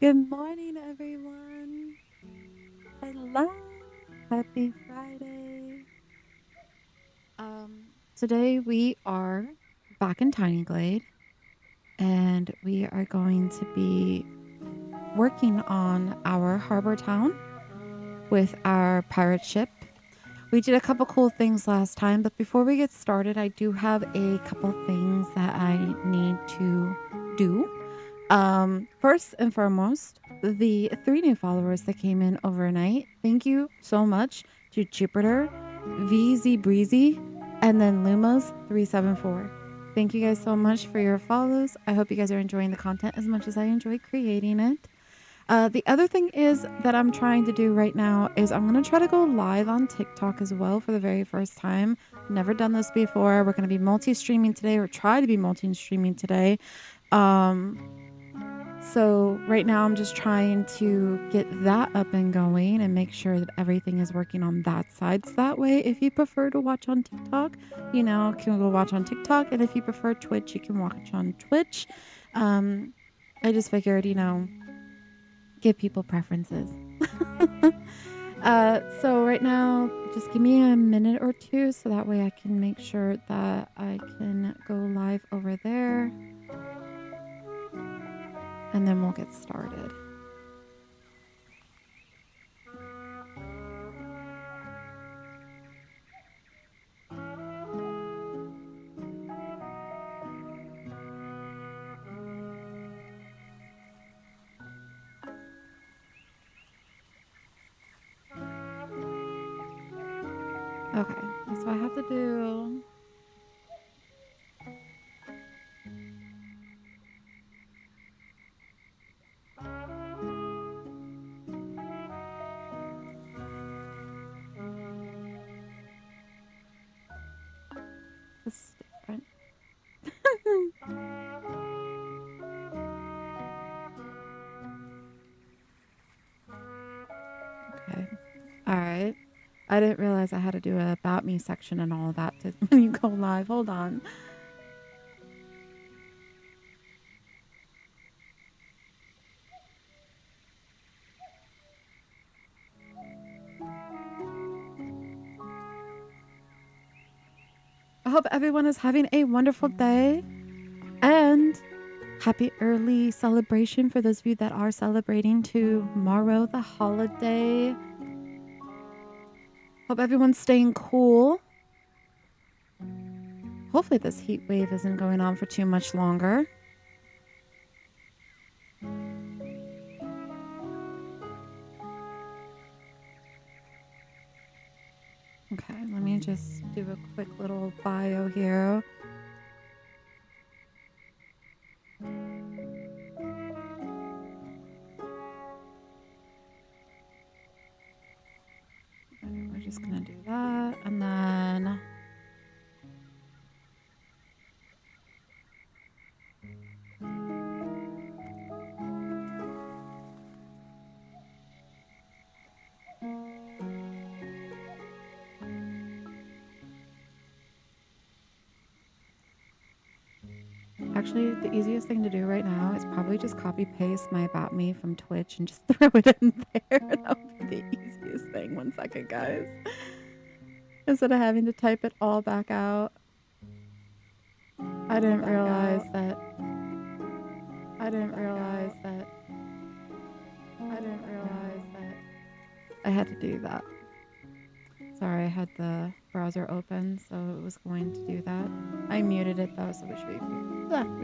Good morning, everyone. Hello. Happy Friday. Today we are back in Tiny Glade and we are going to be working on our harbor town with our pirate ship. We did a couple cool things last time, but before we get started, I do have a couple things that I need to do. First and foremost, the 3 new followers that came in overnight. Thank you so much to Jupiter, VZ Breezy, and then Lumas 374. Thank you guys so much for your follows. I hope you guys are enjoying the content as much as I enjoy creating it. The other thing is that I'm trying to do right now is I'm going to try to go live on TikTok as well for the very first time. Never done this before. We're going to be multi-streaming today, or try to be multi-streaming today. So right now I'm just trying to get that up and going and make sure that everything is working on that side. So that way, if you prefer to watch on TikTok, can go watch on TikTok. And if you prefer Twitch, you can watch on Twitch. I just figured, give people preferences. So right now, just give me a minute or two so that way I can make sure that I can go live over there. And then we'll get started. Okay, so I have to do... This is different. Okay. All right. I didn't realize I had to do a about me section and all of that to when you go live. Hold on. I hope everyone is having a wonderful day and happy early celebration for those of you that are celebrating tomorrow, the holiday. Hope everyone's staying cool. Hopefully this heat wave isn't going on for too much longer. Okay, let me just do a quick little bio here. We're just gonna do that, and then actually, the easiest thing to do right now is probably just copy paste my about me from Twitch and just throw it in there. That would be the easiest thing. 1 second, guys. Instead of having to type it all back out. I didn't realize that I had to do that. Sorry, I had the browser open, so it was going to do that. I muted it though, so we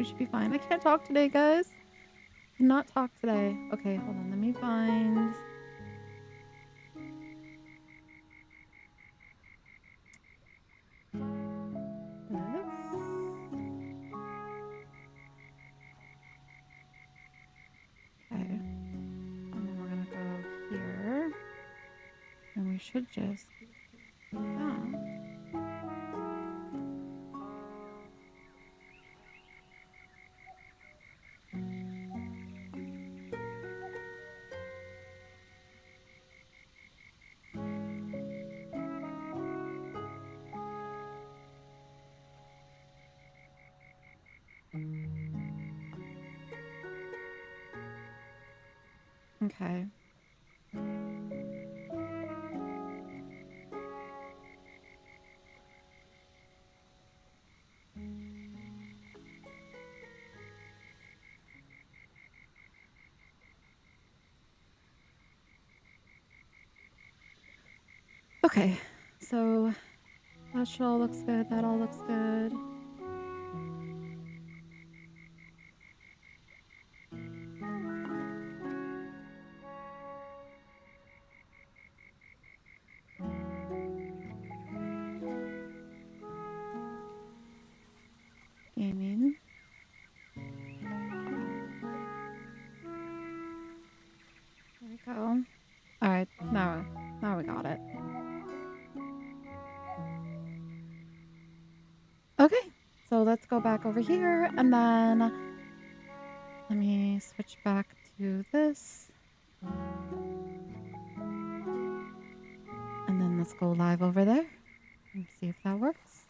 should be fine. I can't talk today, guys. Not talk today. Okay, hold on. Let me find... this. Okay. And then we're gonna go here. And we should just... Okay. Okay. So that all looks good. That all looks good. Gaming. There we go. All right. Now we got it. Okay. So let's go back over here and then let me switch back to this. And then let's go live over there and see if that works.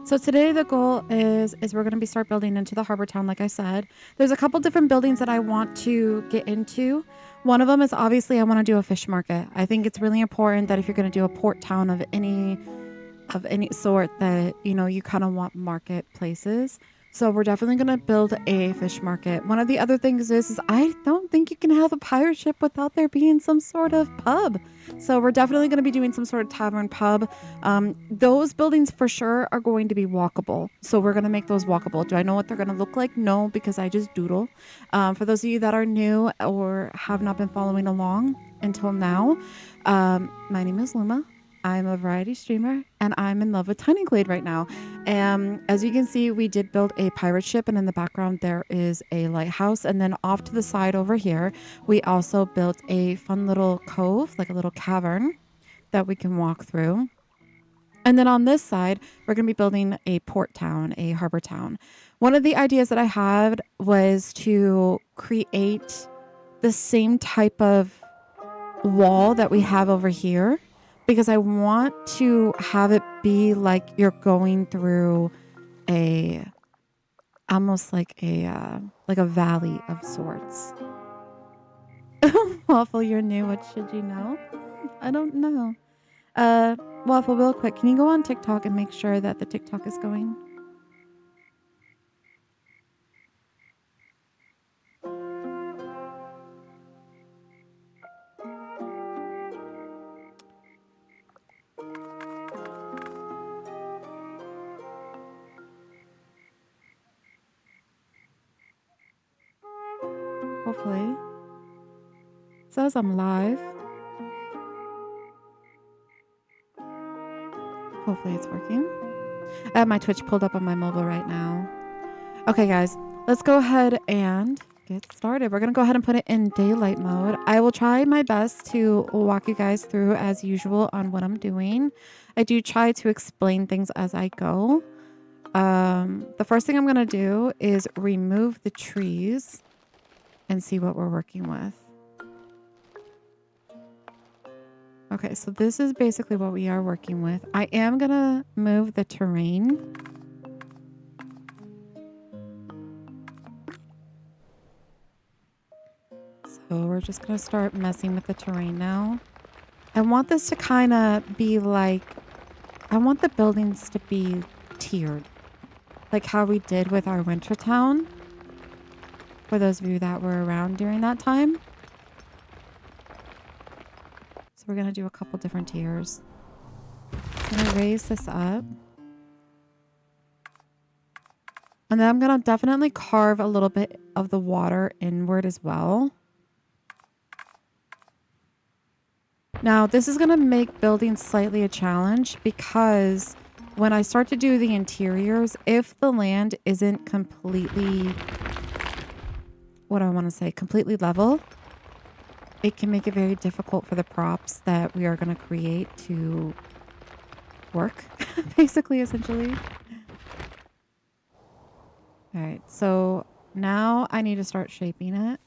So today the goal is we're going to start building into the harbor town, like I said. There's a couple different buildings that I want to get into. One of them is obviously I want to do a fish market. I think it's really important that if you're going to do a port town of any sort that, you know, you kind of want marketplaces. So we're definitely going to build a fish market. One of the other things is I don't think you can have a pirate ship without there being some sort of pub. So we're definitely going to be doing some sort of tavern pub. Those buildings for sure are going to be walkable. So we're going to make those walkable. Do I know what they're going to look like? No, because I just doodle. For those of you that are new or have not been following along until now, my name is Luma. I'm a variety streamer and I'm in love with Tiny Glade right now. As you can see, we did build a pirate ship and in the background there is a lighthouse. And then off to the side over here, we also built a fun little cove, like a little cavern that we can walk through. And then on this side, we're going to be building a port town, a harbor town. One of the ideas that I had was to create the same type of wall that we have over here, because I want to have it be like you're going through almost like a valley of sorts. Waffle, you're new. What should you know? I don't know. Waffle, real quick, can you go on TikTok and make sure that the TikTok is going? Hopefully. It says I'm live. Hopefully it's working. I have my Twitch pulled up on my mobile right now. Okay, guys, let's go ahead and get started. We're going to go ahead and put it in daylight mode. I will try my best to walk you guys through as usual on what I'm doing. I do try to explain things as I go. The first thing I'm going to do is remove the trees and see what we're working with. Okay, so this is basically what we are working with. I am going to move the terrain. So we're just going to start messing with the terrain now. I want this to kind of be like, I want the buildings to be tiered. Like how we did with our winter town. For those of you that were around during that time. So we're going to do a couple different tiers. I'm going to raise this up. And then I'm going to definitely carve a little bit of the water inward as well. Now, this is going to make building slightly a challenge because when I start to do the interiors, if the land isn't completely, what do I want to say, completely level, it can make it very difficult for the props that we are going to create to work, basically, essentially. All right, so now I need to start shaping it.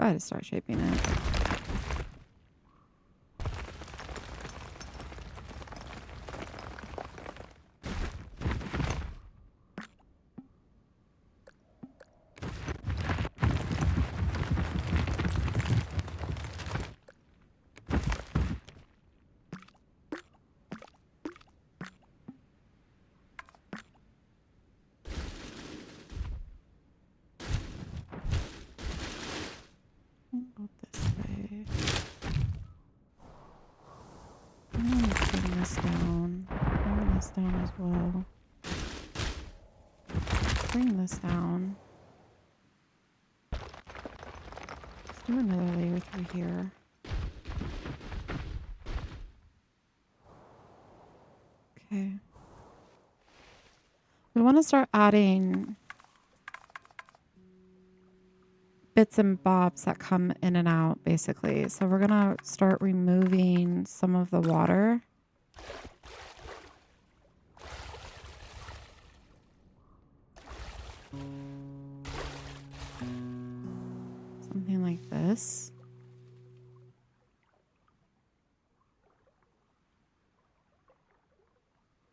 Go ahead and start shaping it. Go this way. I'm gonna bring this down. Bring this down as well. Bring this down. Let's do another layer through here. Okay. We want to start adding bits and bobs that come in and out, basically. So we're gonna start removing some of the water. Something like this.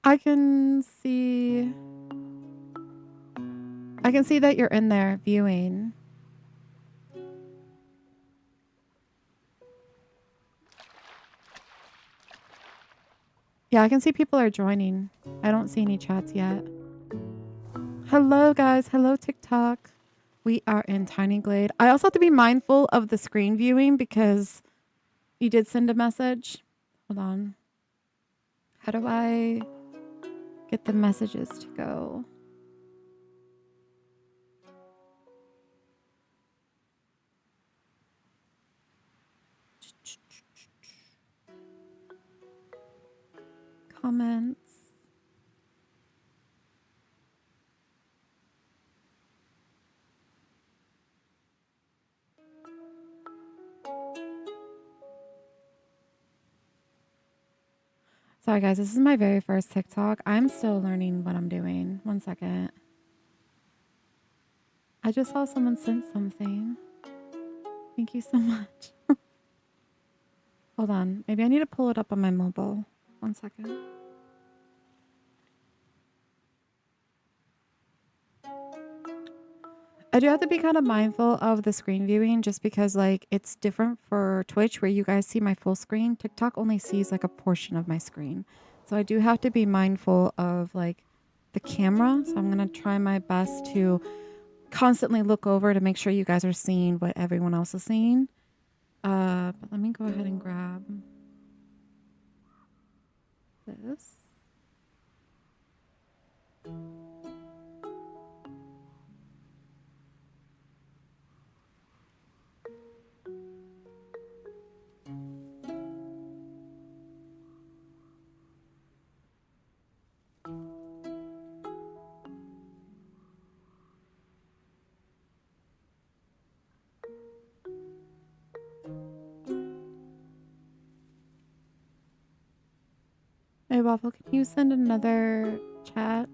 I can see that you're in there viewing. Yeah, I can see people are joining. I don't see any chats yet. Hello, guys. Hello, TikTok. We are in Tiny Glade. I also have to be mindful of the screen viewing because you did send a message. Hold on. How do I get the messages to go? Comments. Sorry, guys. This is my very first TikTok. I'm still learning what I'm doing. One second. I just saw someone sent something. Thank you so much. Hold on. Maybe I need to pull it up on my mobile. One second. I do have to be kind of mindful of the screen viewing just because like it's different for Twitch where you guys see my full screen. TikTok only sees like a portion of my screen. So I do have to be mindful of like the camera. So I'm going to try my best to constantly look over to make sure you guys are seeing what everyone else is seeing. But let me go ahead and grab this. Hey, Waffle, can you send another chat?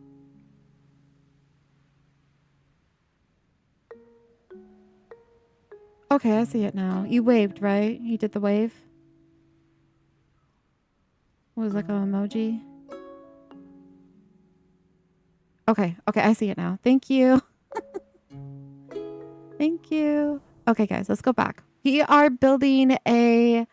Okay, I see it now. You waved, right? You did the wave? It was like an emoji? Okay, I see it now. Thank you. Thank you. Okay, guys, let's go back. We are building a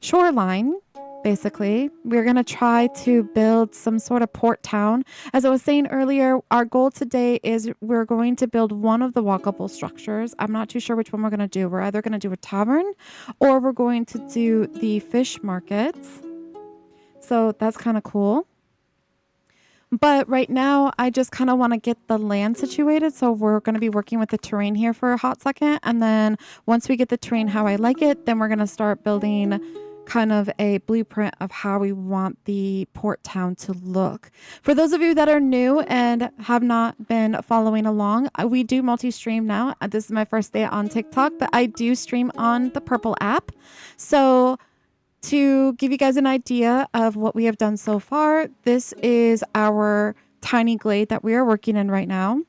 shoreline, basically. We're going to try to build some sort of port town. As I was saying earlier, our goal today is we're going to build one of the walkable structures. I'm not too sure which one we're going to do. We're either going to do a tavern or we're going to do the fish markets. So that's kind of cool. But right now, I just kind of want to get the land situated. So we're going to be working with the terrain here for a hot second. And then once we get the terrain how I like it, then we're going to start building kind of a blueprint of how we want the port town to look. For those of you that are new and have not been following along, we do multi-stream now. This is my first day on TikTok, but I do stream on the Purple app. So to give you guys an idea of what we have done so far, this is our tiny glade that we are working in right now.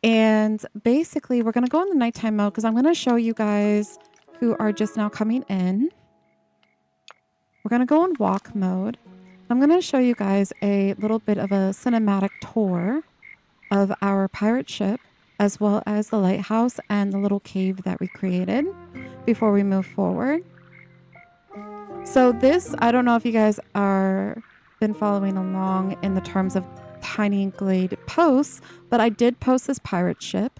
And basically, we're going to go in the nighttime mode because I'm going to show you guys who are just now coming in. We're going to go in walk mode. I'm going to show you guys a little bit of a cinematic tour of our pirate ship, as well as the lighthouse and the little cave that we created before we move forward. So this, I don't know if you guys are been following along in the terms of Tiny Glade posts, but I did post this pirate ship,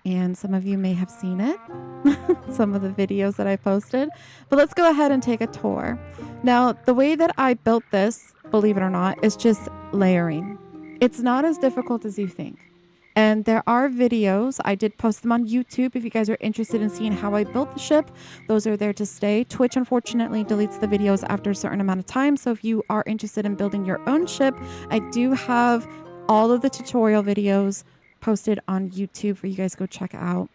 and some of you may have seen it, some of the videos that I posted. But let's go ahead and take a tour. Now, the way that I built this, believe it or not, is just layering. It's not as difficult as you think. And there are videos. I did post them on YouTube if you guys are interested in seeing how I built the ship. Those are there to stay. Twitch, unfortunately, deletes the videos after a certain amount of time. So if you are interested in building your own ship, I do have all of the tutorial videos posted on YouTube for you guys to go check out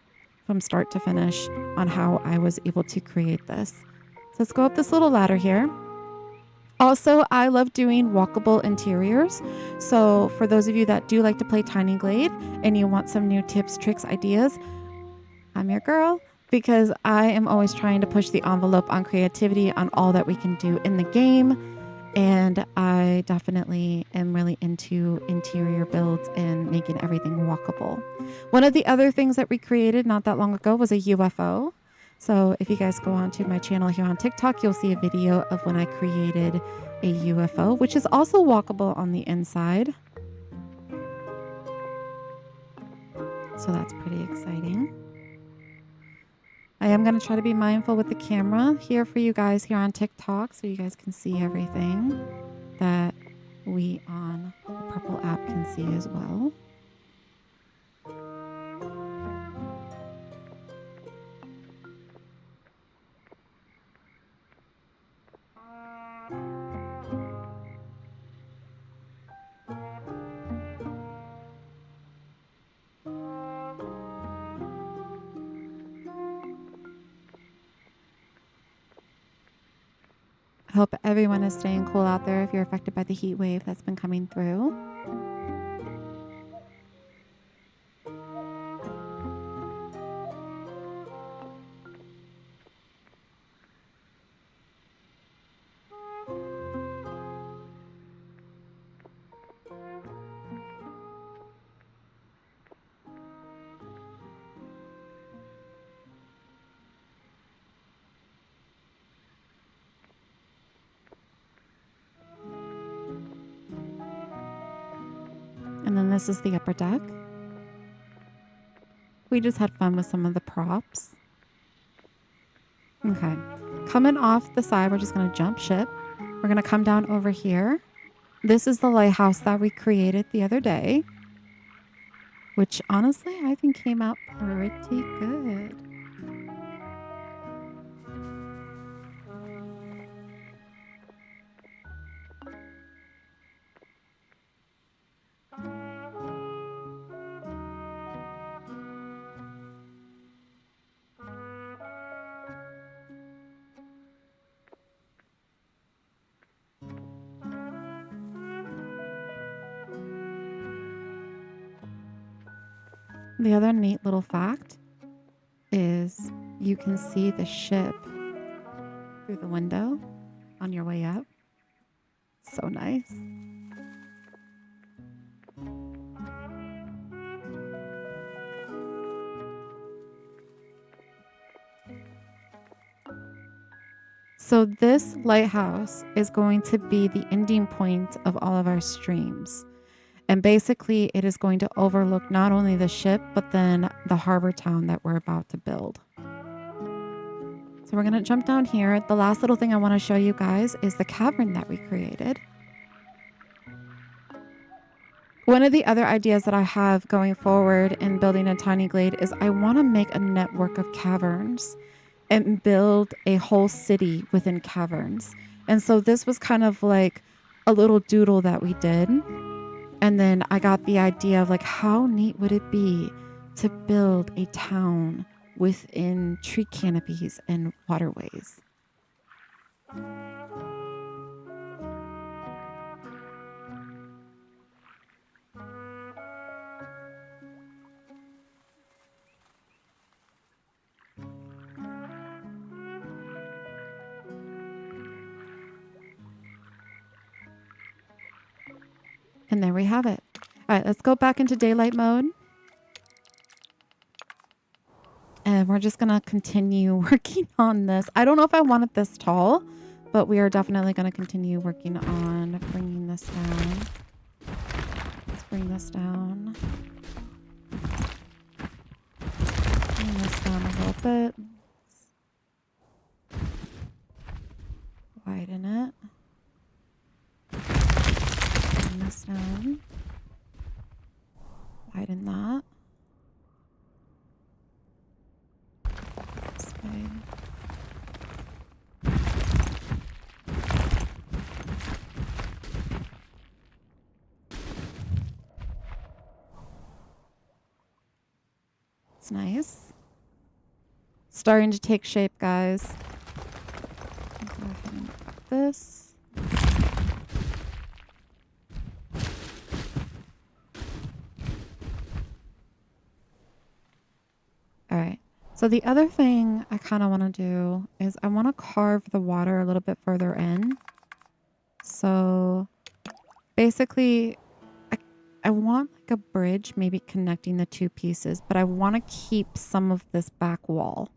from start to finish on how I was able to create this. So let's go up this little ladder here. Also, I love doing walkable interiors. So for those of you that do like to play Tiny Glade and you want some new tips, tricks, ideas, I'm your girl, because I am always trying to push the envelope on creativity on all that we can do in the game. And I definitely am really into interior builds and making everything walkable. One of the other things that we created not that long ago was a UFO. So if you guys go onto my channel here on TikTok, you'll see a video of when I created a UFO, which is also walkable on the inside. So that's pretty exciting. I am going to try to be mindful with the camera here for you guys here on TikTok so you guys can see everything that we on the purple app can see as well. I hope everyone is staying cool out there if you're affected by the heat wave that's been coming through. And then this is the upper deck. We just had fun with some of the props. Okay, coming off the side, we're just going to jump ship. We're going to come down over here. This is the lighthouse that we created the other day, which honestly I think came out pretty good. The other neat little fact is you can see the ship through the window on your way up. So nice. So this lighthouse is going to be the ending point of all of our streams. And basically it is going to overlook not only the ship, but then the harbor town that we're about to build. So we're going to jump down here. The last little thing I want to show you guys is the cavern that we created. One of the other ideas that I have going forward in building a tiny glade is I want to make a network of caverns and build a whole city within caverns. And so this was kind of like a little doodle that we did. And then I got the idea of like, how neat would it be to build a town within tree canopies and waterways? And there we have it. All right, let's go back into daylight mode. And we're just going to continue working on this. I don't know if I want it this tall, but we are definitely going to continue working on bringing this down. Let's bring this down. Bring this down a little bit. Widen it. Bring this down. Widen that. This way. It's nice. Starting to take shape, guys. Go ahead and put this. All right. So the other thing I kind of want to do is I want to carve the water a little bit further in. So basically, I want like a bridge maybe connecting the two pieces, but I want to keep some of this back wall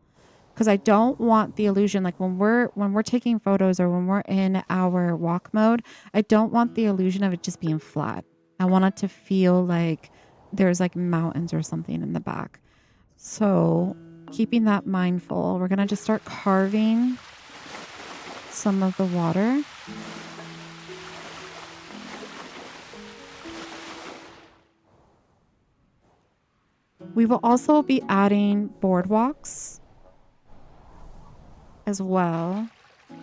because I don't want the illusion, like when we're taking photos or when we're in our walk mode, I don't want the illusion of it just being flat. I want it to feel like there's like mountains or something in the back. So keeping that mindful, we're going to just start carving some of the water. We will also be adding boardwalks as well. I'm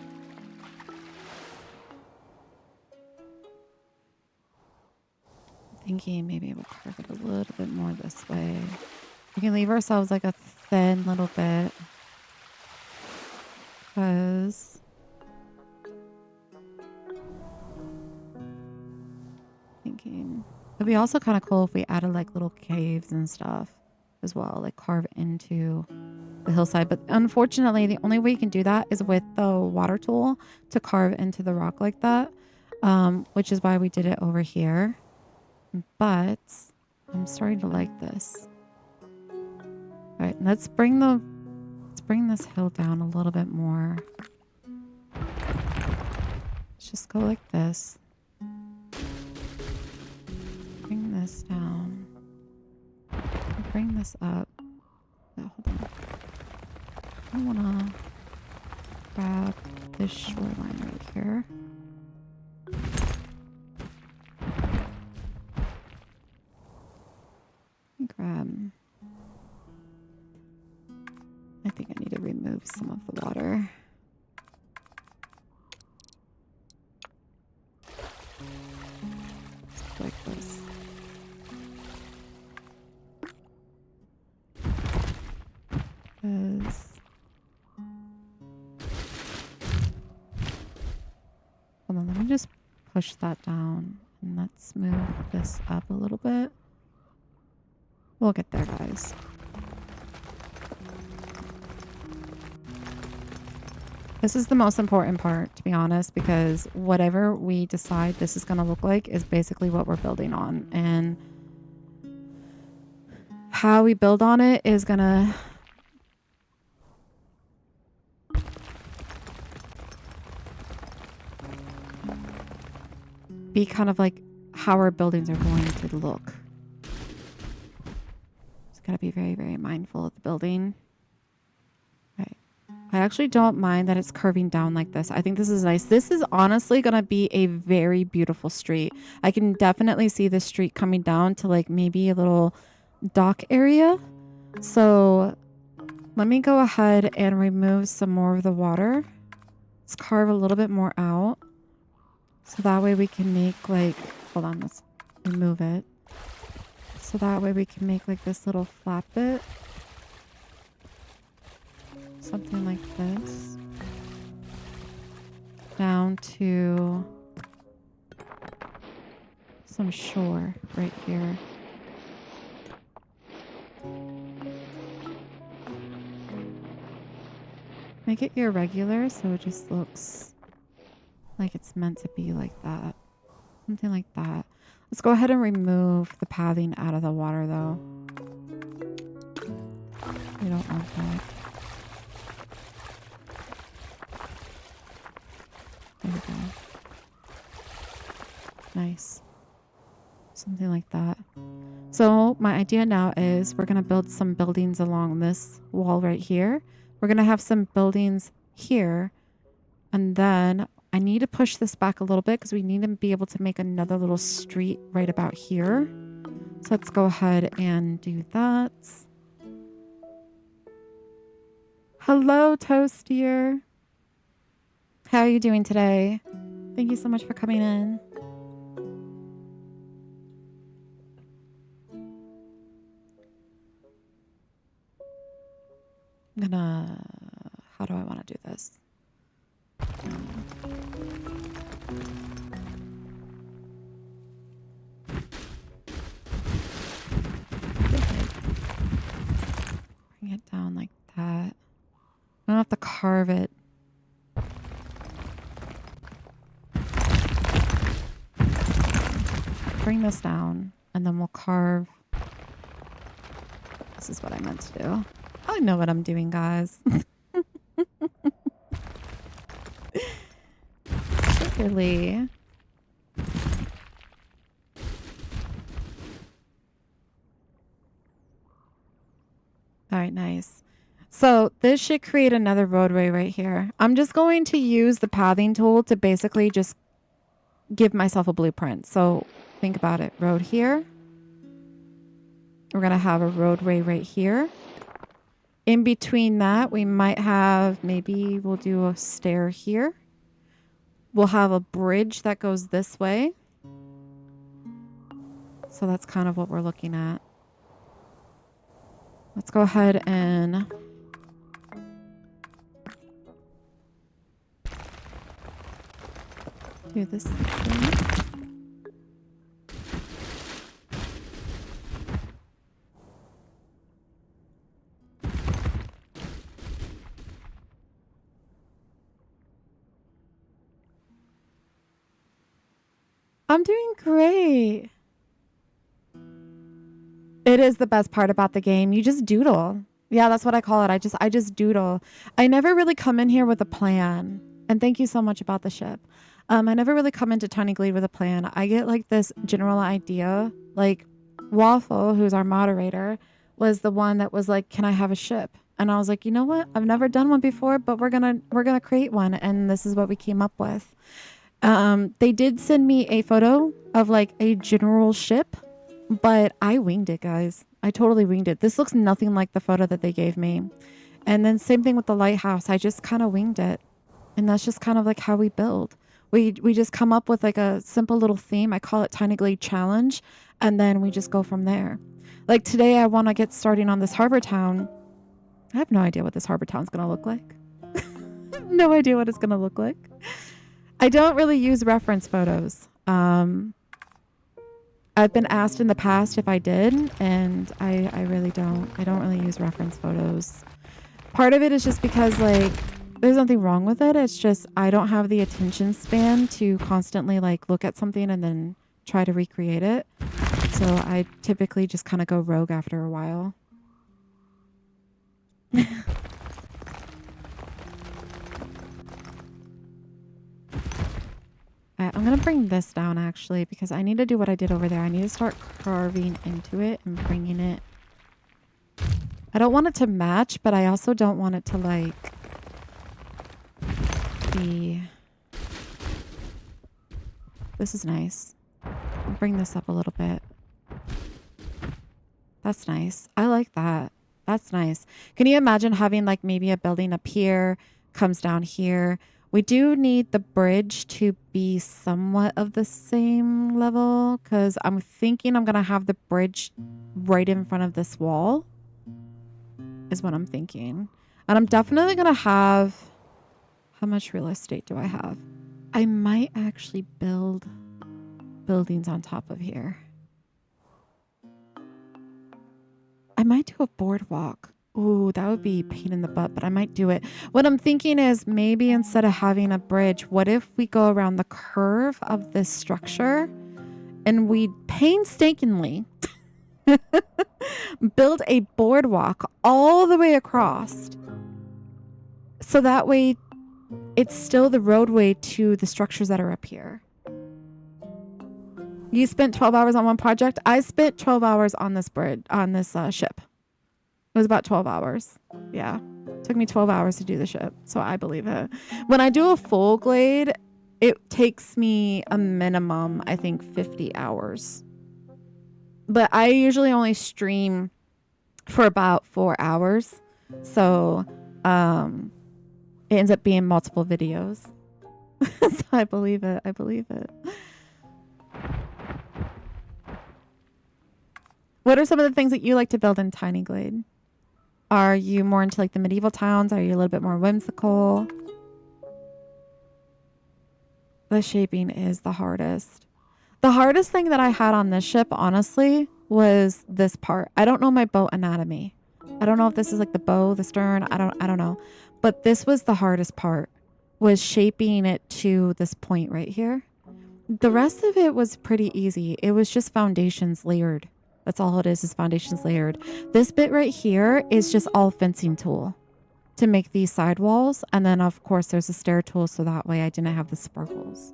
thinking maybe we'll carve it a little bit more this way. We can leave ourselves like a thin little bit because thinking it'd be also kind of cool if we added like little caves and stuff as well, like carve into the hillside. But unfortunately, the only way you can do that is with the water tool to carve into the rock like that, which is why we did it over here. But I'm starting to like this. All right, let's bring this hill down a little bit more. Let's just go like this. Bring this down. Bring this up. Oh, hold on. I want to grab this shoreline right here. Grab. I think I need to remove some of the water. Just like this. Because hold on, let me just push that down and let's move this up a little bit. We'll get there, guys. This is the most important part, to be honest, because whatever we decide this is going to look like is basically what we're building on. And how we build on it is going to be kind of like how our buildings are going to look. Just got to be very, very mindful of the building. I actually don't mind that it's curving down like this. I think this is nice. This is honestly going to be a very beautiful street. I can definitely see the street coming down to like maybe a little dock area. So let me go ahead and remove some more of the water. Let's carve a little bit more out. So that way we can make like, hold on, let's remove it. So that way we can make like this little flat bit. Something like this. Down to some shore right here. Make it irregular so it just looks like it's meant to be like that. Something like that. Let's go ahead and remove the pathing out of the water though. We don't want that. There we go. Nice. Something like that. So my idea now is we're going to build some buildings along this wall right here. We're going to have some buildings here. And then I need to push this back a little bit because we need to be able to make another little street right about here. So let's go ahead and do that. Hello, Toastier. How are you doing today? Thank you so much for coming in. I'm gonna... How do I want to do this? Bring it down like that. I don't have to carve it. Bring this down and then we'll carve. This is what I meant to do. I know what I'm doing, guys. Really. All right, nice. So this should create another roadway right here. I'm just going to use the pathing tool to basically just give myself a blueprint. So think about it. Road here. We're going to have a roadway right here. In between that, we might have, maybe we'll do a stair here. We'll have a bridge that goes this way. So that's kind of what we're looking at. Let's go ahead and do this thing. I'm doing great. It is the best part about the game. You just doodle. Yeah, that's what I call it. I just doodle. I never really come in here with a plan. And thank you so much about the ship. I never really come into Tiny Glade with a plan. I get like this general idea. Like Waffle, who's our moderator, was the one that was like, "Can I have a ship?" And I was like, "You know what? I've never done one before, but we're gonna create one." And this is what we came up with. They did send me a photo of like a general ship, but I winged it, guys. I totally winged it. This looks nothing like the photo that they gave me. And then same thing with the lighthouse. I just kind of winged it. And that's just kind of like how we build. We just come up with like a simple little theme. I call it Tiny Glade Challenge. And then we just go from there. Like today I want to get starting on this harbor town. I have no idea what this harbor town's going to look like. No idea what it's going to look like. I don't really use reference photos. I've been asked in the past if I did, and I really don't. I don't really use reference photos. Part of it is just because, like, there's nothing wrong with it. It's just I don't have the attention span to constantly, like, look at something and then try to recreate it. So I typically just kind of go rogue after a while. I'm going to bring this down, actually, because I need to do what I did over there. I need to start carving into it and bringing it. I don't want it to match, but I also don't want it to, like, be... This is nice. I'll bring this up a little bit. That's nice. I like that. That's nice. Can you imagine having, like, maybe a building up here, comes down here? We do need the bridge to be somewhat of the same level because I'm thinking I'm going to have the bridge right in front of this wall is what I'm thinking. And I'm definitely going to have... How much real estate do I have? I might actually build buildings on top of here. I might do a boardwalk. Ooh, that would be a pain in the butt, but I might do it. What I'm thinking is maybe instead of having a bridge, what if we go around the curve of this structure and we painstakingly build a boardwalk all the way across. So that way it's still the roadway to the structures that are up here. You spent 12 hours on one project. I spent 12 hours on this ship. It was about 12 hours. Yeah. It took me 12 hours to do the ship. So I believe it. When I do a full Glade, it takes me a minimum, I think, 50 hours. But I usually only stream for about 4 hours. So it ends up being multiple videos. So I believe it. I believe it. What are some of the things that you like to build in Tiny Glade? Are you more into like the medieval towns? Are you a little bit more whimsical? The shaping is the hardest. The hardest thing that I had on this ship, honestly, was this part. I don't know my boat anatomy. I don't know if this is like the bow, the stern. I don't know. But this was the hardest part, was shaping it to this point right here. The rest of it was pretty easy. It was just foundations layered. That's all it is foundations layered. This bit right here is just all fencing tool to make these sidewalls. And then of course there's a stair tool, so that way I didn't have the sparkles.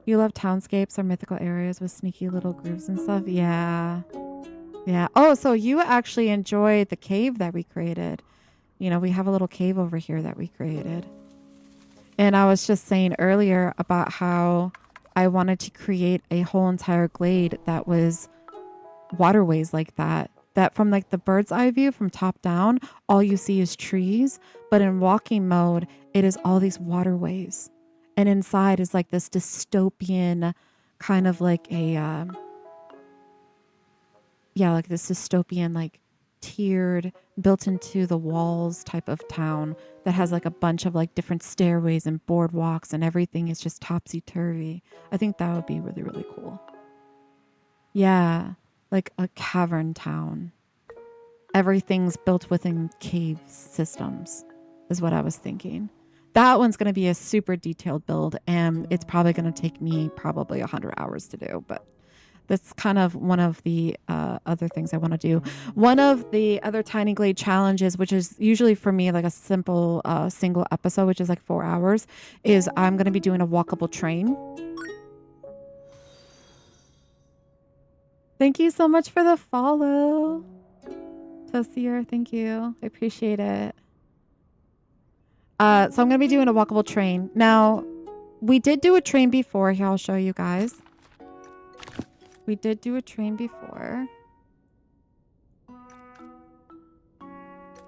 You love townscapes or mythical areas with sneaky little grooves and stuff? Yeah. Yeah. Oh, so you actually enjoyed the cave that we created. You know, we have a little cave over here that we created. And I was just saying earlier about how I wanted to create a whole entire glade that was waterways like that. That from like the bird's eye view from top down, all you see is trees. But in walking mode, it is all these waterways. And inside is like this dystopian kind of like a, like this dystopian, like tiered, built into the walls type of town that has like a bunch of like different stairways and boardwalks and everything is just topsy-turvy. I think that would be really, really cool. Yeah, like a cavern town. Everything's built within cave systems is what I was thinking. That one's going to be a super detailed build, and it's probably going to take me probably 100 hours to do, but that's kind of one of the other things I want to do. One of the other Tiny Glade challenges, which is usually for me like a simple single episode, which is like 4 hours, is I'm going to be doing a walkable train. Thank you so much for the follow, Toastier. Thank you. I appreciate it. So I'm going to be doing a walkable train. Now, we did do a train before. Here, I'll show you guys. We did do a train before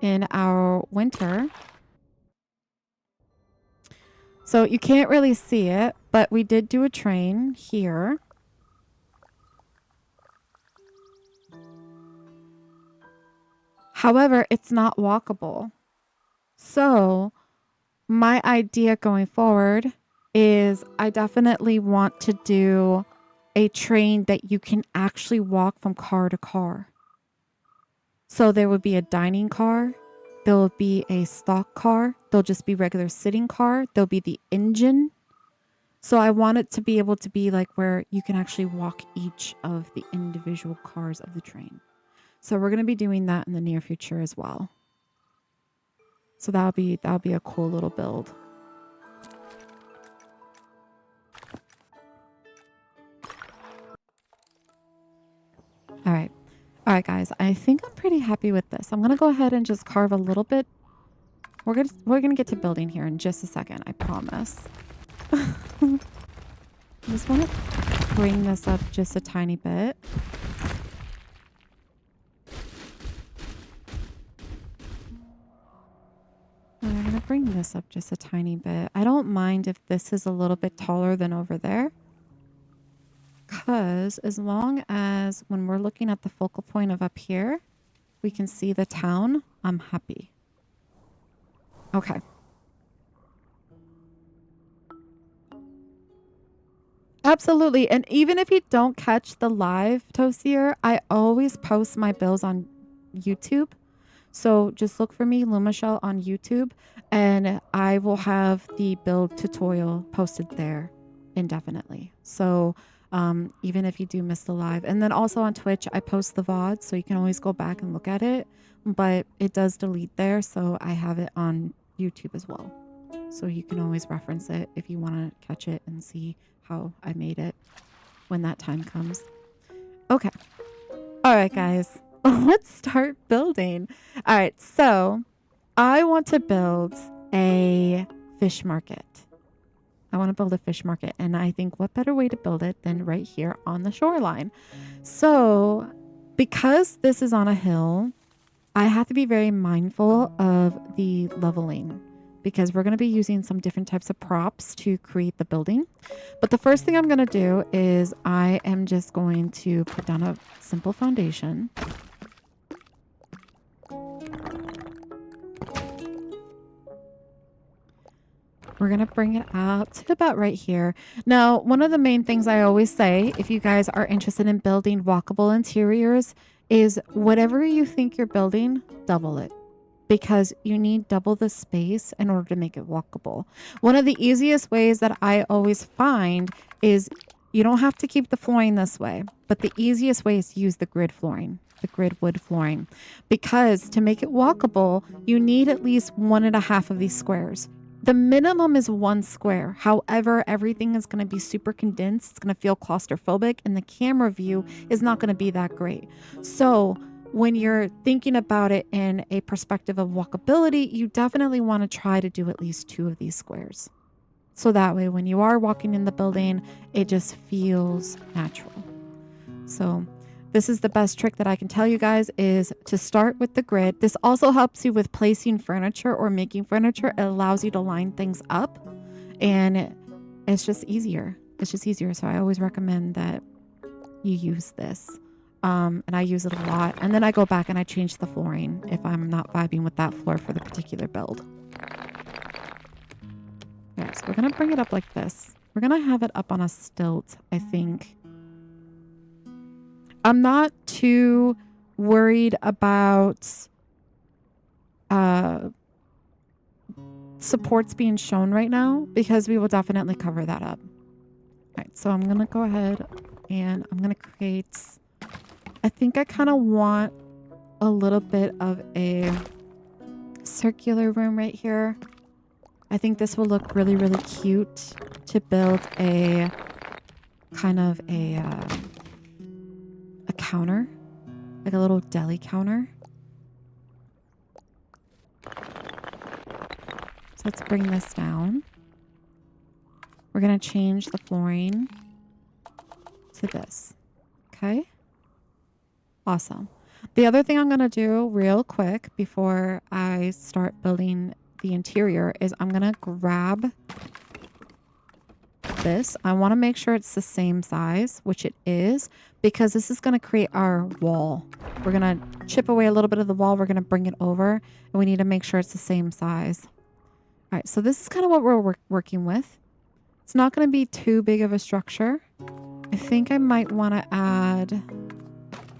in our winter. So you can't really see it, but we did do a train here. However, it's not walkable. So my idea going forward is I definitely want to do a train that you can actually walk from car to car. So there would be a dining car. There will be a stock car. There'll just be regular sitting car. There'll be the engine. So I want it to be able to be like where you can actually walk each of the individual cars of the train. So we're going to be doing that in the near future as well. So that'll be a cool little build. All right. All right, guys. I think I'm pretty happy with this. I'm going to go ahead and just carve a little bit. We're going to get to building here in just a second, I promise. I just want to bring this up just a tiny bit. I'm going to bring this up just a tiny bit. I don't mind if this is a little bit taller than over there. Because as long as when we're looking at the focal point of up here, we can see the town, I'm happy. Okay. Absolutely. And even if you don't catch the live Toastier, I always post my builds on YouTube. So just look for me, Lumashell, on YouTube, and I will have the build tutorial posted there. indefinitely. So even if you do miss the live, and then also on Twitch, I post the VOD, so you can always go back and look at it, but it does delete there. So I have it on YouTube as well. So you can always reference it if you want to catch it and see how I made it when that time comes. Okay. All right, guys, let's start building. All right. So I want to build a fish market. I want to build a fish market, and I think what better way to build it than right here on the shoreline. So because this is on a hill, I have to be very mindful of the leveling because we're going to be using some different types of props to create the building. But the first thing I'm going to do is I am just going to put down a simple foundation. We're going to bring it out to about right here. Now, one of the main things I always say, if you guys are interested in building walkable interiors, is whatever you think you're building, double it. Because you need double the space in order to make it walkable. One of the easiest ways that I always find is you don't have to keep the flooring this way, but the easiest way is to use the grid flooring, the grid wood flooring. Because to make it walkable, you need at least 1.5 of these squares. The minimum is 1 square. However, everything is going to be super condensed. It's going to feel claustrophobic, and the camera view is not going to be that great. So when you're thinking about it in a perspective of walkability, you definitely want to try to do at least 2 of these squares. So that way, when you are walking in the building, it just feels natural. So this is the best trick that I can tell you guys is to start with the grid. This also helps you with placing furniture or making furniture. It allows you to line things up, and it's just easier. It's just easier. So I always recommend that you use this. And I use it a lot. And then I go back and I change the flooring if I'm not vibing with that floor for the particular build. Yeah, so we're going to bring it up like this. We're going to have it up on a stilt, I think. I'm not too worried about supports being shown right now because we will definitely cover that up. All right, so I'm going to go ahead and I'm going to create... I think I kind of want a little bit of a circular room right here. I think this will look really, really cute to build a kind of a counter, like a little deli counter. So let's bring this down. We're going to change the flooring to this. Okay. Awesome. The other thing I'm going to do real quick before I start building the interior is I'm going to grab this. I want to make sure it's the same size, which it is, because this is going to create our wall. We're going to chip away a little bit of the wall. We're going to bring it over, and we need to make sure it's the same size. All right, so this is kind of what we're working with. It's not going to be too big of a structure. I think I might want to add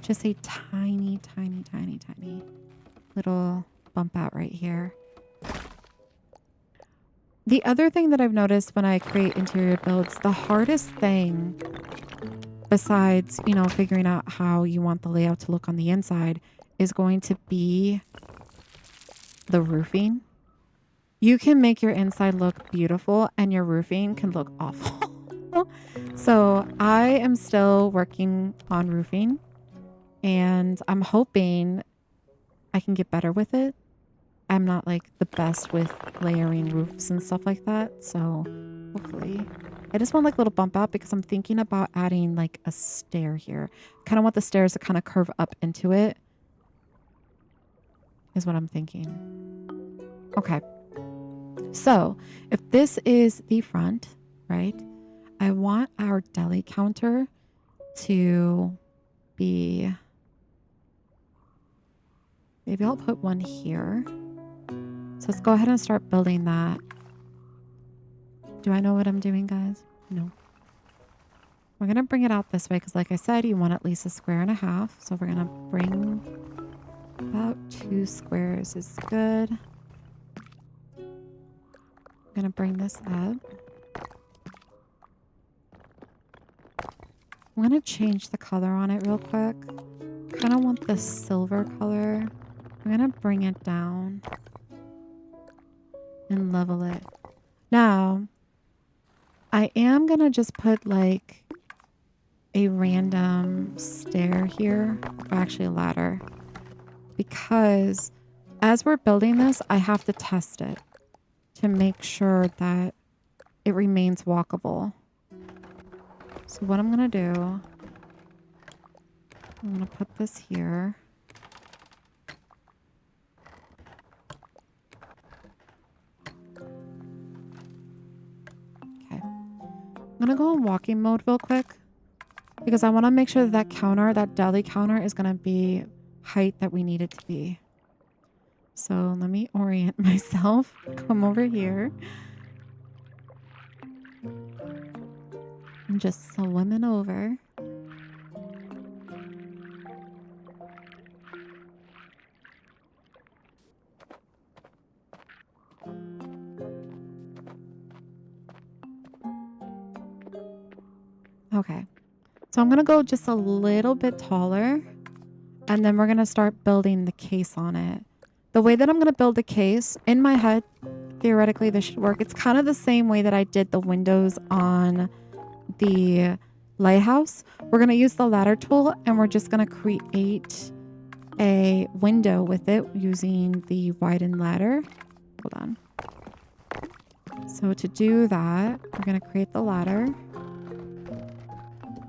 just a tiny, tiny, tiny, tiny little bump out right here. The other thing that I've noticed when I create interior builds, the hardest thing besides, you know, figuring out how you want the layout to look on the inside is going to be the roofing. You can make your inside look beautiful and your roofing can look awful. So I am still working on roofing and I'm hoping I can get better with it. I'm not like the best with layering roofs and stuff like that. So hopefully I just want like a little bump out because I'm thinking about adding like a stair here. Kind of want the stairs to kind of curve up into it is what I'm thinking. Okay. So if this is the front, right? I want our deli counter to be, maybe I'll put one here. So let's go ahead and start building that. Do I know what I'm doing, guys? No. We're going to bring it out this way because like I said, you want at least 1.5 squares. So we're going to bring about 2 squares is good. I'm going to bring this up. I'm going to change the color on it real quick. Kind of want this silver color. I'm going to bring it down and level it. Now, I am going to just put like a random stair here, or actually a ladder, because as we're building this, I have to test it to make sure that it remains walkable. So what I'm going to do, I'm going to put this here. Okay. I'm going to go in walking mode real quick because I want to make sure that counter, that deli counter is going to be height that we need it to be. So let me orient myself. Come over here. I'm just swimming over. Okay. So I'm going to go just a little bit taller, and then we're going to start building the case on it. The way that I'm going to build the case, in my head, theoretically this should work. It's kind of the same way that I did the windows on the lighthouse. We're going to use the ladder tool, and we're just going to create a window with it using the widen ladder. Hold on. So to do that, we're going to create the ladder.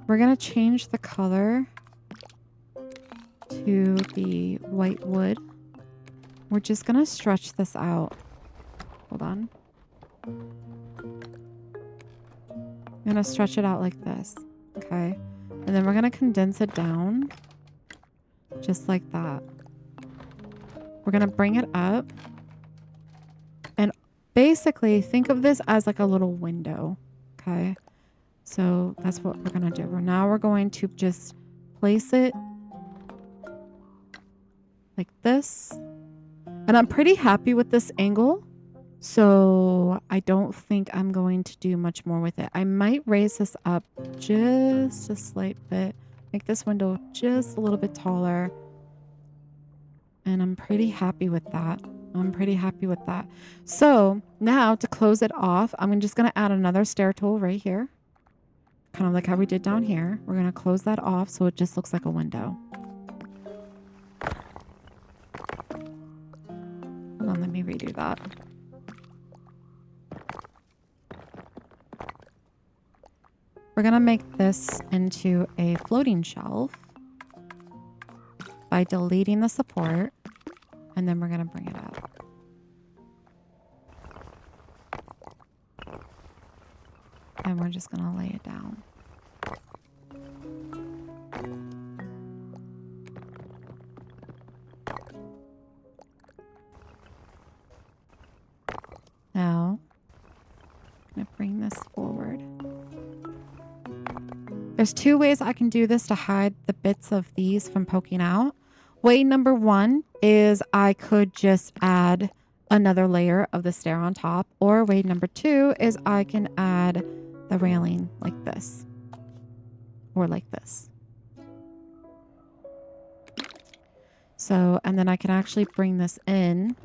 We're going to change the color to the white wood. We're just going to stretch this out. Hold on. I'm going to stretch it out like this. Okay. And then we're going to condense it down. Just like that. We're going to bring it up. And basically think of this as like a little window. Okay. So that's what we're going to do. Now we're going to just place it like this. And I'm pretty happy with this angle. So I don't think I'm going to do much more with it. I might raise this up just a slight bit. Make this window just a little bit taller. And I'm pretty happy with that. So now to close it off, I'm just going to add another stair tool right here. Kind of like how we did down here. We're going to close that off so it just looks like a window. Hold on, let me redo that. We're going to make this into a floating shelf by deleting the support, and then we're going to bring it up. And we're just going to lay it down. Now, I'm going to bring this forward. There's two ways I can do this to hide the bits of these from poking out. Way number one is I could just add another layer of the stair on top. Or way number two is I can add the railing like this. Or like this. So, and then I can actually bring this in.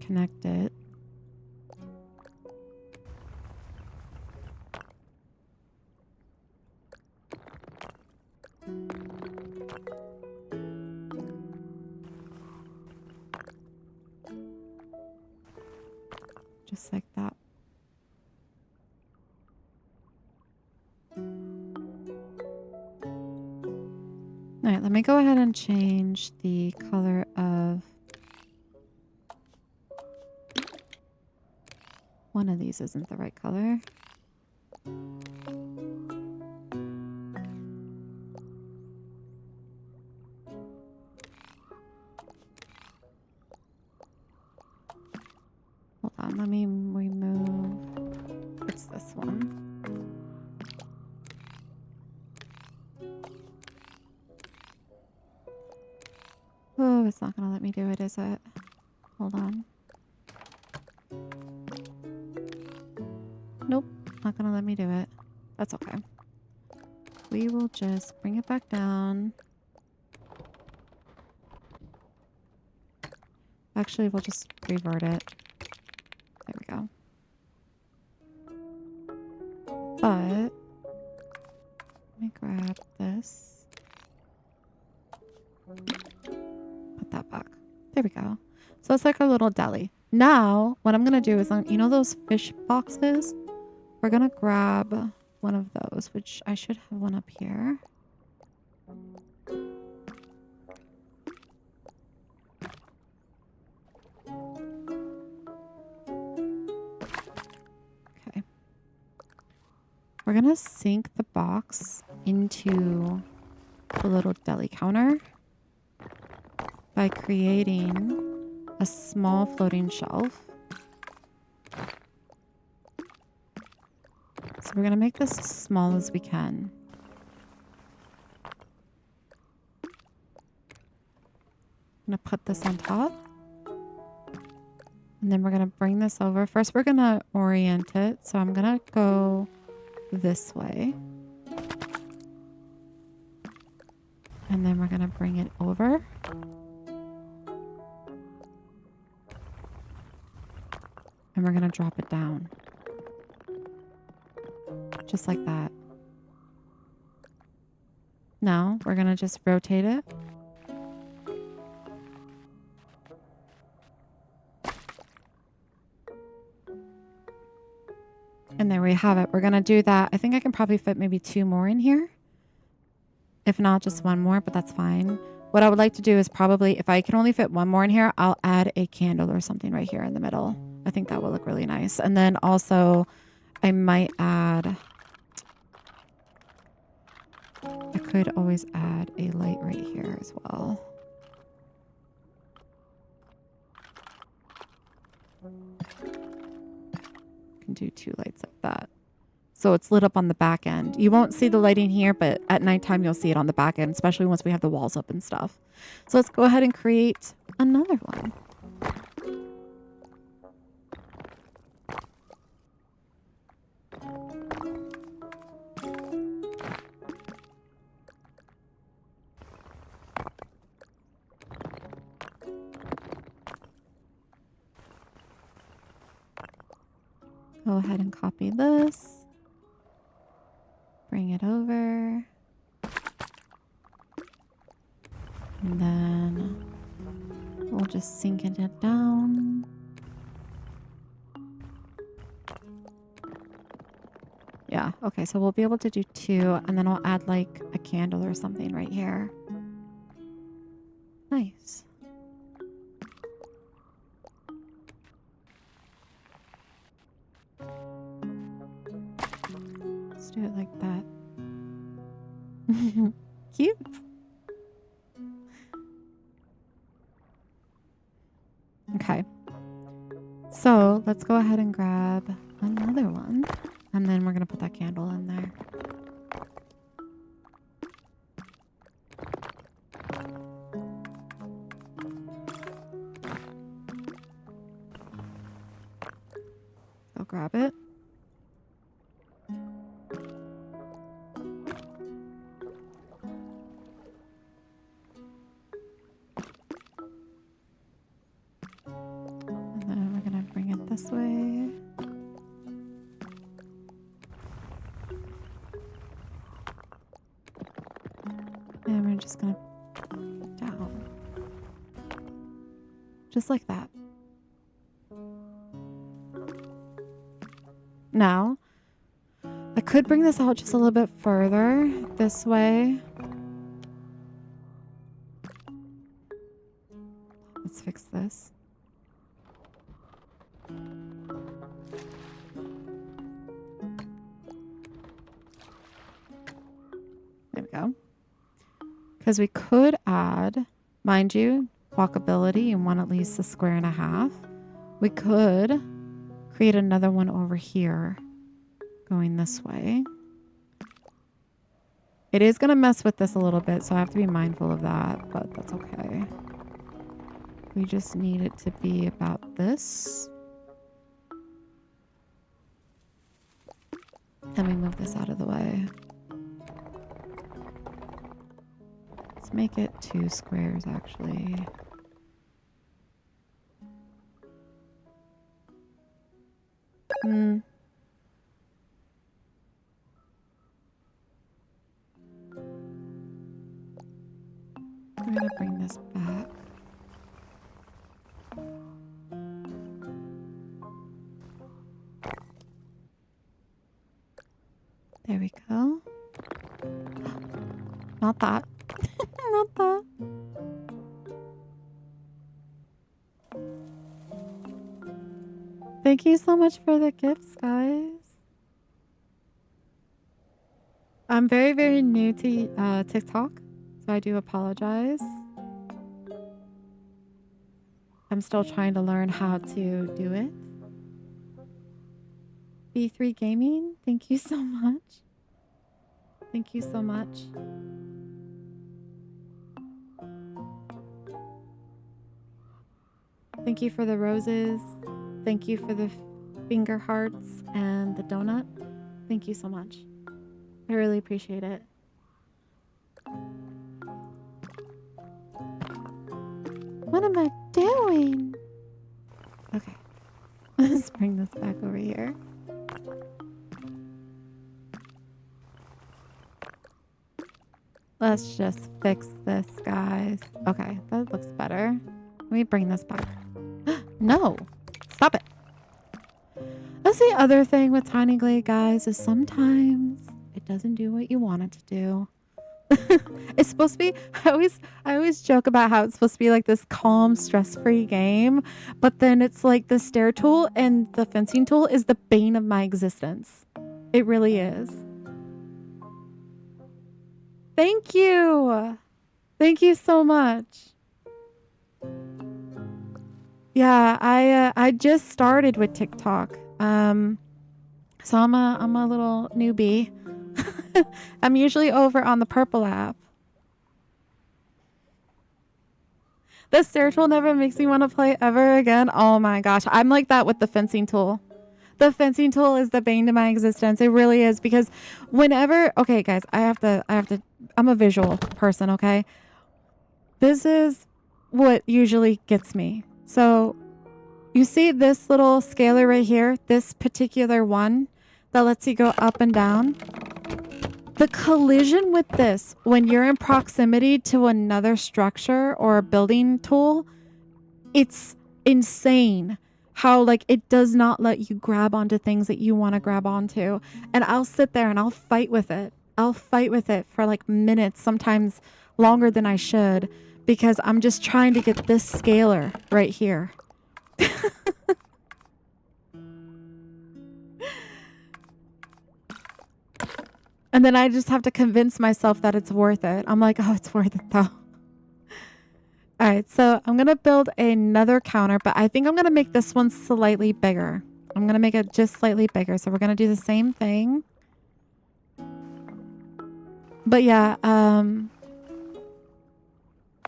Connect it. Just like that. All right, let me go ahead and change the color of one of these. Isn't the right color. Hold on, let me remove. It's this one. Oh, it's not gonna let me do it, is it? Hold on. Nope, not gonna let me do it. That's okay. We will just bring it back down. Actually, we'll just revert it. There we go. But let me grab this. Put that back. There we go. So it's like a little deli. Now, what I'm going to do is, you know those fish boxes? We're going to grab one of those, which I should have one up here. Okay. We're going to sink the box into the little deli counter by creating a small floating shelf. So we're going to make this as small as we can. I'm going to put this on top. And then we're going to bring this over. First, we're going to orient it. So I'm going to go this way. And then we're going to bring it over. And we're going to drop it down. Just like that. Now, we're going to just rotate it. And there we have it. We're going to do that. I think I can probably fit maybe 2 more in here. If not, just 1 more, but that's fine. What I would like to do is probably, if I can only fit 1 more in here, I'll add a candle or something right here in the middle. I think that will look really nice. And then also, I might add... I could always add a light right here as well. Can do 2 lights like that. So it's lit up on the back end. You won't see the lighting here, but at nighttime you'll see it on the back end, especially once we have the walls up and stuff. So let's go ahead and create another one. Go ahead and copy this. Bring it over. And then we'll just sink it down. Yeah, okay, so we'll be able to do 2, and then I'll add like a candle or something right here. Nice. Let's do it like that. Cute. Okay. So let's go ahead and grab another one. And then we're going to put that candle in there. Go grab it. And then we're going to bring it this way. And we're just going to bring it down. Just like that. Now, I could bring this out just a little bit further this way. Let's fix this. There we go. Because we could add, mind you, walkability and want at least a 1.5 squares. We could create another one over here going this way. It is going to mess with this a little bit, so I have to be mindful of that, but that's okay. We just need it to be about this. Let me move this out of the way. Let's make it 2 squares, actually. I'm gonna bring this back. There we go. Not that. Not that. Thank you so much for the gifts, guys. I'm very, very new to TikTok, so I do apologize. I'm still trying to learn how to do it. B3 Gaming, thank you so much. Thank you so much. Thank you for the roses. Thank you for the finger hearts and the donut. Thank you so much. I really appreciate it. What am I doing? Okay. Let's bring this back over here. Let's just fix this, guys. Okay, that looks better. Let me bring this back. No! Stop it! That's the other thing with Tiny Glade, guys, is sometimes it doesn't do what you want it to do. It's supposed to be, I always joke about how it's supposed to be like this calm, stress-free game, but then it's like the stair tool and the fencing tool is the bane of my existence. It really is. Thank you. Thank you so much. Yeah, I just started with TikTok. So I'm a little newbie. I'm usually over on the purple app. The stair tool never makes me want to play ever again. Oh my gosh. I'm like that with the fencing tool. The fencing tool is the bane to my existence. It really is, because whenever, okay guys, I'm a visual person, okay? This is what usually gets me. So you see this little scaler right here, this particular one that lets you go up and down. The collision with this, when you're in proximity to another structure or a building tool, it's insane how like it does not let you grab onto things that you want to grab onto. And I'll sit there and I'll fight with it. I'll fight with it for like minutes, sometimes longer than I should, because I'm just trying to get this scaler right here. And then I just have to convince myself that it's worth it. I'm like, oh, it's worth it though. All right, so I'm going to build another counter, but I think I'm going to make this one slightly bigger. I'm going to make it just slightly bigger. So we're going to do the same thing. But yeah,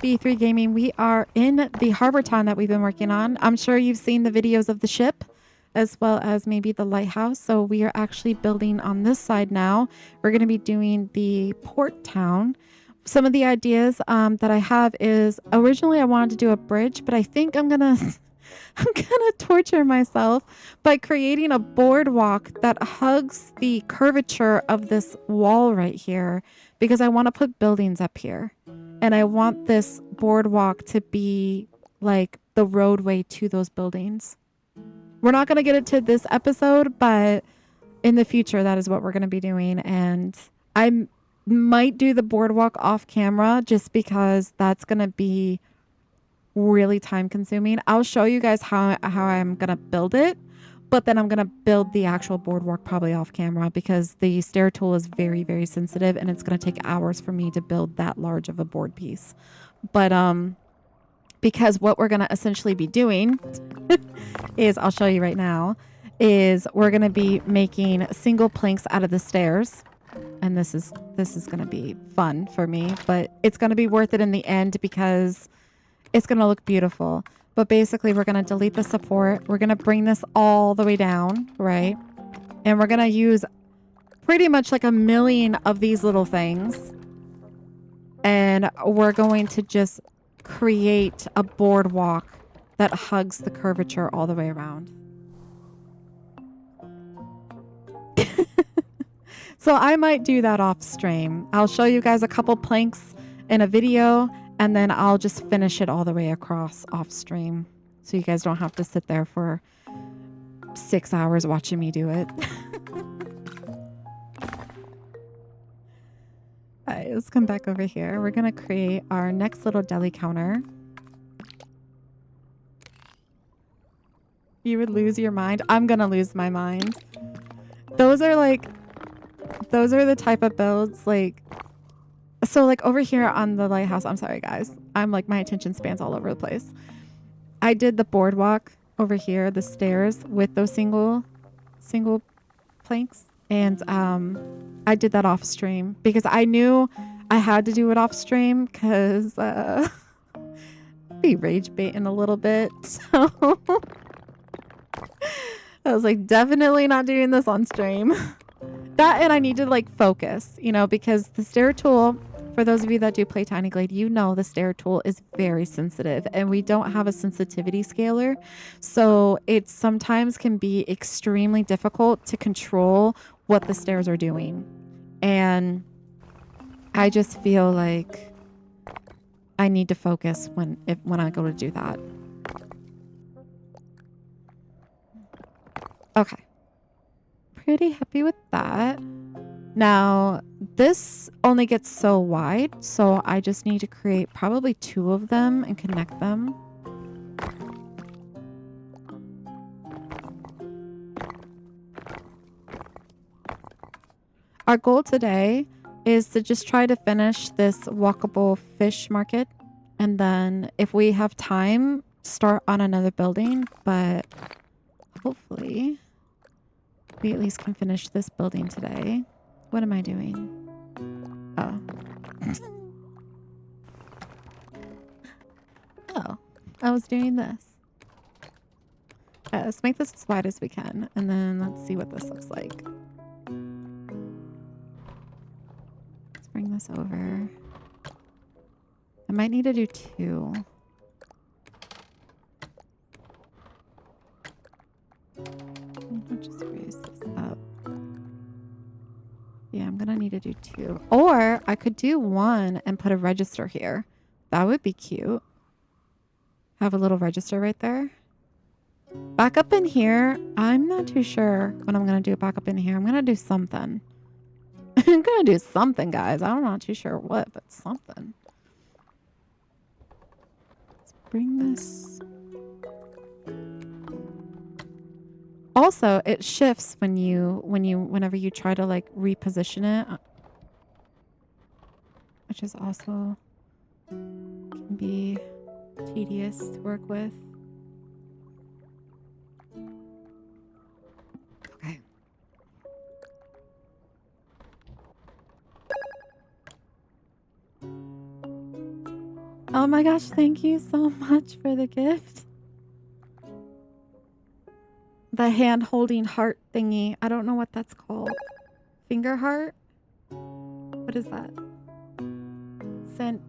B3 Gaming, we are in the harbor town that we've been working on. I'm sure you've seen the videos of the ship, as well as maybe the lighthouse. So we are actually building on this side now. We're going to be doing the port town. Some of the ideas that I have is, originally I wanted to do a bridge, but I think I'm gonna torture myself by creating a boardwalk that hugs the curvature of this wall right here, because I want to put buildings up here. And I want this boardwalk to be like the roadway to those buildings. We're not going to get it to this episode, but in the future, that is what we're going to be doing. And I might do the boardwalk off camera just because that's going to be really time consuming. I'll show you guys how I'm going to build it, but then I'm going to build the actual boardwalk probably off camera, because the stair tool is very, very sensitive and it's going to take hours for me to build that large of a board piece. But because what we're going to essentially be doing is, I'll show you right now, is we're going to be making single planks out of the stairs. And this is going to be fun for me, but it's going to be worth it in the end because it's going to look beautiful. But basically, we're going to delete the support. We're going to bring this all the way down, right? And we're going to use pretty much like a million of these little things. And we're going to just create a boardwalk that hugs the curvature all the way around. So I might do that off stream. I'll show you guys a couple planks in a video, and then I'll just finish it all the way across off stream. So you guys don't have to sit there for 6 hours watching me do it. All right, let's come back over here. We're going to create our next little deli counter. You would lose your mind. I'm going to lose my mind. Those are the type of builds like, so like over here on the lighthouse, I'm sorry guys. I'm like, my attention spans all over the place. I did the boardwalk over here, the stairs with those single planks. And I did that off stream because I knew I had to do it off stream because be rage baiting a little bit. So I was like, definitely not doing this on stream. That, and I need to like focus, you know, because the stair tool, for those of you that do play Tiny Glade, you know the stair tool is very sensitive and we don't have a sensitivity scaler. So it sometimes can be extremely difficult to control what the stairs are doing. And I just feel like I need to focus when I go to do that. Okay. Pretty happy with that. Now, this only gets so wide, so I just need to create probably 2 of them and connect them. Our goal today is to just try to finish this walkable fish market, and then if we have time, start on another building, but hopefully we at least can finish this building today. What am I doing? Oh. Oh, I was doing this. Let's make this as wide as we can, and then let's see what this looks like. Let's bring this over. I might need to do 2. I'll just raise this up. Yeah, I'm gonna need to do 2. Or I could do 1 and put a register here. That would be cute. Have a little register right there. Back up in here, I'm not too sure what I'm gonna do back up in here. I'm gonna do something. I'm gonna do something, guys. I'm not too sure what, but something. Let's bring this. Also, it shifts whenever you try to like reposition it, which is also can be tedious to work with. Okay. Oh my gosh, thank you so much for the gift. The hand holding heart thingy. I don't know what that's called. Finger heart? What is that? Scent.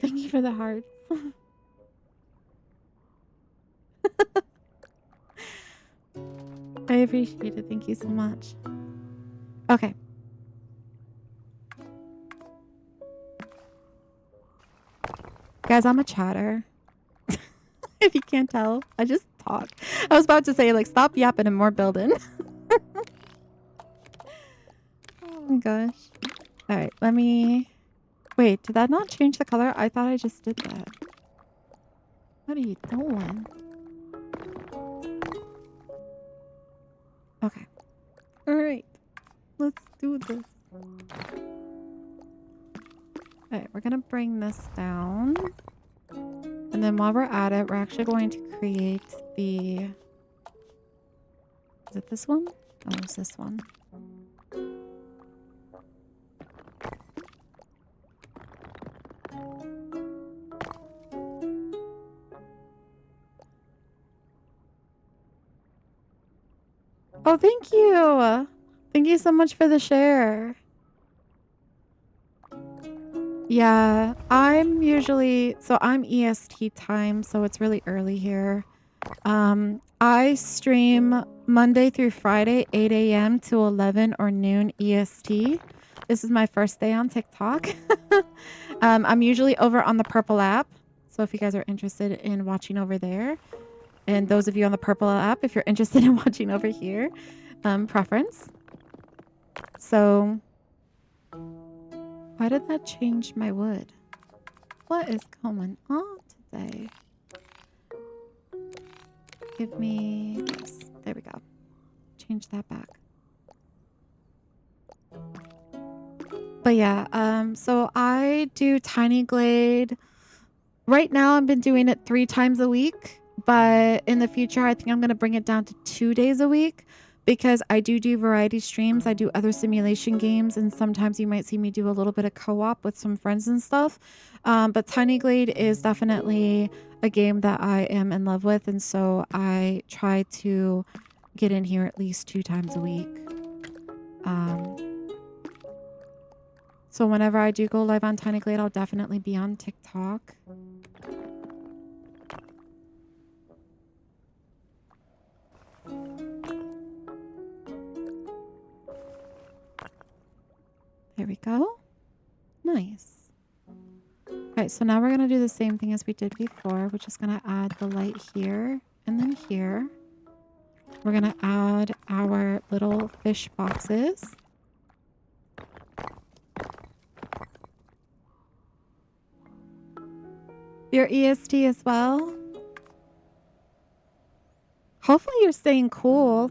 Thank you for the hearts. I appreciate it. Thank you so much. Okay. Guys, I'm a chatter. If you can't tell, I just talk. I was about to say, like, stop yapping and more building. Oh my gosh. All right, let me... Wait, did that not change the color? I thought I just did that. What are you doing? Okay. All right. Let's do this. All right, we're going to bring this down. And then while we're at it, we're actually going to create the... Is it this one? Oh, it's this one. Oh, thank you. Thank you so much for the share. Yeah, I'm EST time, so it's really early here. I stream Monday through Friday, 8 a.m. to 11 or noon EST. This is my first day on TikTok. I'm usually over on the Purple app. So if you guys are interested in watching over there, and those of you on the Purple app, if you're interested in watching over here, preference. So why did that change my wood? What is going on today? Give me this. There we go. Change that back. But yeah, so I do Tiny Glade. Right now I've been doing it 3 times a week, but in the future I think I'm going to bring it down to 2 days a week because I do variety streams. I do other simulation games, and sometimes you might see me do a little bit of co-op with some friends and stuff. But Tiny Glade is definitely a game that I am in love with, and so I try to get in here at least 2 times a week. So whenever I do go live on Tiny Glade, I'll definitely be on TikTok. There we go. Nice. Okay, so now we're going to do the same thing as we did before. We're just going to add the light here and then here. We're going to add our little fish boxes. Your EST as well. Hopefully you're staying cool.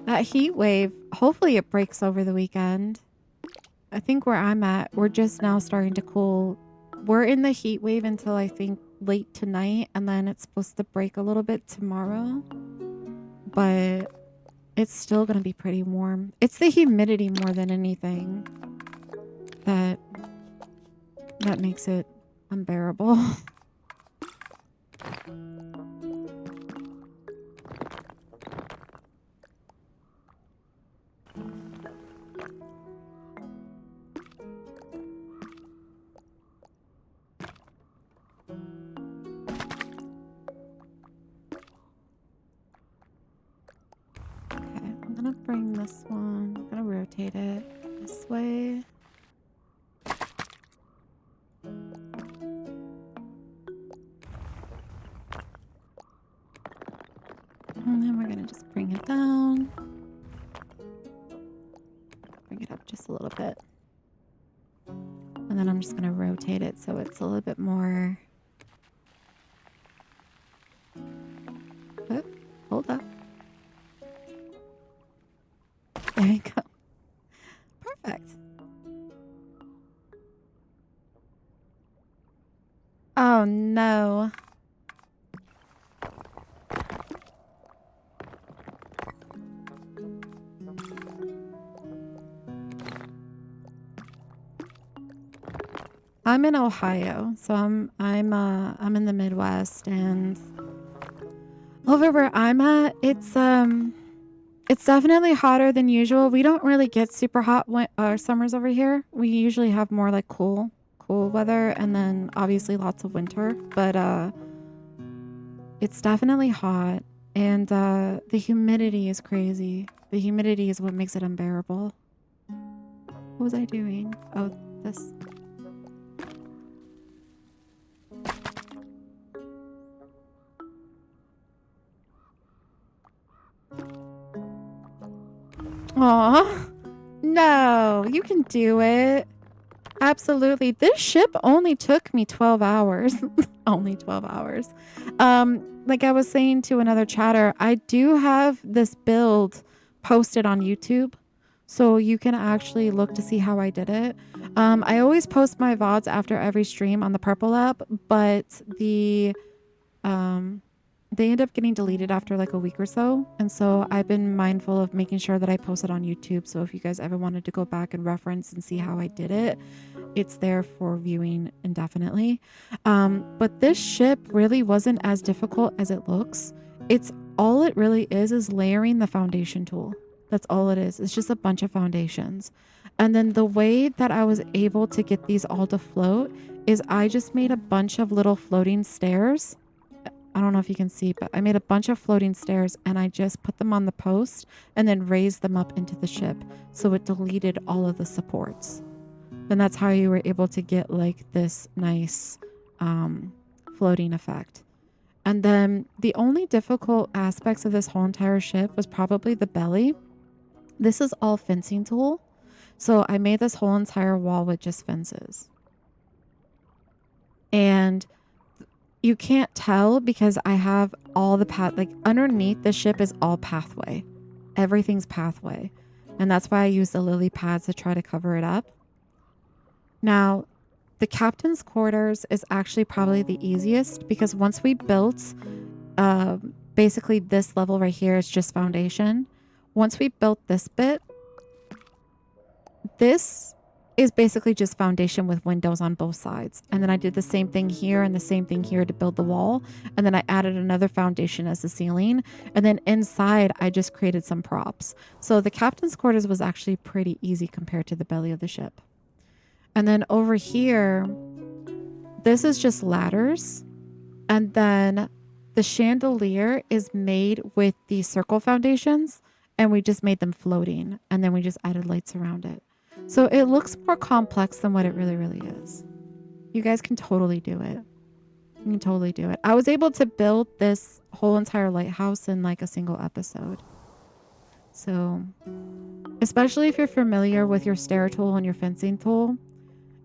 That heat wave, hopefully it breaks over the weekend. I think where I'm at, we're just now starting to cool. We're in the heat wave until I think late tonight, and then it's supposed to break a little bit tomorrow. But it's still going to be pretty warm. It's the humidity more than anything that makes it unbearable. I'm gonna bring this one. I'm gonna rotate it this way. And then we're gonna just bring it down. Bring it up just a little bit. And then I'm just gonna rotate it so it's a little bit more. Oh, hold up. There you go. Perfect. Oh no. I'm in Ohio, so I'm in the Midwest, and over where I'm at, it's definitely hotter than usual. We don't really get super hot summers over here. We usually have more like cool weather, and then obviously lots of winter. But it's definitely hot, and the humidity is crazy. The humidity is what makes it unbearable. What was I doing? Oh, this. Aw, no, you can do it. Absolutely. This ship only took me 12 hours. Only 12 hours. Like I was saying to another chatter, I do have this build posted on YouTube, so you can actually look to see how I did it. I always post my VODs after every stream on the Purple app, but they end up getting deleted after like a week or so. And so I've been mindful of making sure that I post it on YouTube. So if you guys ever wanted to go back and reference and see how I did it, it's there for viewing indefinitely. But this ship really wasn't as difficult as it looks. It's all it really is layering the foundation tool. That's all it is. It's just a bunch of foundations. And then the way that I was able to get these all to float is I just made a bunch of little floating stairs. I don't know if you can see, but I made a bunch of floating stairs and I just put them on the post and then raised them up into the ship. So it deleted all of the supports. And that's how you were able to get like this nice floating effect. And then the only difficult aspects of this whole entire ship was probably the belly. This is all fencing tool. So I made this whole entire wall with just fences. And you can't tell because I have all the path, like underneath the ship is all pathway. Everything's pathway. And that's why I use the lily pads to try to cover it up. Now, the captain's quarters is actually probably the easiest because once we built basically this level right here is just foundation. Once we built this bit, this is basically just foundation with windows on both sides. And then I did the same thing here and the same thing here to build the wall. And then I added another foundation as the ceiling. And then inside, I just created some props. So the captain's quarters was actually pretty easy compared to the belly of the ship. And then over here, this is just ladders. And then the chandelier is made with the circle foundations. And we just made them floating. And then we just added lights around it. So it looks more complex than what it really, really is. You guys can totally do it. You can totally do it. I was able to build this whole entire lighthouse in like a single episode. So, especially if you're familiar with your stair tool and your fencing tool,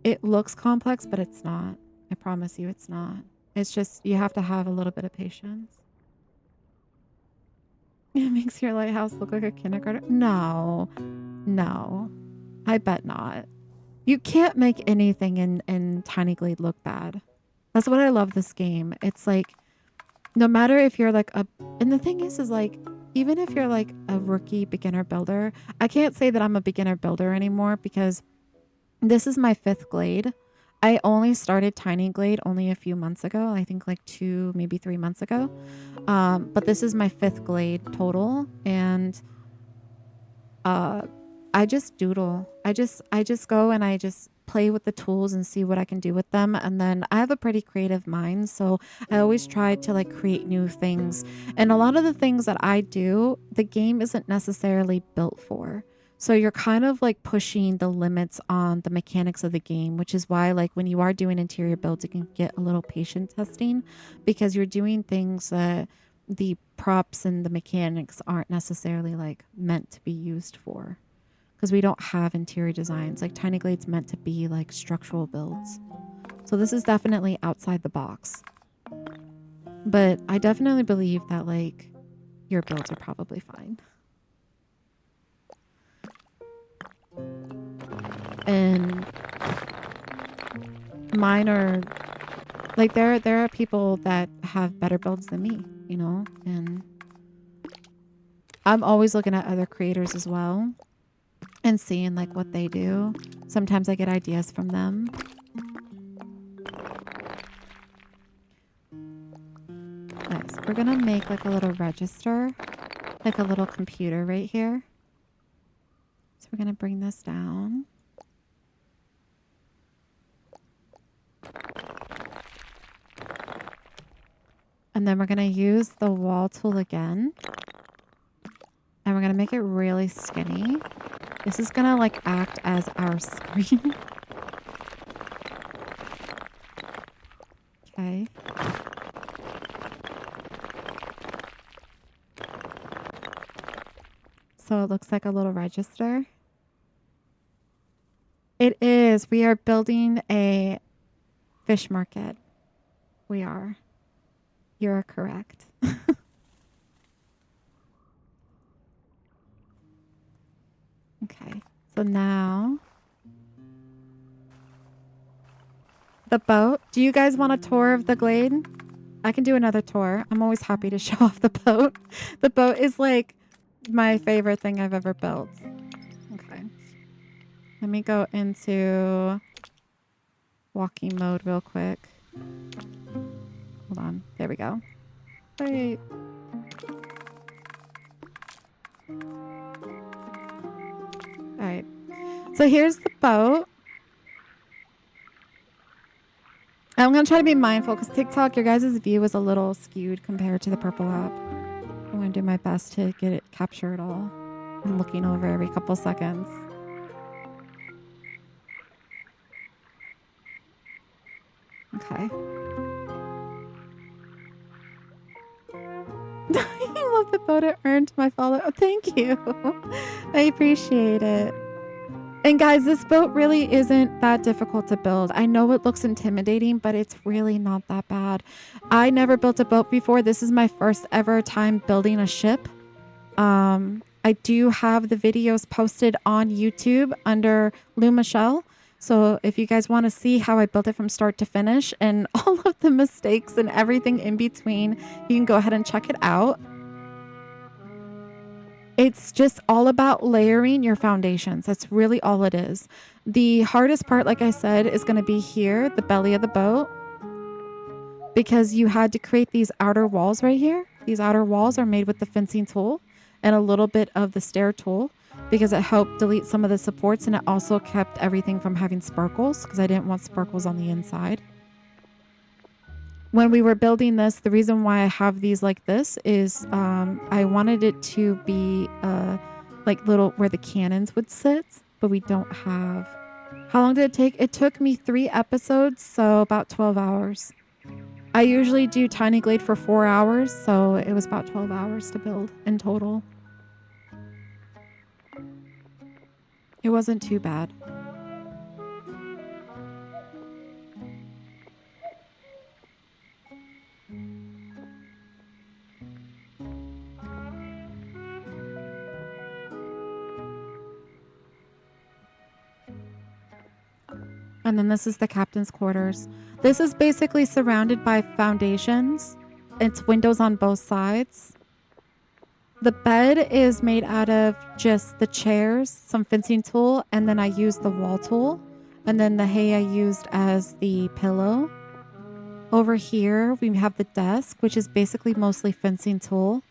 it looks complex, but it's not. I promise you it's not. It's just, you have to have a little bit of patience. It makes your lighthouse look like a kindergarten. No, no. I bet not. You can't make anything in Tiny Glade look bad. That's what I love this game. It's like, no matter if you're like and the thing is like, even if you're like a rookie beginner builder, I can't say that I'm a beginner builder anymore because this is my 5th Glade. I only started Tiny Glade only a few months ago. I think like 2, maybe 3 months ago. But this is my 5th Glade total. And, I just doodle. I just go and I just play with the tools and see what I can do with them. And then I have a pretty creative mind. So I always try to like create new things. And a lot of the things that I do, the game isn't necessarily built for. So you're kind of like pushing the limits on the mechanics of the game, which is why like when you are doing interior builds, it can get a little patient testing because you're doing things that the props and the mechanics aren't necessarily like meant to be used for. Because we don't have interior designs. Like Tiny Glade's meant to be like structural builds. So this is definitely outside the box. But I definitely believe that like your builds are probably fine. And mine are like there are people that have better builds than me, you know? And I'm always looking at other creators as well. And seeing like what they do. Sometimes I get ideas from them. Next, we're gonna make like a little register, like a little computer right here. So we're gonna bring this down. And then we're gonna use the wall tool again. And we're gonna make it really skinny. This is gonna like act as our screen. Okay. So it looks like a little register. It is. We are building a fish market. We are. You're correct. Okay, so now the boat. Do you guys want a tour of the Glade? I can do another tour. I'm always happy to show off the boat. The boat is like my favorite thing I've ever built. Okay. Let me go into walking mode real quick. Hold on. There we go. Wait. So here's the boat. I'm going to try to be mindful because TikTok, your guys' view is a little skewed compared to the purple app. I'm going to do my best to get it, capture it all. I'm looking over every couple seconds. Okay. I love the boat. It earned my follow. Oh, thank you. I appreciate it. And guys, this boat really isn't that difficult to build. I know it looks intimidating, but it's really not that bad. I never built a boat before. This is my first ever time building a ship. I do have the videos posted on YouTube under Lou Michelle. So if you guys want to see how I built it from start to finish and all of the mistakes and everything in between, you can go ahead and check it out. It's just all about layering your foundations. That's really all it is. The hardest part, like I said, is going to be here, the belly of the boat, because you had to create these outer walls right here. These outer walls are made with the fencing tool and a little bit of the stair tool because it helped delete some of the supports, and it also kept everything from having sparkles because I didn't want sparkles on the inside. When we were building this, the reason why I have these like this is I wanted it to be like little where the cannons would sit, but we don't have. How long did it take? It took me 3 episodes, so about 12 hours. I usually do Tiny Glade for 4 hours, so it was about 12 hours to build in total. It wasn't too bad. And then this is the captain's quarters. This is basically surrounded by foundations. It's windows on both sides. The bed is made out of just the chairs, some fencing tool, and then I used the wall tool. And then the hay I used as the pillow. Over here, we have the desk, which is basically mostly fencing tool.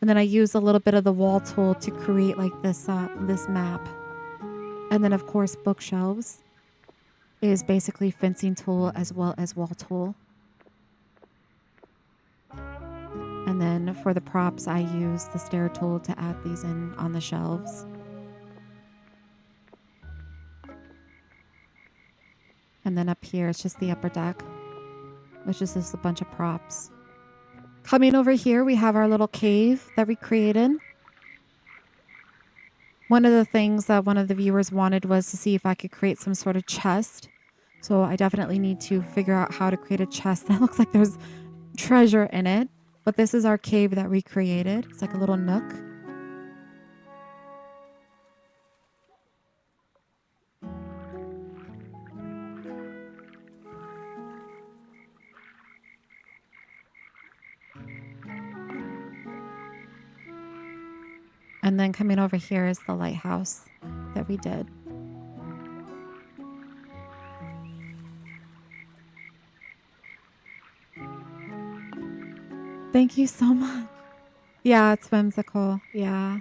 And then I used a little bit of the wall tool to create like this map. And then of course, bookshelves is basically fencing tool as well as wall tool. And then for the props, I use the stair tool to add these in on the shelves. And then up here, it's just the upper deck, which is just a bunch of props. Coming over here, we have our little cave that we created. One of the things that one of the viewers wanted was to see if I could create some sort of chest. So I definitely need to figure out how to create a chest that looks like there's treasure in it. But this is our cave that we created. It's like a little nook. And then coming over here is the lighthouse that we did. Thank you so much. Yeah, it's whimsical. Yeah.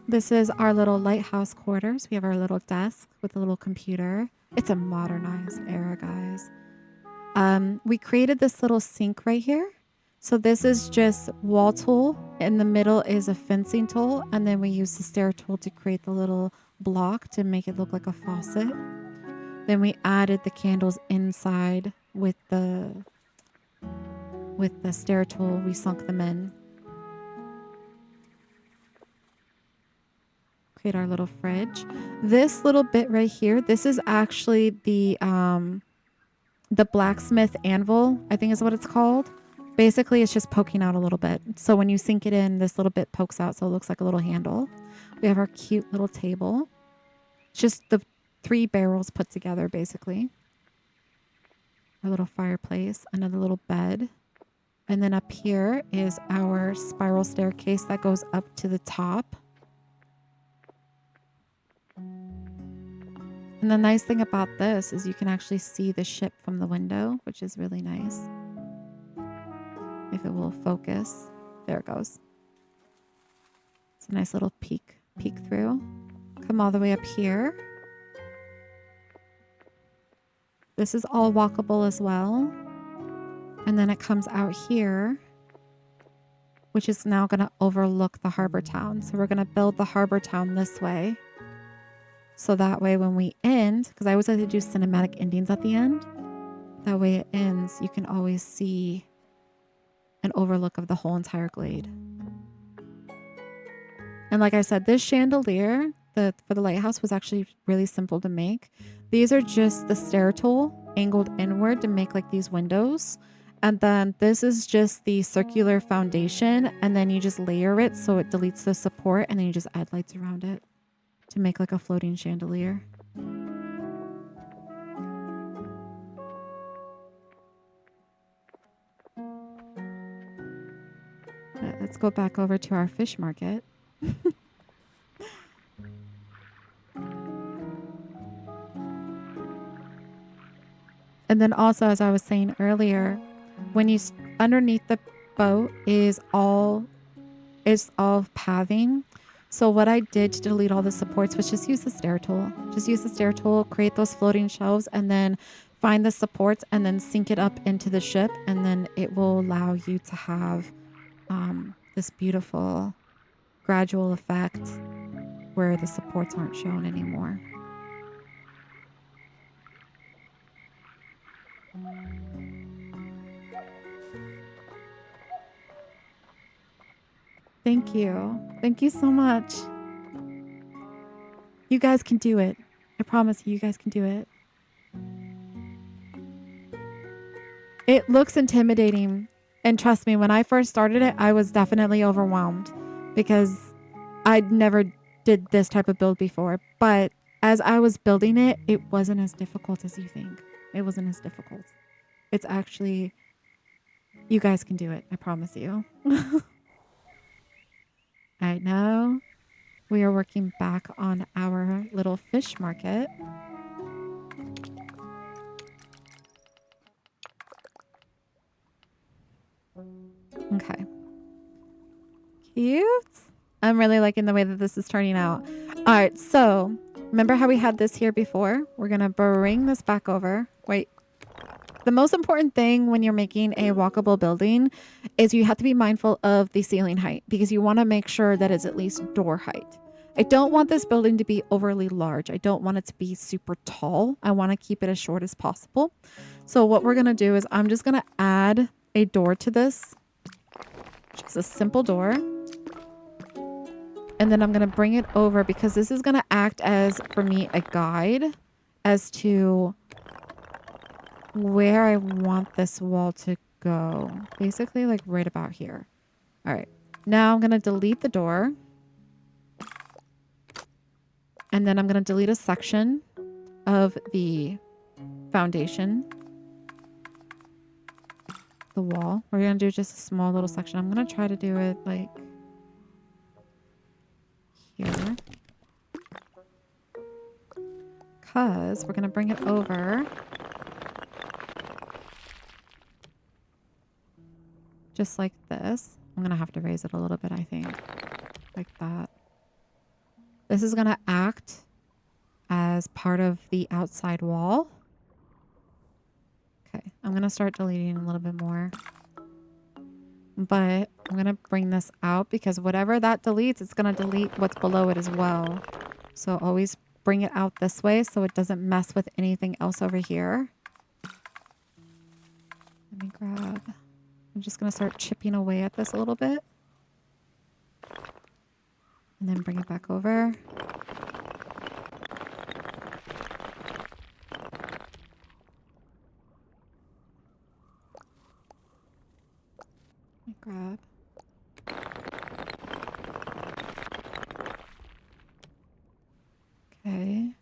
This is our little lighthouse quarters. We have our little desk with a little computer. It's a modernized era, guys. We created this little sink right here. So this is just wall tool. In the middle is a fencing tool. And then we use the stair tool to create the little block to make it look like a faucet. Then we added the candles inside with the stair tool. We sunk them in. Create our little fridge. This little bit right here, this is actually the blacksmith anvil, I think is what it's called. Basically, it's just poking out a little bit. So when you sink it in, this little bit pokes out, so it looks like a little handle. We have our cute little table. It's just the 3 barrels put together, basically. Our little fireplace, another little bed. And then up here is our spiral staircase that goes up to the top. And the nice thing about this is you can actually see the ship from the window, which is really nice. If it will focus. There it goes. It's a nice little peek peek through. Come all the way up here. This is all walkable as well. And then it comes out here, which is now going to overlook the harbor town. So we're going to build the harbor town this way. So that way when we end, because I always like to do cinematic endings at the end. That way it ends, you can always see an overlook of the whole entire glade. And like I said, this chandelier for the lighthouse was actually really simple to make. These are just the stair tool angled inward to make like these windows. And then this is just the circular foundation. And then you just layer it so it deletes the support. And then you just add lights around it to make like a floating chandelier. Let's go back over to our fish market. And then also, as I was saying earlier, when you underneath the boat is all pathing. So what I did to delete all the supports was just use the stair tool. Just use the stair tool, create those floating shelves, and then find the supports and then sink it up into the ship. And then it will allow you to have this beautiful gradual effect where the supports aren't shown anymore. Thank you. Thank you so much. You guys can do it. I promise you guys can do it. It looks intimidating. And trust me, when I first started it, I was definitely overwhelmed because I'd never did this type of build before. But as I was building it, it wasn't as difficult as you think. It wasn't as difficult. It's actually, you guys can do it. I promise you. I know. We are working back on our little fish market. Okay. Cute. I'm really liking the way that this is turning out. All right, so remember how we had this here before? We're going to bring this back over. Wait. The most important thing when you're making a walkable building is you have to be mindful of the ceiling height because you want to make sure that it's at least door height. I don't want this building to be overly large. I don't want it to be super tall. I want to keep it as short as possible. So what we're going to do is I'm just going to add a door to this. Just a simple door. And then I'm going to bring it over because this is going to act as, for me, a guide as to where I want this wall to go. Basically, like right about here. All right. Now I'm going to delete the door. And then I'm going to delete a section of the foundation. The wall. We're going to do just a small little section. I'm going to try to do it like here. Because we're going to bring it over. Just like this. I'm going to have to raise it a little bit, I think. Like that. This is going to act as part of the outside wall. Okay, I'm going to start deleting a little bit more. But I'm going to bring this out because whatever that deletes, it's going to delete what's below it as well. So always bring it out this way so it doesn't mess with anything else over here. Let me grab... I'm just going to start chipping away at this a little bit. And then bring it back over. Let me grab. Okay.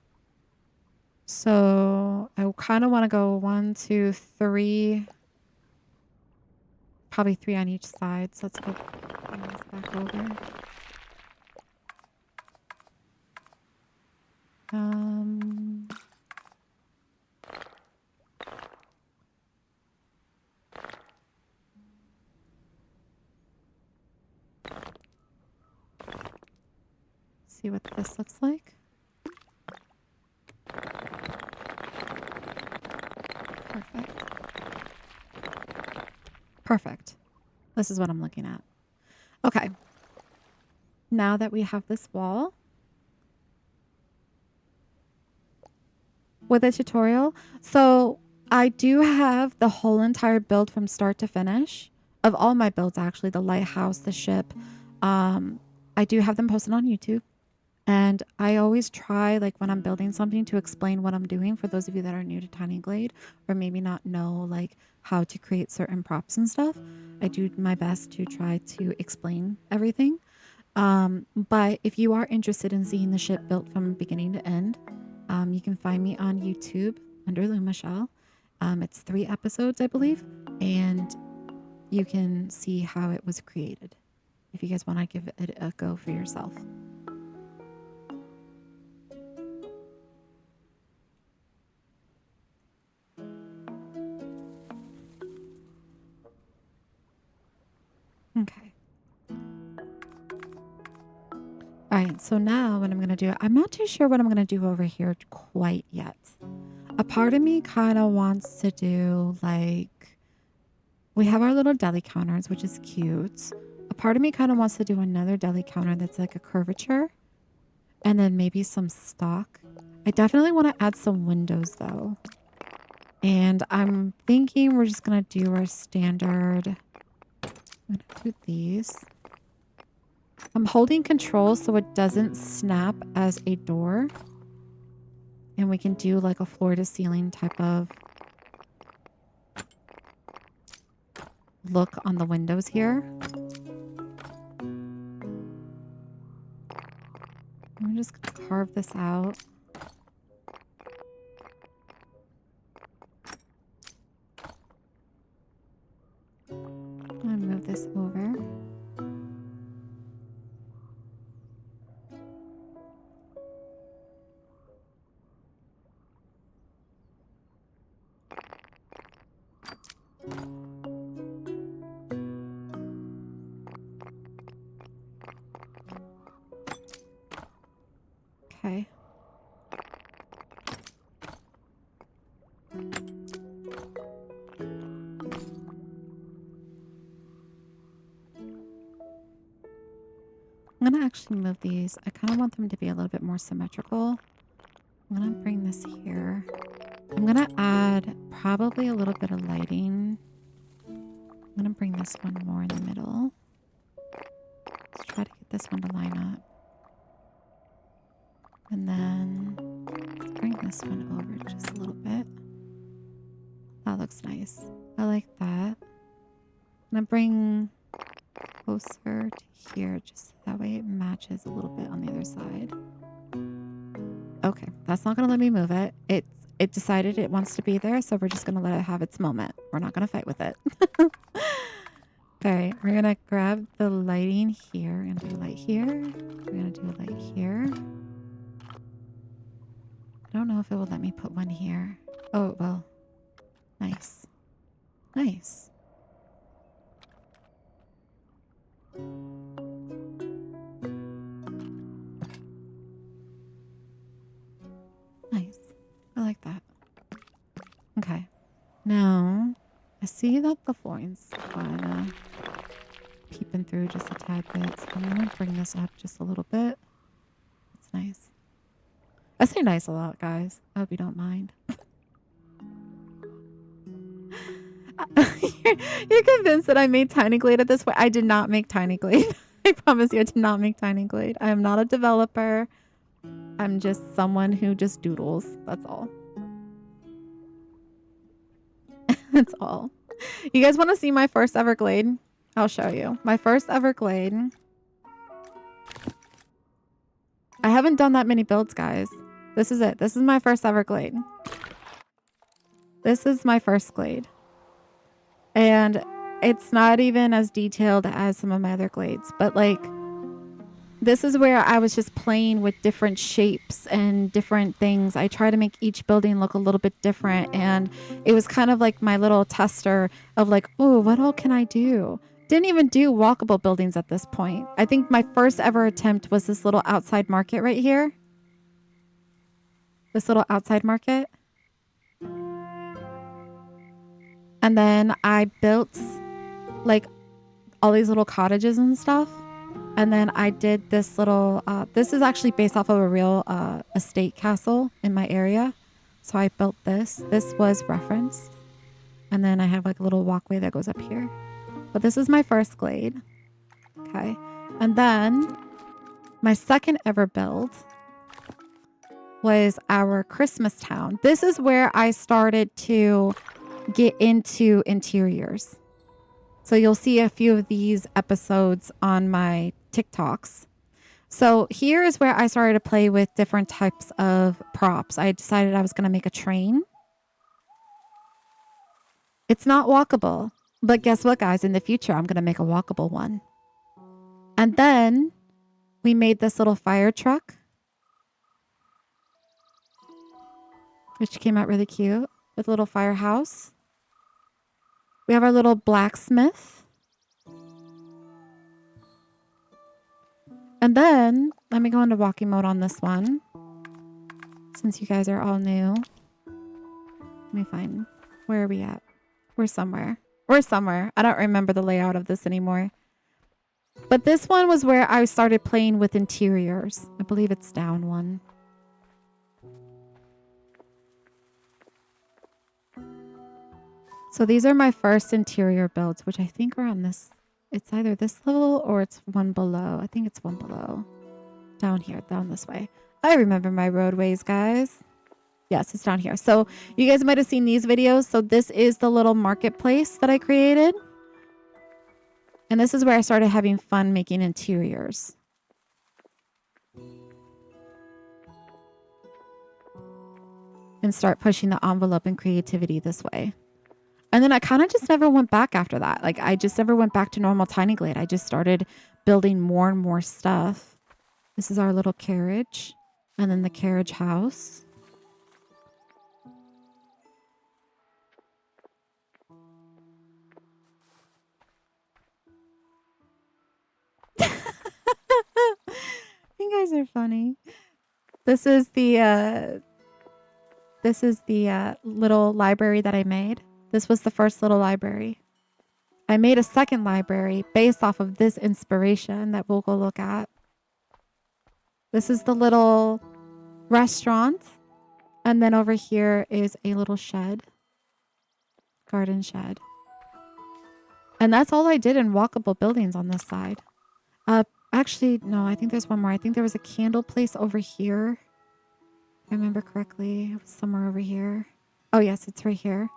So I kind of want to go 1, 2, 3. Probably 3 on each side. So let's go bring this back over. see what this looks like. Perfect. Perfect. This is what I'm looking at. Okay. Now that we have this wall with a tutorial, so I do have the whole entire build from start to finish of all my builds, actually, the lighthouse, the ship. I do have them posted on YouTube. And I always try, like when I'm building something, to explain what I'm doing for those of you that are new to Tiny Glade or maybe not know like how to create certain props and stuff. I do my best to try to explain everything. But if you are interested in seeing the ship built from beginning to end, you can find me on YouTube under Lou Michelle. It's 3 episodes, I believe, and you can see how it was created if you guys want to give it a go for yourself. Okay. All right, so now what I'm going to do, I'm not too sure what I'm going to do over here quite yet. A part of me kind of wants to do like, we have our little deli counters, which is cute. A part of me kind of wants to do another deli counter that's like a curvature and then maybe some stock. I definitely want to add some windows though. And I'm thinking we're just going to do our standard. I'm going to do these. I'm holding control so it doesn't snap as a door. And we can do like a floor to ceiling type of look on the windows here. I'm just going to carve this out. I'm going to move this over. Okay. I'm going to actually move these. I kind of want them to be a little bit more symmetrical. I'm going to bring this here. I'm going to add probably a little bit of lighting. I'm going to bring this one more in the middle. Let's try to get this one to line up. And then let's bring this one over just a little bit. That looks nice. I like that. I'm going to bring closer to here just so that way it matches a little bit on the other side. Okay, that's not going to let me move it. It decided it wants to be there, so we're just going to let it have its moment. We're not going to fight with it. Okay, we're going to grab the lighting here. We're going to do a light here. We're going to do a light here. I don't know if it will let me put one here. Oh, it will. Nice. Nice. Nice. I like that. Okay. Now, I see that the flooring's kind of peeping through just a tad bit. So I'm going to bring this up just a little bit. It's nice. I say nice a lot, guys. I hope you don't mind. You're convinced that I made Tiny Glade at this point? I did not make Tiny Glade. I promise you I did not make Tiny Glade. I am not a developer. I'm just someone who just doodles. That's all. That's all. You guys want to see my first ever Glade? I'll show you. My first ever Glade. I haven't done that many builds, guys. This is it. This is my first ever Glade. This is my first Glade. And it's not even as detailed as some of my other Glades. But like, this is where I was just playing with different shapes and different things. I try to make each building look a little bit different. And it was kind of like my little tester of like, oh, what all can I do? didn't even do walkable buildings at this point. I think my first ever attempt was this little outside market right here. This little outside market. And then I built like all these little cottages and stuff. And then I did this little, this is actually based off of a real estate castle in my area. So I built this. This was referenced. And then I have like a little walkway that goes up here. But this is my first glade. Okay. And then my second ever build was our Christmas town. This is where I started to get into interiors. So you'll see a few of these episodes on my TikToks. So here is where I started to play with different types of props. I decided I was going to make a train. It's not walkable, but guess what, guys? In the future, I'm going to make a walkable one. And then we made this little fire truck, which came out really cute with a little firehouse. We have our little blacksmith. And then let me go into walking mode on this one. Since you guys are all new. Let me find, where are we at? We're somewhere. I don't remember the layout of this anymore. But this one was where I started playing with interiors. I believe it's down one. So these are my first interior builds, which I think are on this. It's either this level or it's one below. I think it's one below. Down here, down this way. I remember my roadways, guys. Yes, it's down here. So you guys might have seen these videos. So this is the little marketplace that I created. And this is where I started having fun making interiors. And start pushing the envelope and creativity this way. And then I kind of just never went back after that. Like I just never went back to normal Tiny Glade. I just started building more and more stuff. This is our little carriage. And then the carriage house. You guys are funny. This is the little library that I made. This was the first little library. I made a second library based off of this inspiration that we'll go look at. This is the little restaurant. And then over here is a little shed. Garden shed. And that's all I did in walkable buildings on this side. Actually, no, I think there's one more. I think there was a candle place over here. If I remember correctly, it was somewhere over here. Oh, yes, it's right here.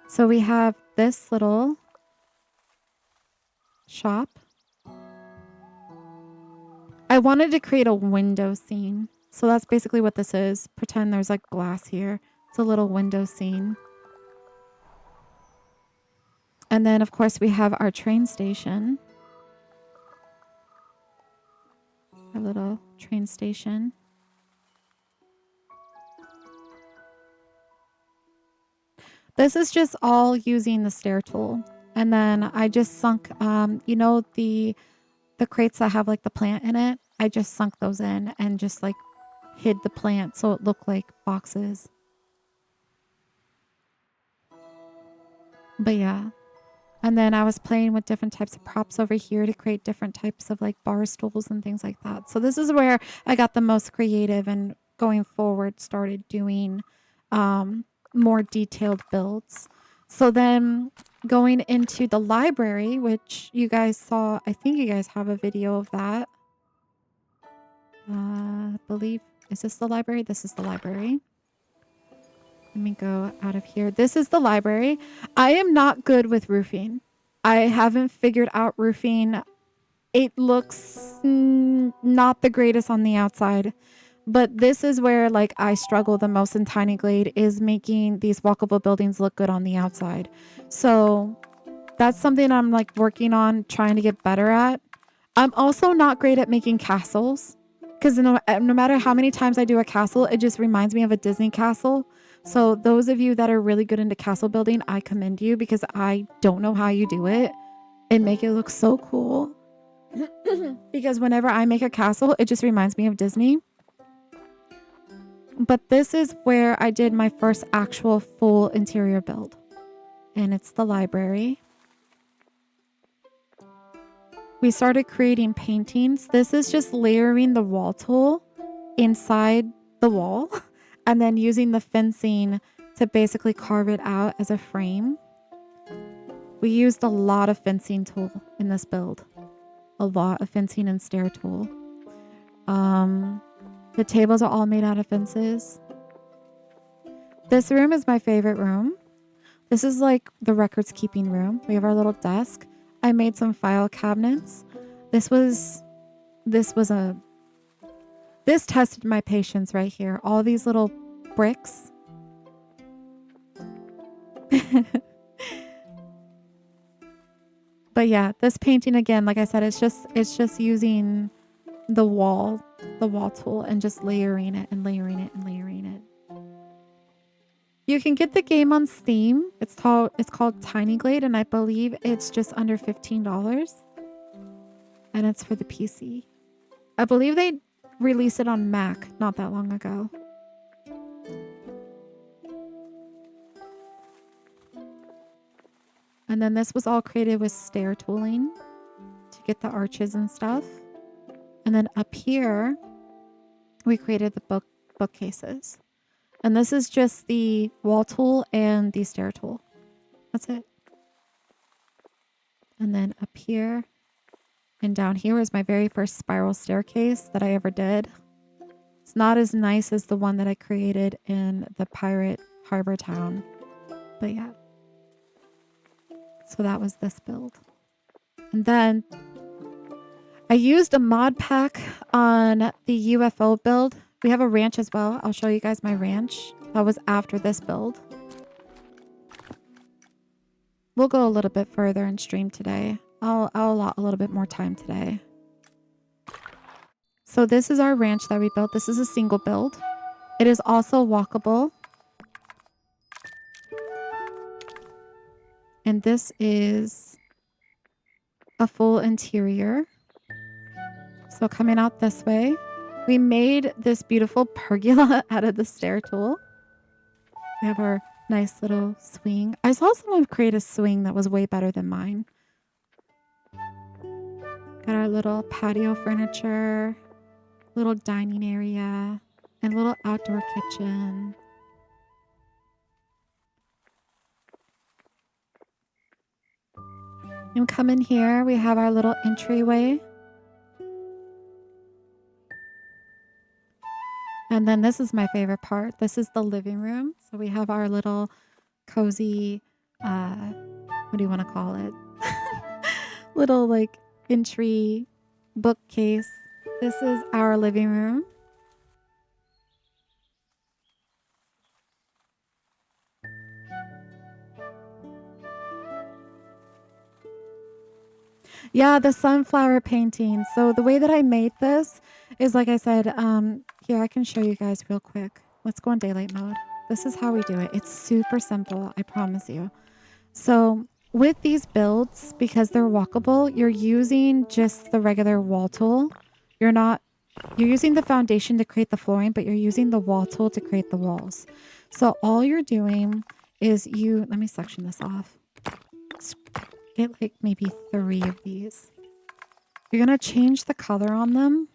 So we have this little shop. I wanted to create a window scene. So that's basically what this is. Pretend there's like glass here. It's a little window scene. And then, of course, we have our train station. Our little train station. This is just all using the stair tool. And then I just sunk, you know, the crates that have like the plant in it. I just sunk those in and just like hid the plant so it looked like boxes. But yeah. And then I was playing with different types of props over here to create different types of like bar stools and things like that. So this is where I got the most creative and going forward started doing more detailed builds. So then going into the library, which you guys saw, I think you guys have a video of that. I believe, is this the library? This is the library. Let me go out of here. This is the library. I am not good with roofing. I haven't figured out roofing. It looks not the greatest on the outside. But this is where like I struggle the most in Tiny Glade is making these walkable buildings look good on the outside. So that's something I'm like working on trying to get better at. I'm also not great at making castles. Because no matter how many times I do a castle, it just reminds me of a Disney castle. So those of you that are really good into castle building, I commend you because I don't know how you do it. and make it look so cool. Because whenever I make a castle, it just reminds me of Disney. But this is where I did my first actual full interior build. And it's the library. We started creating paintings. This is just layering the wall tool inside the wall and then using the fencing to basically carve it out as a frame. We used a lot of fencing tool in this build. A lot of fencing and stair tool. The tables are all made out of fences. This room is my favorite room. This is like the records keeping room. We have our little desk. I made some file cabinets. This tested my patience right here. All these little bricks. But yeah, this painting again, like I said, it's just using the wall tool and just layering it and layering it and layering it. You can get the game on Steam. It's called Tiny Glade, and I believe it's just under $15. And it's for the PC. I believe they released it on Mac not that long ago. And then this was all created with stair tooling to get the arches and stuff. And then up here, we created the bookcases. And this is just the wall tool and the stair tool. That's it. And then up here and down here is my very first spiral staircase that I ever did. It's not as nice as the one that I created in the Pirate Harbor Town. But yeah. So that was this build. And then I used a mod pack on the UFO build. We have a ranch as well. I'll show you guys my ranch. That was after this build. We'll go a little bit further in stream today. I'll allot a little bit more time today. So this is our ranch that we built. This is a single build. It is also walkable. And this is a full interior. So coming out this way, we made this beautiful pergola out of the stair tool. We have our nice little swing. I saw someone create a swing that was way better than mine. Got our little patio furniture, little dining area, and little outdoor kitchen. And come in here, we have our little entryway. And then this is my favorite part. This is the living room. So we have our little cozy, what do you want to call it? Little like entry bookcase. This is our living room. Yeah, the sunflower painting. So the way that I made this is, like I said, here, I can show you guys real quick. Let's go in daylight mode. This is how we do it. It's super simple, I promise you. So with these builds, because they're walkable, you're using just the regular wall tool. You're using the foundation to create the flooring, but you're using the wall tool to create the walls. So all you're doing is let me section this off. Get like maybe 3 of these. You're going to change the color on them.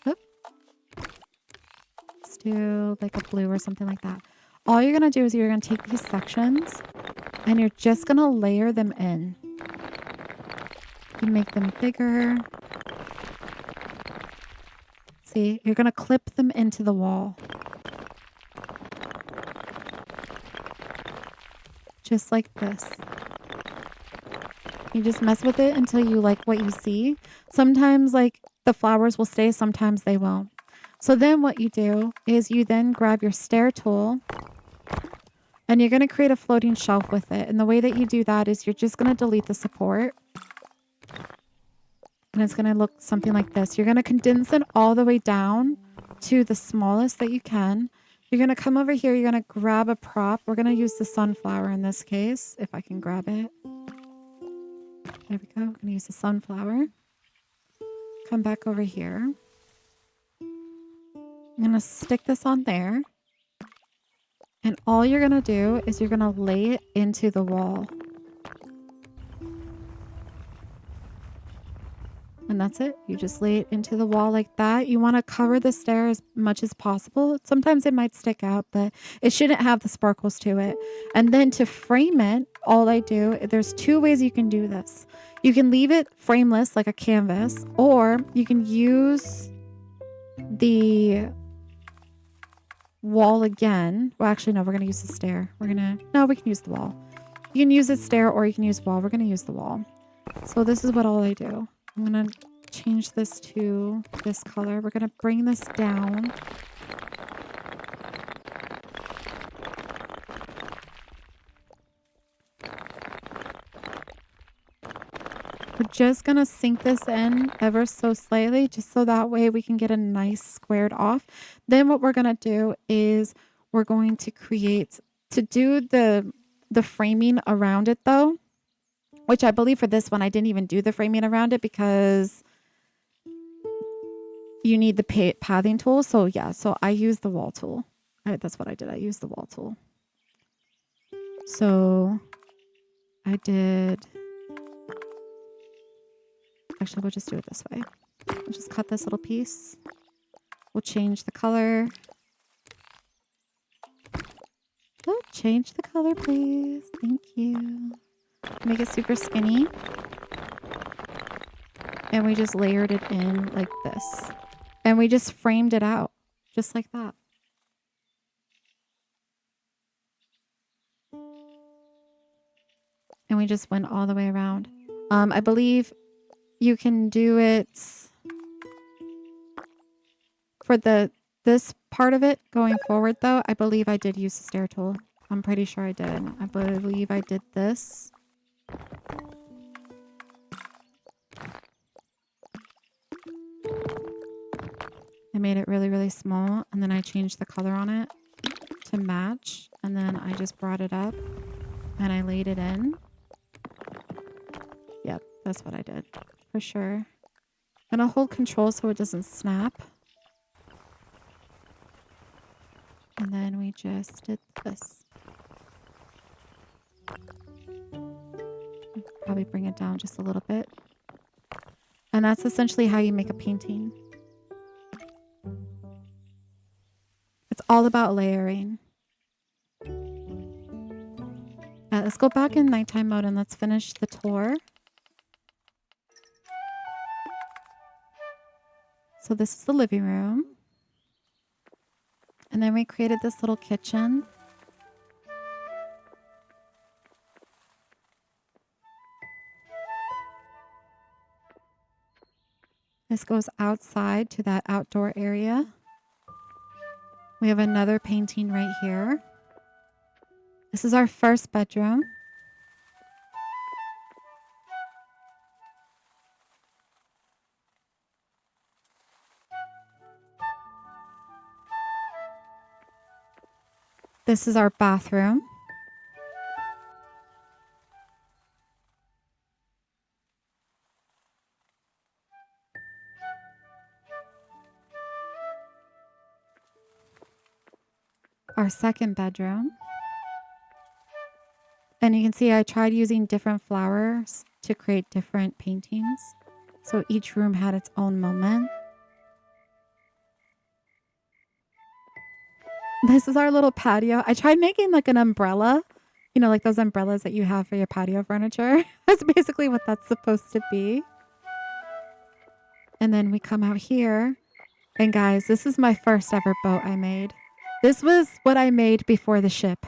Oop. Let's do like a blue or something like that. All you're going to do is you're going to take these sections and you're just going to layer them in. You make them bigger. See, you're going to clip them into the wall. Just like this. You just mess with it until you like what you see. Sometimes like the flowers will stay, sometimes they won't. So then what you do is you then grab your stair tool and you're going to create a floating shelf with it. And the way that you do that is you're just going to delete the support. And it's going to look something like this. You're going to condense it all the way down to the smallest that you can. You're going to come over here. You're going to grab a prop. We're going to use the sunflower in this case, if I can grab it. There we go. I'm going to use the sunflower. Come back over here. I'm going to stick this on there. And all you're going to do is you're going to lay it into the wall. And that's it. You just lay it into the wall like that. You want to cover the stair as much as possible. Sometimes it might stick out, but it shouldn't have the sparkles to it. And then to frame it, all I do, there's two ways you can do this. You can leave it frameless like a canvas, or you can use the wall again. Well, actually, no, we're going to use the stair. We can use the wall. You can use the stair or you can use wall. We're going to use the wall. So this is what all I do. I'm going to change this to this color. We're going to bring this down. We're just going to sink this in ever so slightly, just so that way we can get a nice squared off. Then what we're going to do is we're going to do the framing around it though, which I believe for this one, I didn't even do the framing around it because you need the pathing tool. So yeah, so I used the wall tool. That's what I did. I used the wall tool. So I did... Actually, we'll just do it this way. We'll just cut this little piece. We'll change the color. Oh, change the color, please. Thank you. Make it super skinny. And we just layered it in like this. And we just framed it out. Just like that. And we just went all the way around. I believe you can do it for this part of it going forward though. I believe I did use the stair tool. I'm pretty sure I did. I believe I did this. I made it really, really small and then I changed the color on it to match. And then I just brought it up and I laid it in. Yep, that's what I did. For sure. I'm gonna hold control so it doesn't snap. And then we just did this. Probably bring it down just a little bit. And that's essentially how you make a painting. It's all about layering. Let's go back in nighttime mode and let's finish the tour. So this is the living room. And then we created this little kitchen. This goes outside to that outdoor area. We have another painting right here. This is our first bedroom. This is our bathroom. Our second bedroom. And you can see I tried using different flowers to create different paintings. So each room had its own moment. This is our little patio. I tried making like an umbrella, you know, like those umbrellas that you have for your patio furniture. That's basically what that's supposed to be. And then we come out here. And guys, this is my first ever boat I made. This was what I made before the ship.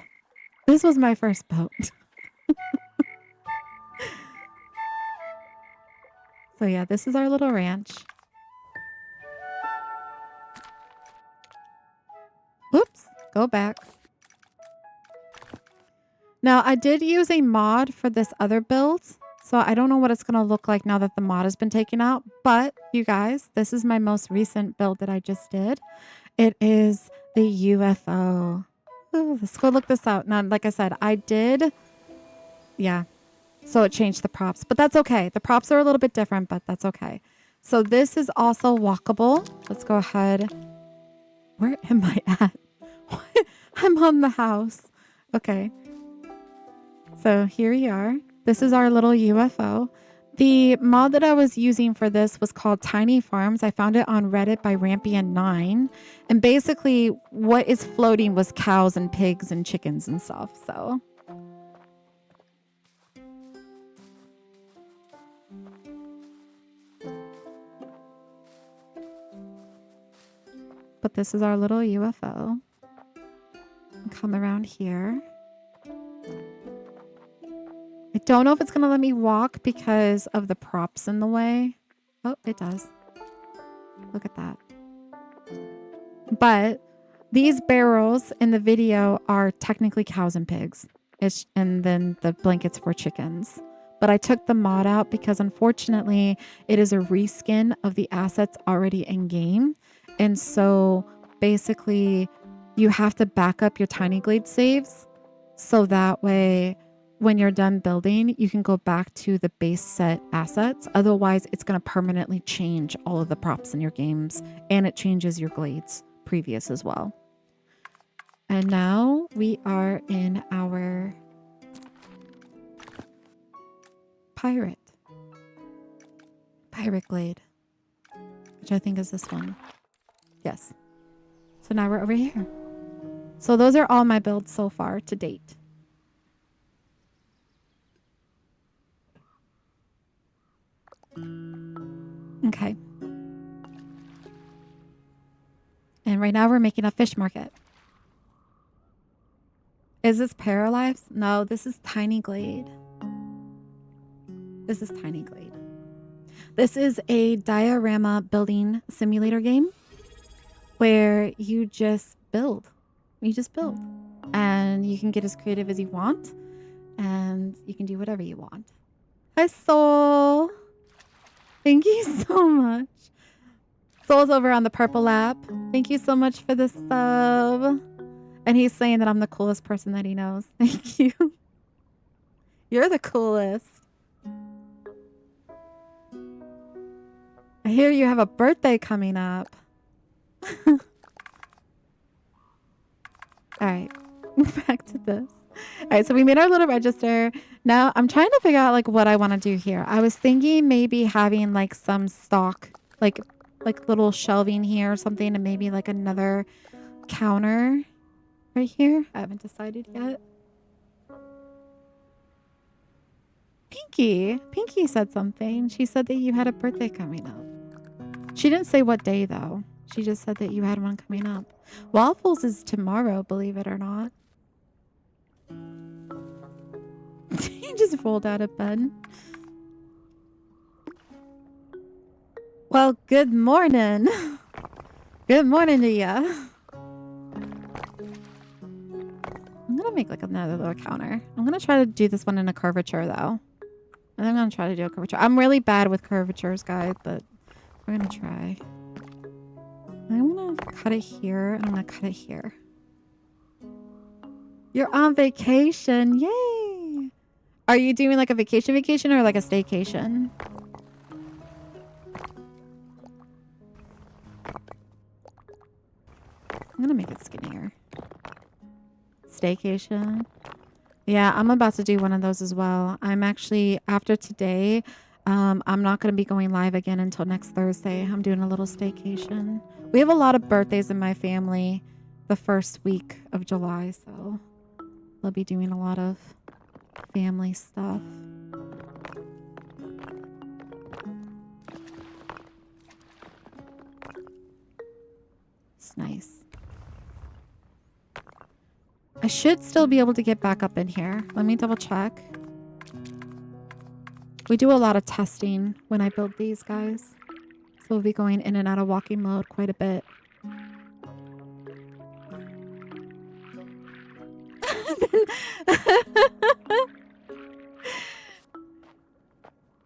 This was my first boat. So yeah, this is our little ranch. Oops, go back. Now, I did use a mod for this other build, so I don't know what it's going to look like now that the mod has been taken out. But, you guys, this is my most recent build that I just did. It is The UFO. Ooh, let's go look this out. Now, like I said, I did. Yeah. So it changed the props, but that's okay. The props are a little bit different, but that's okay. So this is also walkable. Let's go ahead. Where am I at? I'm on the house. Okay. So here we are. This is our little UFO. The mod that I was using for this was called Tiny Farms. I found it on Reddit by Rampion9. And basically what is floating was cows and pigs and chickens and stuff. So but this is our little UFO. Come around here. I don't know if it's going to let me walk because of the props in the way. Oh, it does. Look at that. But these barrels in the video are technically cows and pigs. And then the blankets for chickens. But I took the mod out because unfortunately it is a reskin of the assets already in game. And so basically you have to back up your Tiny Glade saves. So that way when you're done building, you can go back to the base set assets. Otherwise, it's going to permanently change all of the props in your games. And it changes your glades previous as well. And now we are in our pirate glade, which I think is this one. Yes. So now we're over here. So those are all my builds so far to date. Okay. And right now we're making a fish market. Is this Paralives? No, this is Tiny Glade. This is Tiny Glade. This is a diorama building simulator game where you just build. You just build. And you can get as creative as you want. And you can do whatever you want. Hi, Soul. Thank you so much. Soul's over on the purple app. Thank you so much for the sub. And he's saying that I'm the coolest person that he knows. Thank you. You're the coolest. I hear you have a birthday coming up. All right. Back to this. All right. So we made our little register. Now I'm trying to figure out like what I want to do here. I was thinking maybe having like some stock, like little shelving here or something, and maybe like another counter right here. I haven't decided yet. Pinky said something. She said that you had a birthday coming up. She didn't say what day though. She just said that you had one coming up. Waffles is tomorrow, believe it or not. He just rolled out of bed. Well, good morning. Good morning to ya. I'm gonna make like another little counter. I'm gonna try to do this one in a curvature though. And I'm gonna try to do a curvature. I'm really bad with curvatures, guys, but we're gonna try. I'm gonna cut it here and I'm gonna cut it here. You're on vacation. Yay! Are you doing like a vacation or like a staycation? I'm gonna make it skinnier. Staycation. Yeah, I'm about to do one of those as well. I'm actually, after today, I'm not going to be going live again until next Thursday. I'm doing a little staycation. We have a lot of birthdays in my family the first week of July, so I'll be doing a lot of family stuff. It's nice. I should still be able to get back up in here. Let me double check. We do a lot of testing when I build these guys. So we'll be going in and out of walking mode quite a bit.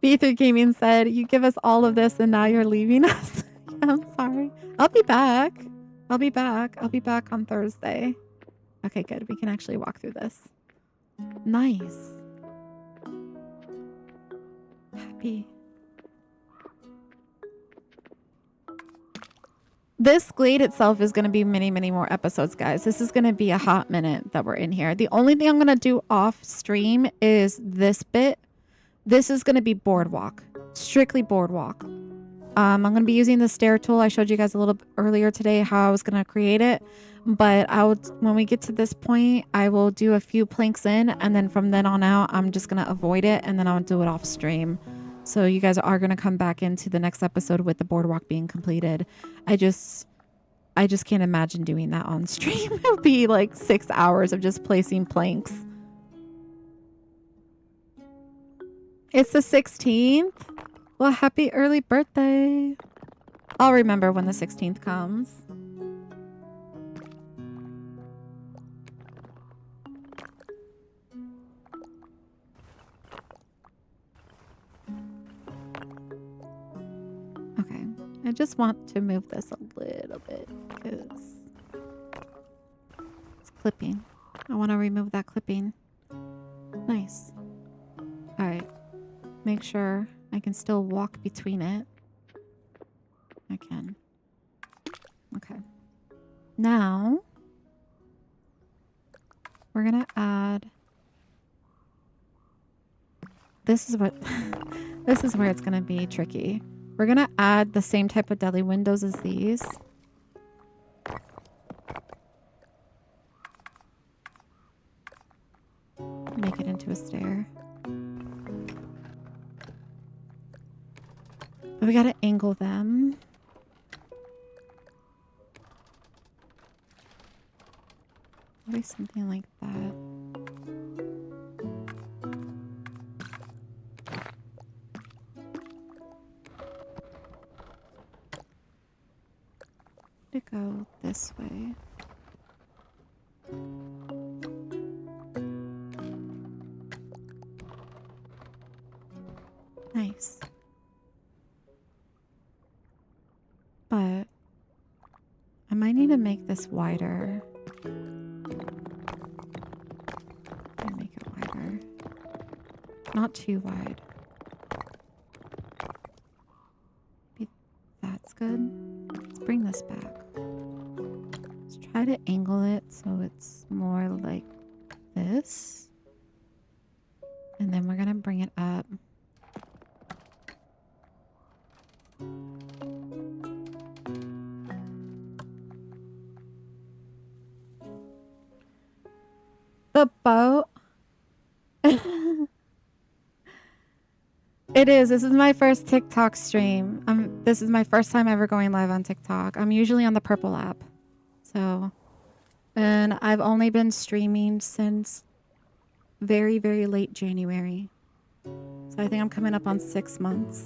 B3 Gaming said, you give us all of this and now you're leaving us. Yeah, I'm sorry. I'll be back. I'll be back. I'll be back on Thursday. Okay, good. We can actually walk through this. Nice. Happy. This Glade itself is going to be many, many more episodes, guys. This is going to be a hot minute that we're in here. The only thing I'm going to do off stream is this bit. This is going to be boardwalk. Strictly boardwalk. I'm going to be using the stair tool. I showed you guys a little bit earlier today how I was going to create it. But when we get to this point, I will do a few planks in. And then from then on out, I'm just going to avoid it. And then I'll do it off stream. So you guys are going to come back into the next episode with the boardwalk being completed. I just can't imagine doing that on stream. It would be like 6 hours of just placing planks. It's the 16th. Well, happy early birthday. I'll remember when the 16th comes. Okay. I just want to move this a little bit because it's clipping. I want to remove that clipping. Nice. All right. Make sure I can still walk between it. I can. Okay. Now, we're going to add... This is what... This is where it's going to be tricky. We're going to add the same type of deli windows as these. Make it into a stair. But we gotta angle them. Maybe something like that. To go this way. Nice. But I might need to make this wider. Make it wider. Not too wide. That's good. Let's bring this back. Let's try to angle it so it's more like this. And then we're going to bring it up. The boat. It is. This is my first TikTok stream. This is my first time ever going live on TikTok. I'm usually on the Purple app. So, and I've only been streaming since very, very late January. So I think I'm coming up on 6 months.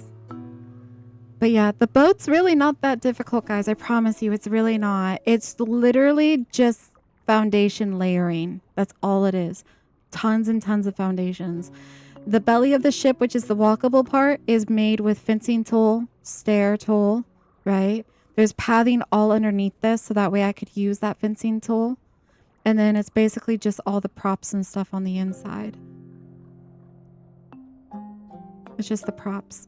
But yeah, the boat's really not that difficult, guys. I promise you, it's really not. It's literally just foundation layering. That's all it is. Tons and tons of foundations. The belly of the ship, which is the walkable part, is made with fencing tool, stair tool, right? There's pathing all underneath this, so that way I could use that fencing tool. And then it's basically just all the props and stuff on the inside. It's just the props.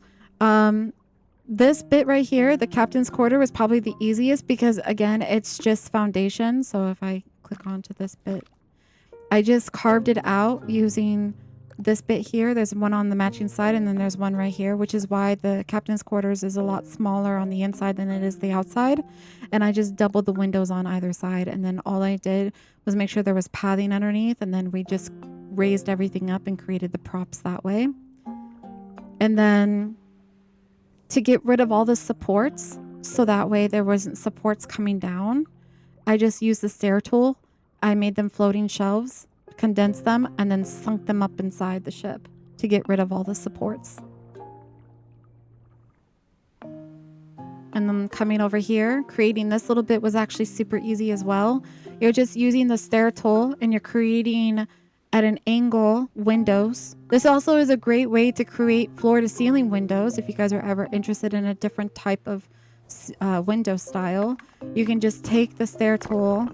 This bit right here, the captain's quarter, was probably the easiest because, again, it's just foundation. So if I click onto this bit, I just carved it out using this bit here. There's one on the matching side, and then there's one right here, which is why the captain's quarters is a lot smaller on the inside than it is the outside. And I just doubled the windows on either side. And then all I did was make sure there was padding underneath, and then we just raised everything up and created the props that way. And then to get rid of all the supports, so that way there wasn't supports coming down, I just used the stair tool. I made them floating shelves, condensed them, and then sunk them up inside the ship to get rid of all the supports. And then coming over here, creating this little bit was actually super easy as well. You're just using the stair tool and you're creating at an angle windows. This also is a great way to create floor to ceiling windows if you guys are ever interested in a different type of window style, you can just take the stair tool,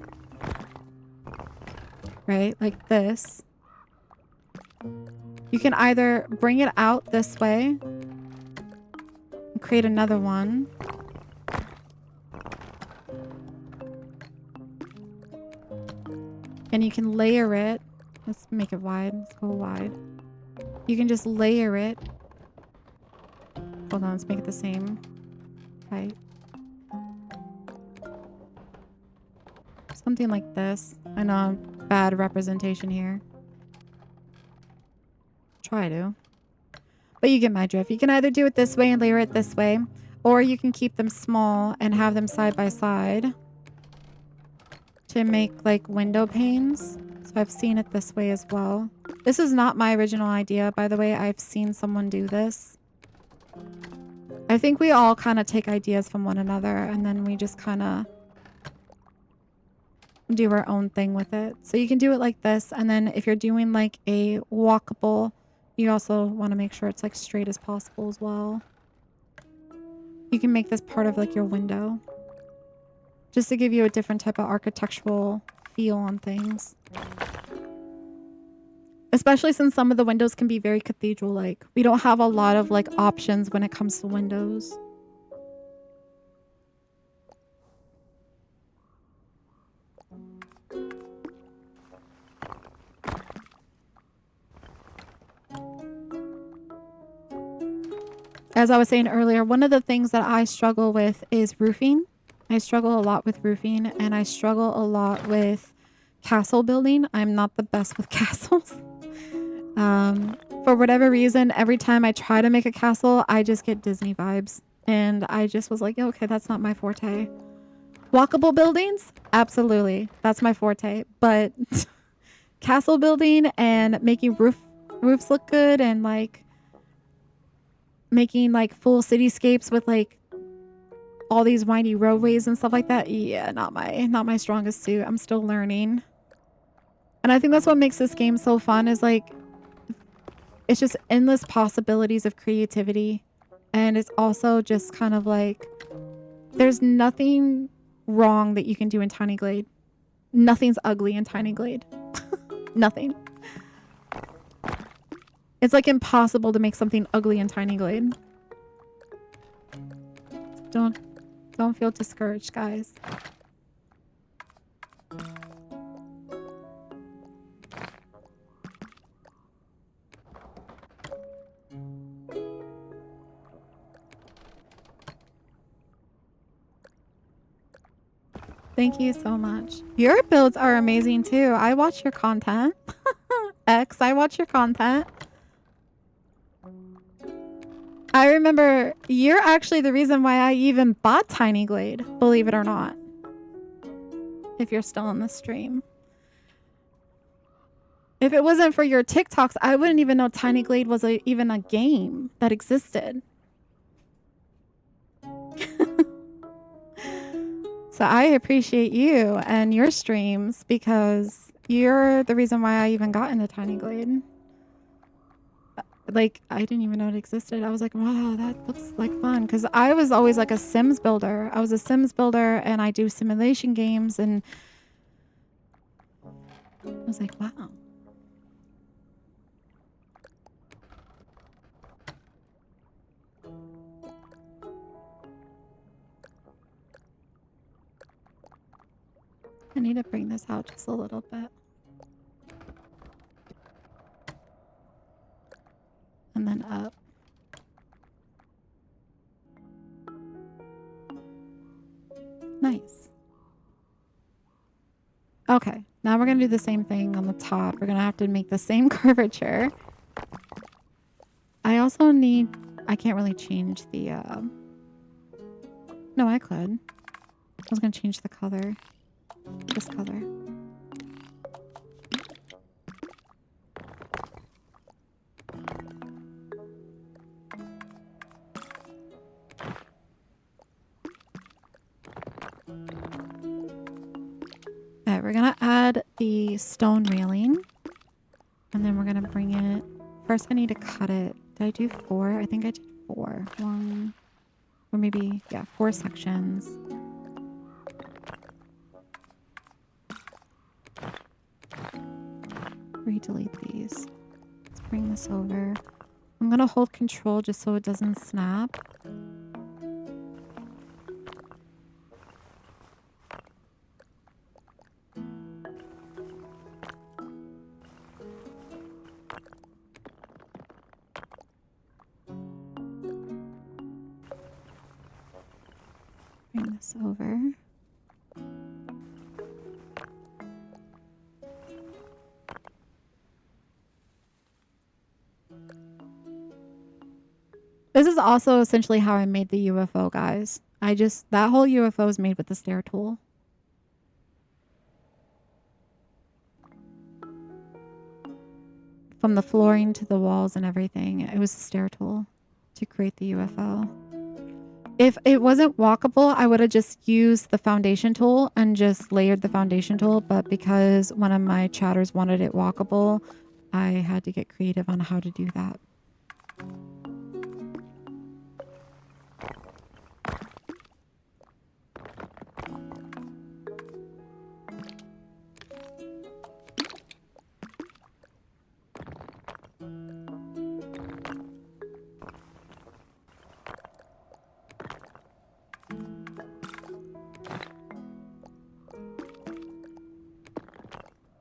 right, like this. You can either bring it out this way and create another one. And you can layer it. Let's make it wide. Let's go wide. You can just layer it. Hold on, let's make it the same height. Something like this. I know, bad representation here. Try to. But you get my drift. You can either do it this way and layer it this way, or you can keep them small and have them side by side to make like window panes. So I've seen it this way as well. This is not my original idea, by the way. I've seen someone do this. I think we all kind of take ideas from one another and then we just kind of do our own thing with it. So you can do it like this, and then if you're doing like a walkable, you also want to make sure it's like straight as possible as well. You can make this part of like your window, just to give you a different type of architectural feel on things. Especially since some of the windows can be very cathedral-like. We don't have a lot of like options when it comes to windows. As I was saying earlier, one of the things that I struggle with is roofing. I struggle a lot with roofing, and I struggle a lot with castle building. I'm not the best with castles. For whatever reason, every time I try to make a castle, I just get Disney vibes. And I just was like, okay, that's not my forte. Walkable buildings? Absolutely. That's my forte. But castle building and making roofs look good and like making like full cityscapes with like all these windy roadways and stuff like that. Yeah, not my strongest suit. I'm still learning. And I think that's what makes this game so fun, is like it's just endless possibilities of creativity. And it's also just kind of like there's nothing wrong that you can do in Tiny Glade. Nothing's ugly in Tiny Glade. Nothing. It's like impossible to make something ugly in Tiny Glade. Don't feel discouraged, guys. Thank you so much. Your builds are amazing too. I watch your content. X, I watch your content. I remember you're actually the reason why I even bought Tiny Glade, believe it or not. If you're still on the stream. If it wasn't for your TikToks, I wouldn't even know Tiny Glade was even a game that existed. So I appreciate you and your streams because you're the reason why I even got into Tiny Glade. Like, I didn't even know it existed. I was like, wow, that looks like fun. Because I was always like a Sims builder. I was a Sims builder and I do simulation games. And I was like, wow. I need to bring this out just a little bit. And then up. Nice. Okay, now we're gonna do the same thing on the top. We're gonna have to make the same curvature. I also need... I can't really change the... No, I could. I was gonna change the color. This color. Alright, we're gonna add the stone railing. And then we're gonna bring it... First I need to cut it. Did I do 4? I think I did 4. 1, Or maybe, yeah, 4 sections. Re-delete these. Let's bring this over. I'm gonna hold control just so it doesn't snap. Bring this over. This is also essentially how I made the UFO, guys. That whole UFO is made with the stair tool. From the flooring to the walls and everything, it was a stair tool to create the UFO. If it wasn't walkable, I would have just used the foundation tool and just layered the foundation tool. But because one of my chatters wanted it walkable, I had to get creative on how to do that.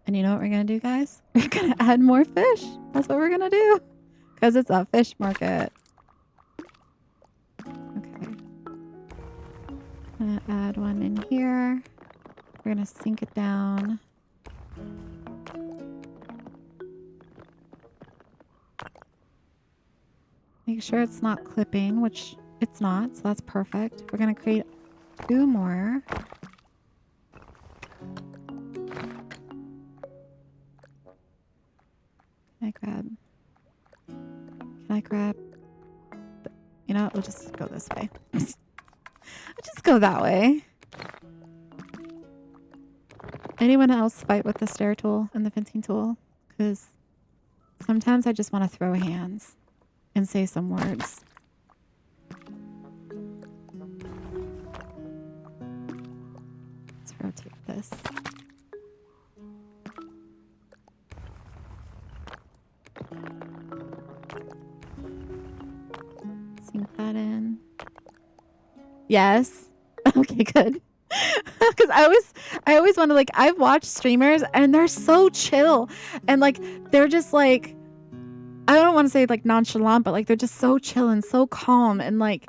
And you know what we're going to do, guys? We're going to add more fish. That's what we're going to do. Because it's a fish market. Okay. I'm going to add one in here. We're going to sink it down. Make sure it's not clipping, which it's not. So that's perfect. We're going to create 2 more. Can I grab? You know what? We'll just go this way. We'll just go that way. Anyone else fight with the stair tool and the fencing tool? Because sometimes I just want to throw hands and say some words. Let's rotate this. Sink that in. Yes. Okay, good. Because I always want to, like, I've watched streamers and they're so chill and like they're just like, I don't want to say like nonchalant, but like they're just so chill and so calm and like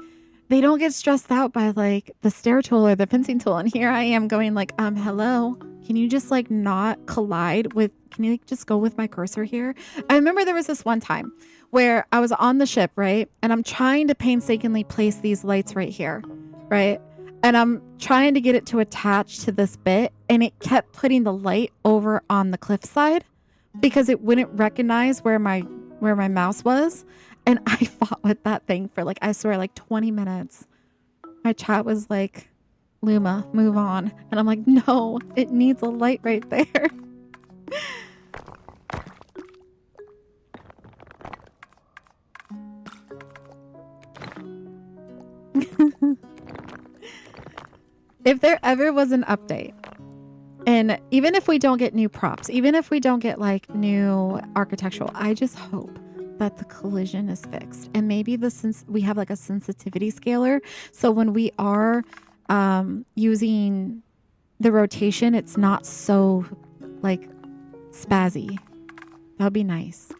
they don't get stressed out by like the stair tool or the fencing tool. And here I am going like, hello, can you just like not collide with, can you like just go with my cursor here? I remember there was this one time where I was on the ship, right? And I'm trying to painstakingly place these lights right here, right? And I'm trying to get it to attach to this bit and it kept putting the light over on the cliffside because it wouldn't recognize where my mouse was. And I fought with that thing for like, I swear, like 20 minutes. My chat was like, Luma, move on. And I'm like, no, it needs a light right there. If there ever was an update, and even if we don't get new props, even if we don't get like new architectural, I just hope that the collision is fixed. And maybe we have like a sensitivity scaler. So when we are using the rotation, it's not so like spazzy. That would be nice.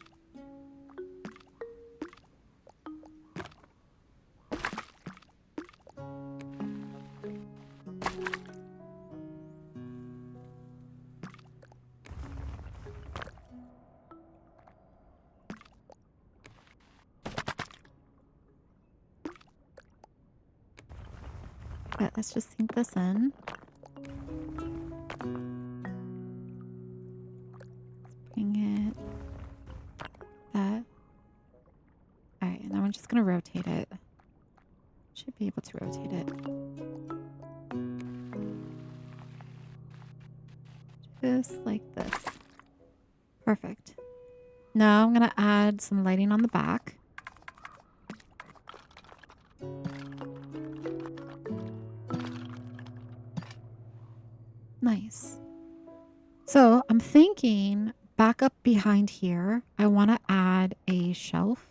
But let's just sink this in. Let's bring it. That. All right, and then we're just gonna rotate it. Should be able to rotate it. Just like this. Perfect. Now I'm gonna add some lighting on the back. Nice. So I'm thinking back up behind here, I want to add a shelf.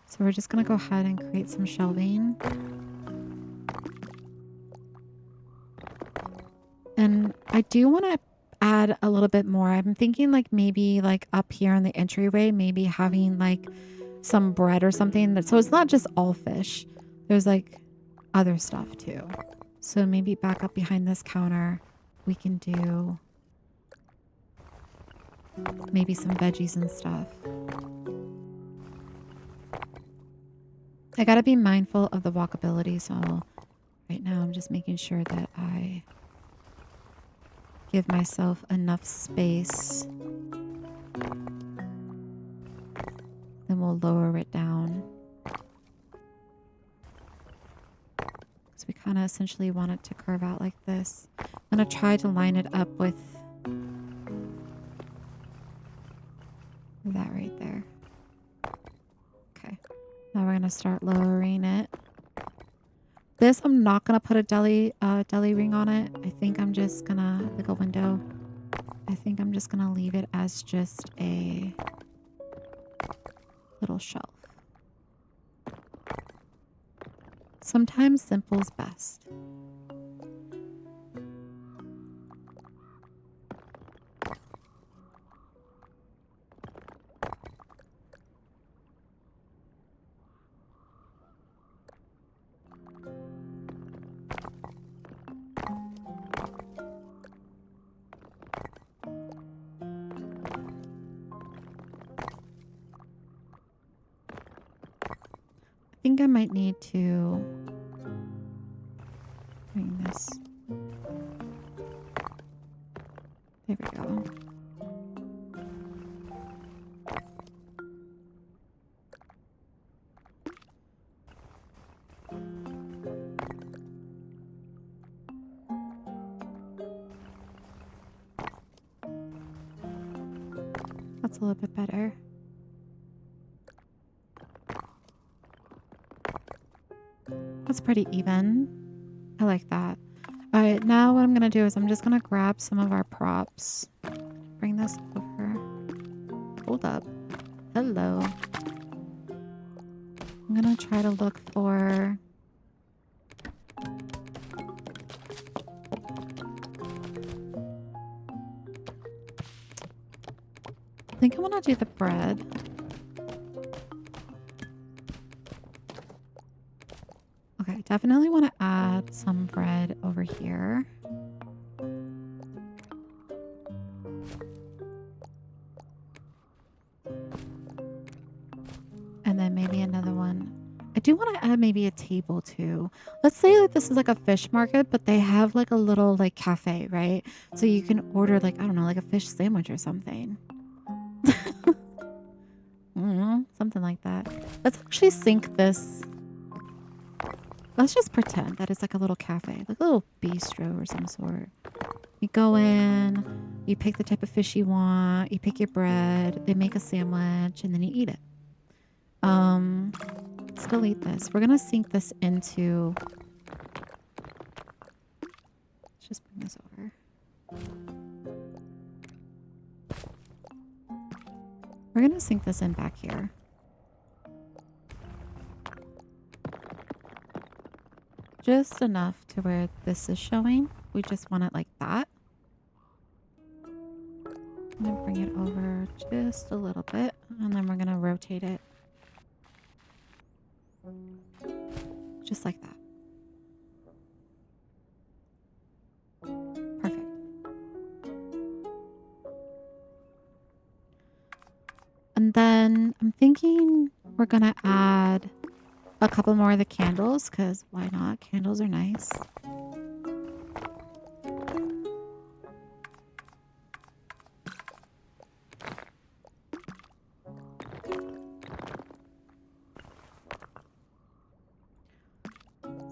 So we're just going to go ahead and create some shelving. And I do want to add a little bit more. I'm thinking like maybe like up here in the entryway, maybe having like some bread or something. So it's not just all fish. There's like other stuff too. So maybe back up behind this counter, we can do maybe some veggies and stuff. I gotta be mindful of the walkability, so right now I'm just making sure that I give myself enough space. Then we'll lower it down. So we kind of essentially want it to curve out like this. I'm gonna try to line it up with that right there. Okay. Now we're gonna start lowering it. This, I'm not gonna put a deli ring on it. I think I'm just gonna, like a window. I think I'm just gonna leave it as just a little shelf. Sometimes simple's best. I think I might need to bring this. There we go. That's a little bit better. That's pretty even. I like that. All right, now what I'm going to do is I'm just going to grab some of our props. Bring this over. Hold up. Hello. I'm going to try to look for... I think I want to do the bread. Okay, definitely want to add some bread over here. And then maybe another one. I do want to add maybe a table too. Let's say that this is like a fish market, but they have like a little like cafe, right? So you can order like, I don't know, like a fish sandwich or something. Something like that. Let's actually sync this. Let's just pretend that it's like a little cafe, like a little bistro or some sort. You go in, you pick the type of fish you want, you pick your bread, they make a sandwich, and then you eat it. Let's delete this. We're gonna sync this into. Let's just bring this over. We're gonna sync this in back here. Just enough to where this is showing. We just want it like that. I'm gonna bring it over just a little bit, and then we're gonna rotate it. Just like that. Perfect. And then I'm thinking we're gonna add a couple more of the candles, because why not? Candles are nice.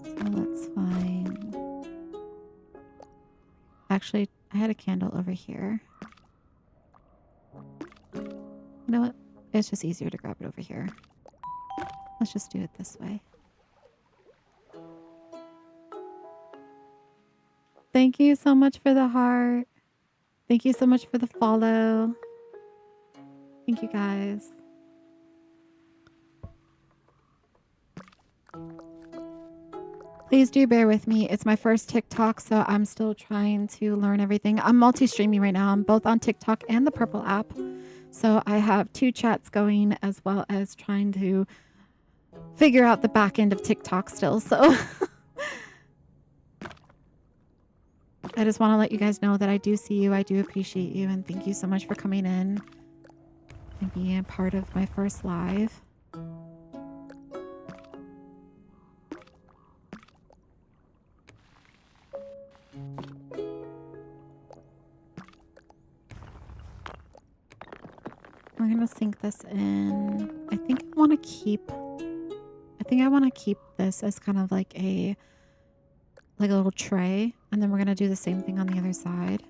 So let's find... Actually, I had a candle over here. You know what? It's just easier to grab it over here. Let's just do it this way. Thank you so much for the heart. Thank you so much for the follow. Thank you guys. Please do bear with me. It's my first TikTok, so I'm still trying to learn everything. I'm multi-streaming right now. I'm both on TikTok and the Purple app. So I have 2 chats going as well as trying to figure out the back end of TikTok still. So I just want to let you guys know that I do see you. I do appreciate you. And thank you so much for coming in and being a part of my first live. I'm going to sink this in. I think I want to keep this as kind of like a little tray, and then we're going to do the same thing on the other side.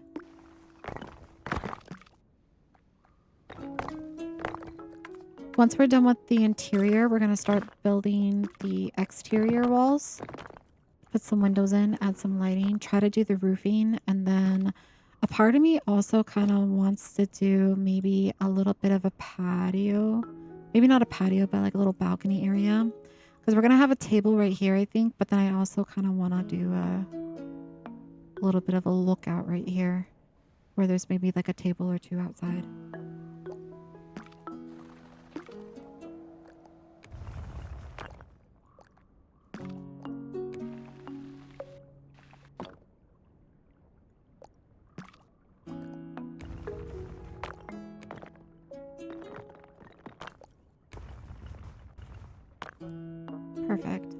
Once we're done with the interior, we're going to start building the exterior walls. Put some windows in, add some lighting, try to do the roofing, and then a part of me also kind of wants to do maybe a little bit of a patio. Maybe not a patio, but like a little balcony area. Because we're going to have a table right here, I think. But then I also kind of want to do a little bit of a lookout right here. Where there's maybe like a table or 2 outside. Perfect.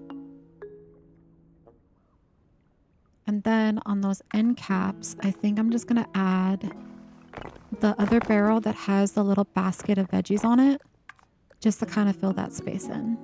And then on those end caps, I think I'm just going to add the other barrel that has the little basket of veggies on it, just to kind of fill that space in.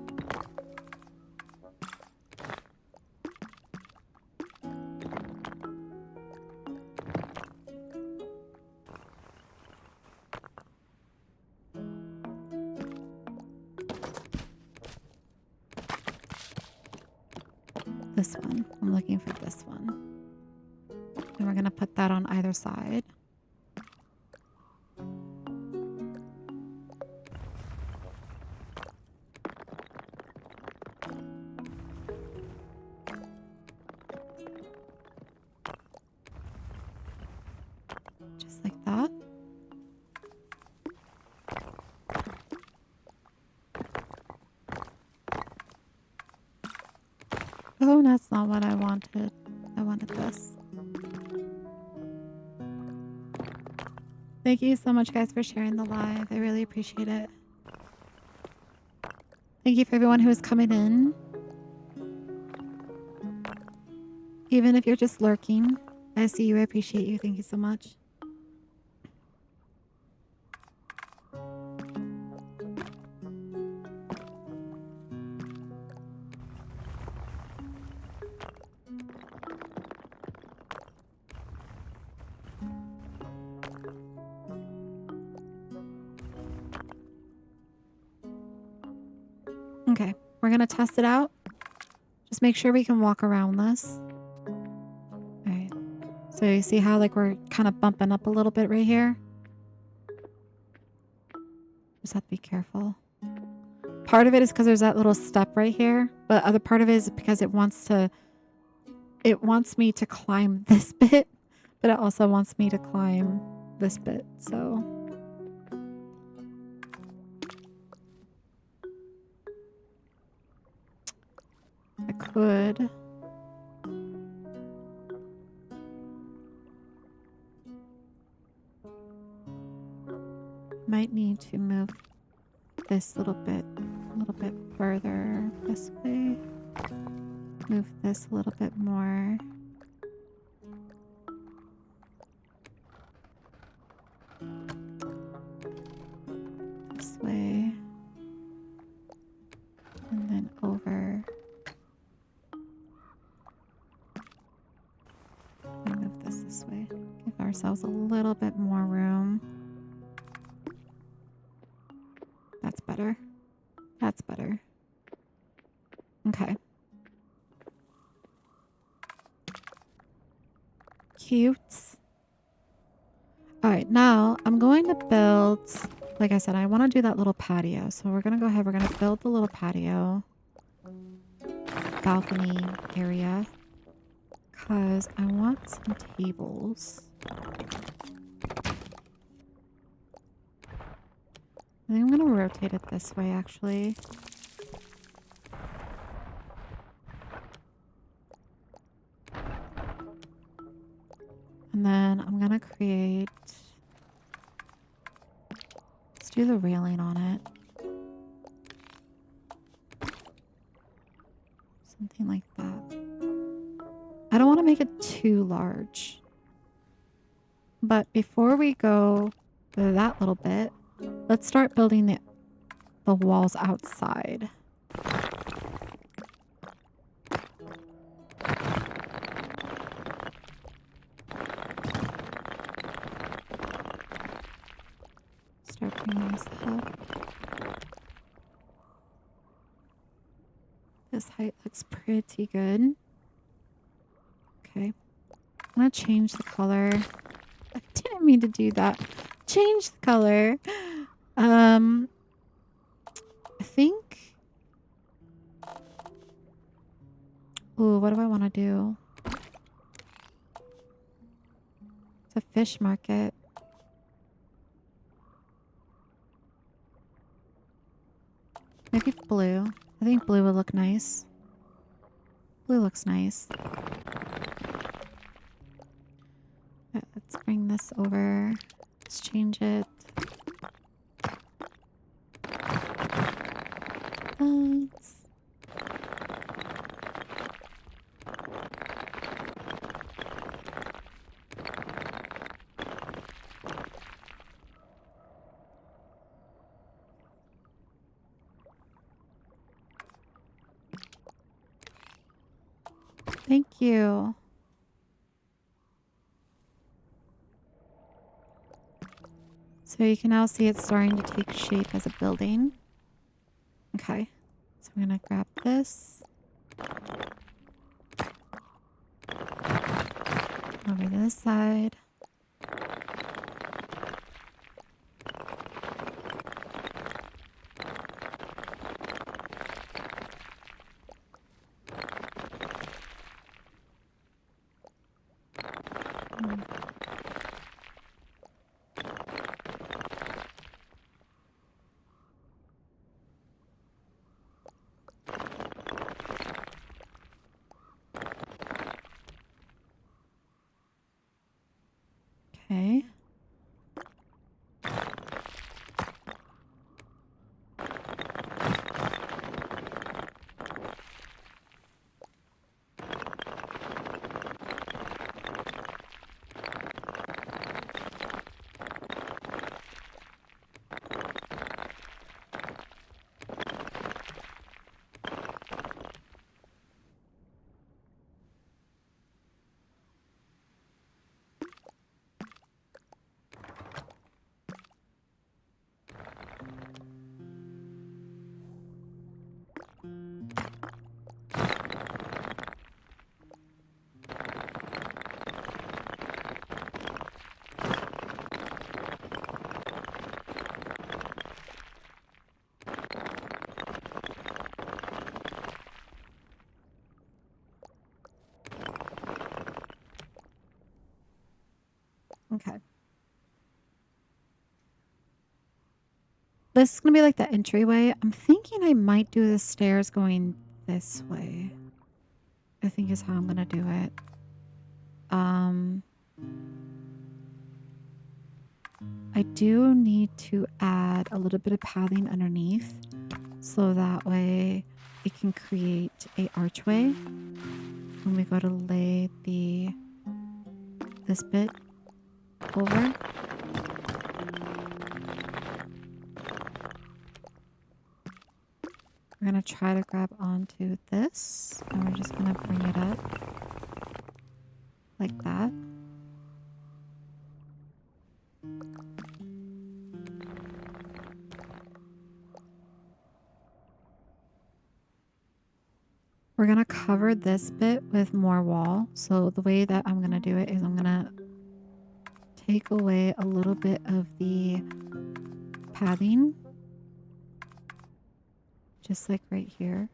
This one. I'm looking for this one. And we're going to put that on either side. Just like that. Oh, that's not what I wanted. I wanted this. Thank you so much, guys, for sharing the live. I really appreciate it. Thank you for everyone who is coming in. Even if you're just lurking, I see you. I appreciate you. Thank you so much. Okay, we're going to test it out. Just make sure we can walk around this. All right. So you see how like we're kind of bumping up a little bit right here? Just have to be careful. Part of it is because there's that little step right here, but other part of it is because it wants me to climb this bit, but it also wants me to climb this bit. So I could might need to move this a little bit further this way. Move this a little bit more. This way. And then over. And move this way. Give ourselves a little bit more room. That's better. That's better. Okay. cute. All right, now I'm going to build, like I said, I want to do that little patio. So we're going to go ahead. We're going to build the little patio balcony area because I want some tables. I think I'm going to rotate it this way, actually. And then I'm going to create... Let's do the railing on it. Something like that. I don't want to make it too large. But before we go that little bit, let's start building the walls outside. Start bringing this up. This height looks pretty good. Okay. I'm going to change the color. I didn't mean to do that. Change the color. I think... Ooh, what do I want to do? It's a fish market. Maybe blue. I think blue would look nice. Blue looks nice. Let's bring this over. Let's change it. Thank you. So you can now see it's starting to take shape as a building. Okay. So I'm going to grab this. Over to this side. Okay. Okay. This is going to be like the entryway. I'm thinking I might do the stairs going this way. I think is how I'm going to do it. I do need to add a little bit of padding underneath so that way it can create a archway when we go to lay this bit over. We're going to try to grab onto this and we're just going to bring it up like that. We're going to cover this bit with more wall. So the way that I'm going to do it is I'm going to take away a little bit of the padding. Just like right here.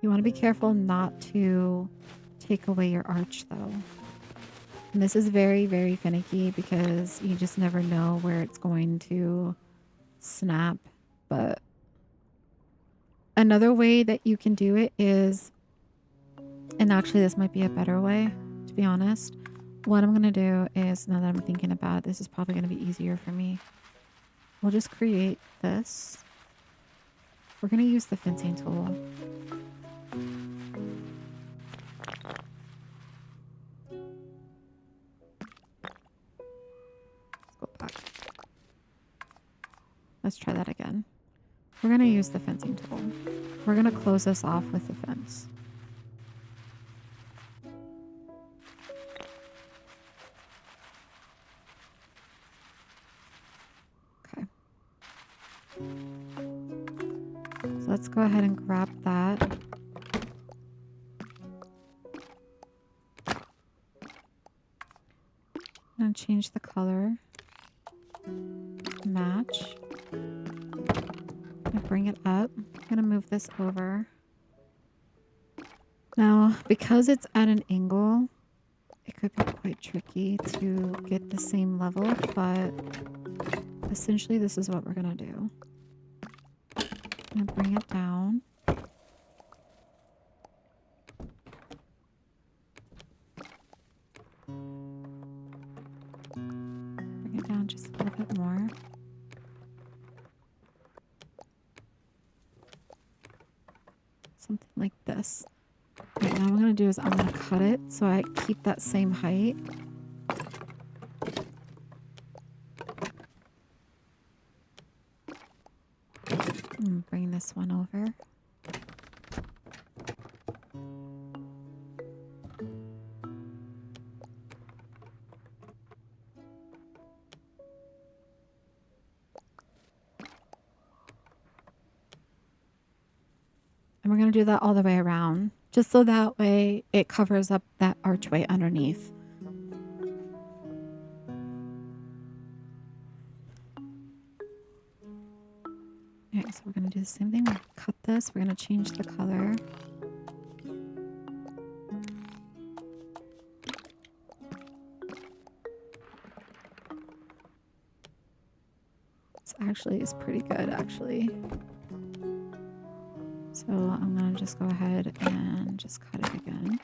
You want to be careful not to take away your arch though. And this is very, very finicky because you just never know where it's going to snap. But another way that you can do it is, and actually this might be a better way, to be honest. What I'm going to do is, now that I'm thinking about it, this is probably going to be easier for me. We'll just create this. We're going to use the fencing tool. Let's go back. Let's try that again. We're going to use the fencing tool. We're going to close this off with the fence. Okay. So let's go ahead and grab that. I'm going to change the color. Match. I'm going to bring it up. I'm going to move this over. Now, because it's at an angle, it could be quite tricky to get the same level, but essentially this is what we're going to do. I'm going to bring it down. Bring it down just a little bit more. Something like this. Okay, now what I'm going to do is I'm going to cut it so I keep that same height. And bring this one over. And we're going to do that all the way around, just so that way it covers up that archway underneath. Okay, so we're going to do the same thing. We're going to cut this. We're going to change the color. This actually is pretty good, actually. So I'm going to just go ahead and just cut it again.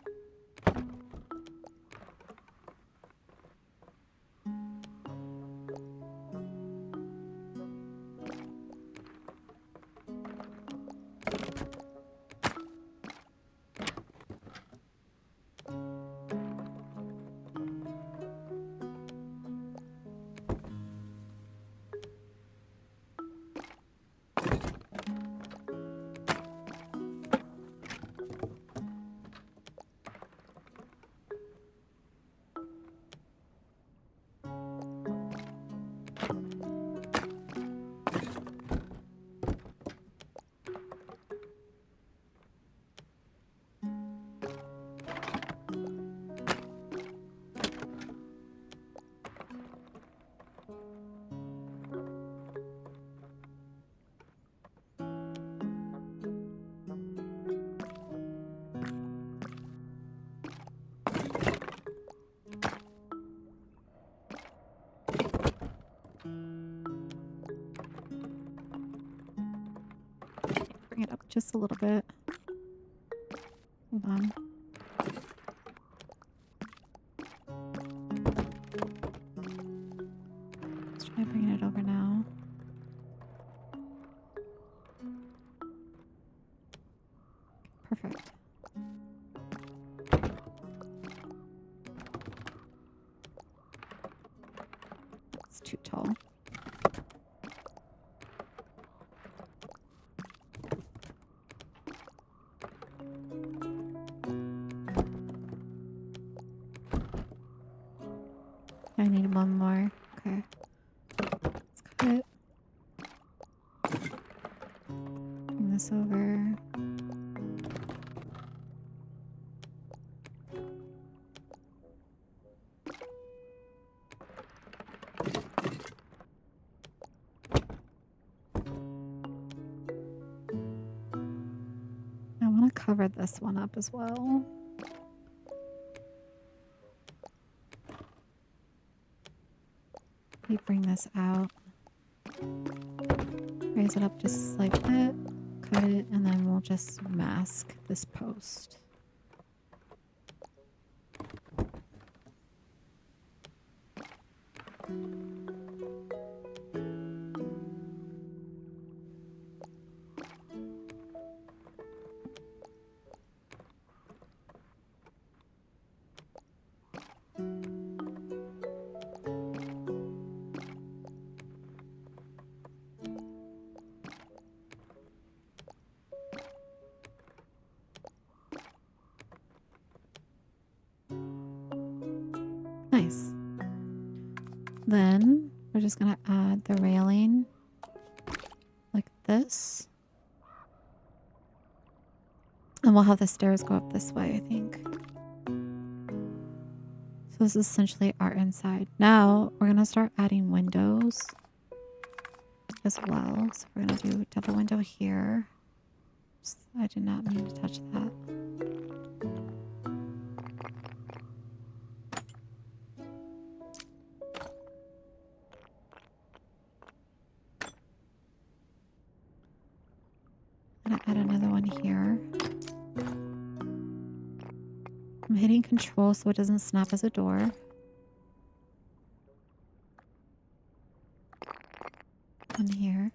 Bring it up just a little bit. Hold on. Let's try bringing it over now. Perfect. It's too tall. I need one more. Okay. Let's cut it. Bring this over. cover this one up as well. We bring this out. Raise it up just like that. Cut it, and then we'll just mask this post. Nice. Then we're just going to add the railing like this. And we'll have the stairs go up this way, I think. So this is essentially our inside. Now we're going to start adding windows as well. So we're going to do a double window here. Oops, I did not mean to touch that. I'm going to add another one here. I'm hitting control so it doesn't snap as a door. One here.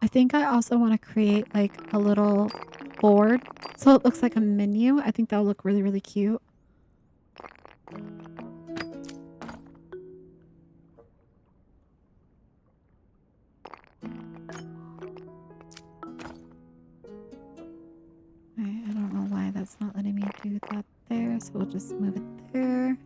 I think I also want to create like a little board so it looks like a menu. I think that'll look really, really cute. I don't know why that's not letting me do that there, so we'll just move it there.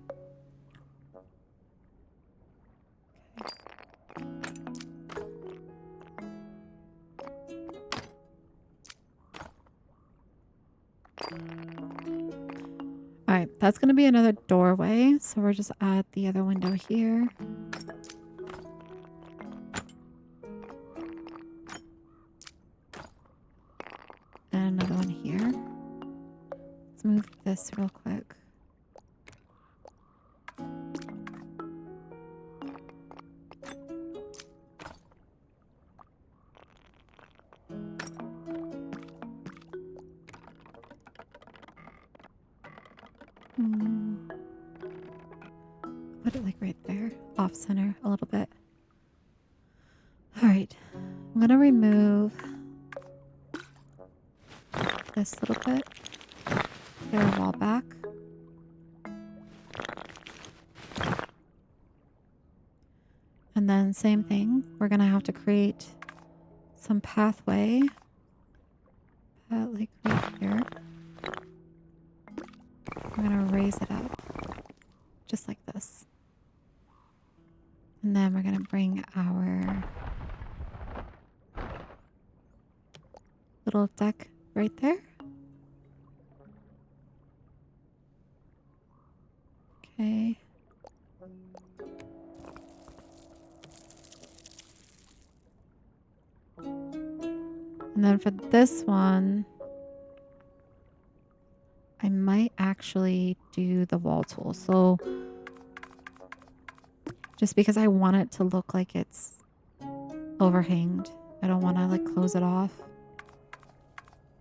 Alright, that's going to be another doorway, so we'll just add the other window here. And another one here. Let's move this real quick. Put it like right there, off center a little bit. All right, I'm gonna remove this little bit, get our wall back. And then same thing, we're gonna have to create some pathway, like right here. We're gonna raise it up, just like this. And then we're gonna bring our little deck right there. Okay. And then for this one, I might actually do the wall tool. So just because I want it to look like it's overhanged, I don't want to like close it off.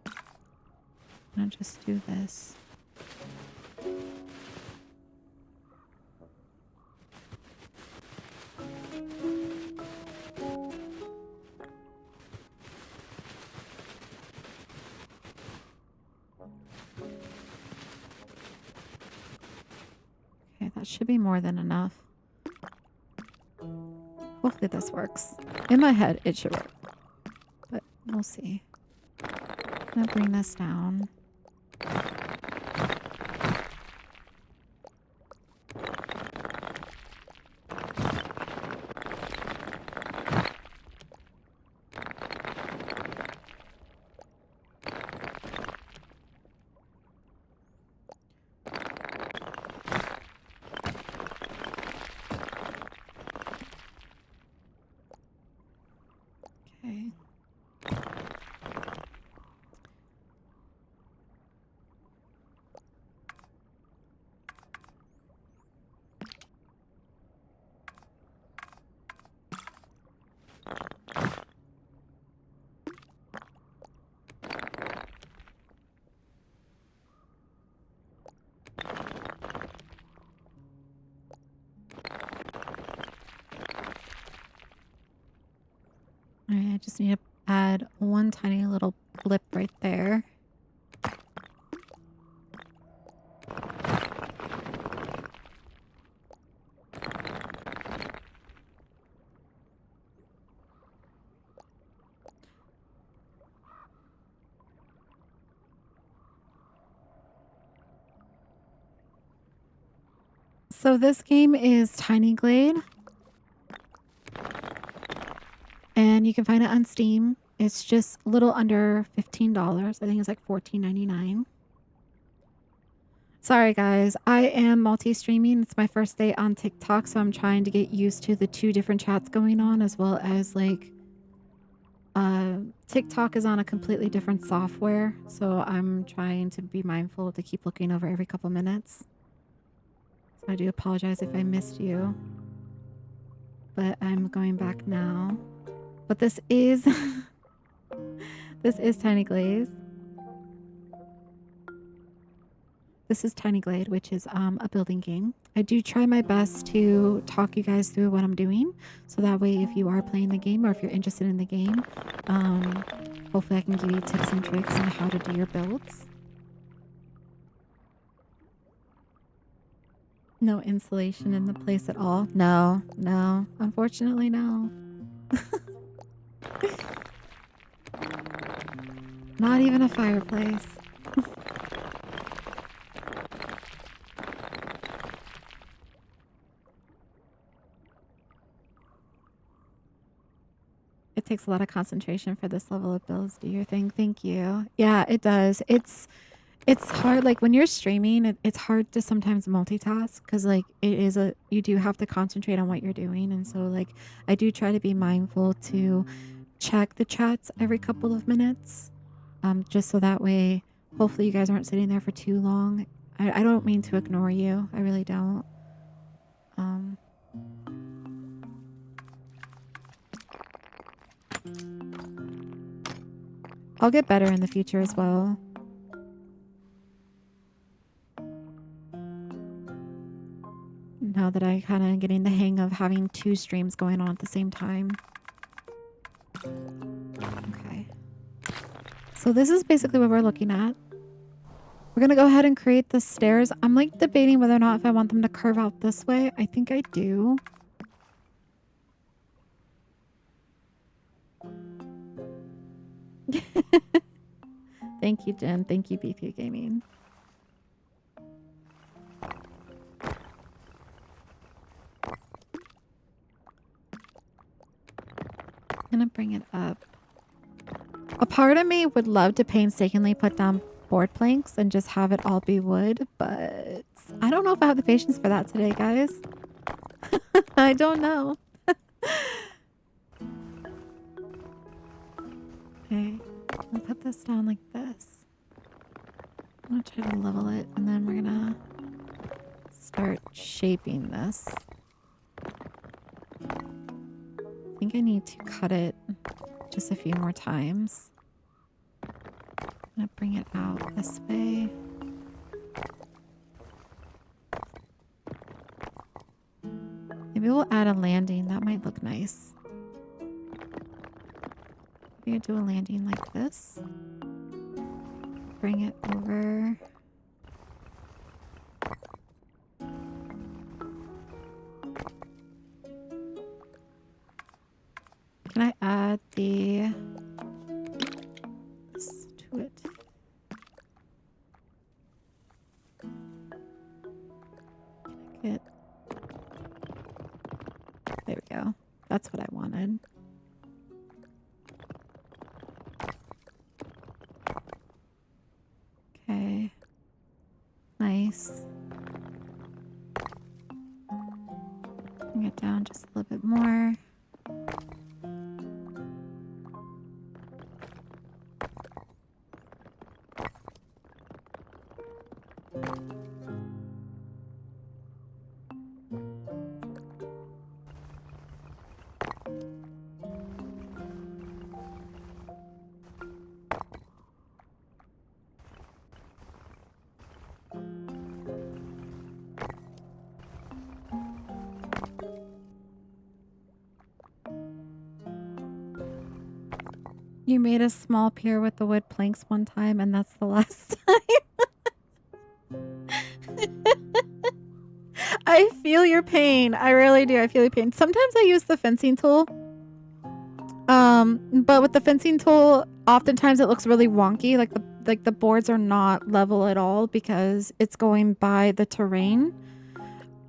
I'm gonna just do this. Okay, that should be more than enough. Hopefully this works. In my head, it should work. But we'll see. I'm gonna bring this down. I just need to add one tiny little blip right there. So this game is Tiny Glade, and you can find it on Steam. It's just a little under $15. I think it's like $14.99. Sorry guys, I am multi-streaming. It's my first day on TikTok, so I'm trying to get used to the 2 different chats going on, as well as like TikTok is on a completely different software, so I'm trying to be mindful to keep looking over every couple minutes. So I do apologize if I missed you, but I'm going back now. But this is this is Tiny Glade. This is Tiny Glade, which is a building game. I do try my best to talk you guys through what I'm doing, so that way if you are playing the game or if you're interested in the game, hopefully I can give you tips and tricks on how to do your builds. No insulation in the place at all? No, no. Unfortunately, no. Not even a fireplace. It takes a lot of concentration for this level of builds. Do your thing. Thank you. Yeah, it does. It's hard. Like when you're streaming, it's hard to sometimes multitask because like you do have to concentrate on what you're doing. And so like I do try to be mindful to check the chats every couple of minutes. Just so that way, hopefully you guys aren't sitting there for too long. I don't mean to ignore you. I really don't. I'll get better in the future as well. Now that I kind of getting the hang of having 2 streams going on at the same time. Okay. So this is basically what we're looking at. We're going to go ahead and create the stairs. I'm like debating whether or not if I want them to curve out this way. I think I do. Thank you, Jen. Thank you, BP Gaming. I'm gonna bring it up. A part of me would love to painstakingly put down board planks and just have it all be wood, but I don't know if I have the patience for that today, guys. I don't know. Okay, I'll put this down like this. I'm gonna try to level it, and then we're gonna start shaping this. I think I need to cut it just a few more times. I'm gonna bring it out this way. Maybe we'll add a landing. That might look nice. Maybe I do a landing like this. Bring it over. Can I add this to it? Can I get... There we go. That's what I wanted. Okay. Nice. Bring it down just a little bit more. You made a small pier with the wood planks one time, and that's the last time. I feel your pain. I really do. I feel your pain. Sometimes I use the fencing tool. But with the fencing tool, oftentimes it looks really wonky. Like the boards are not level at all because it's going by the terrain.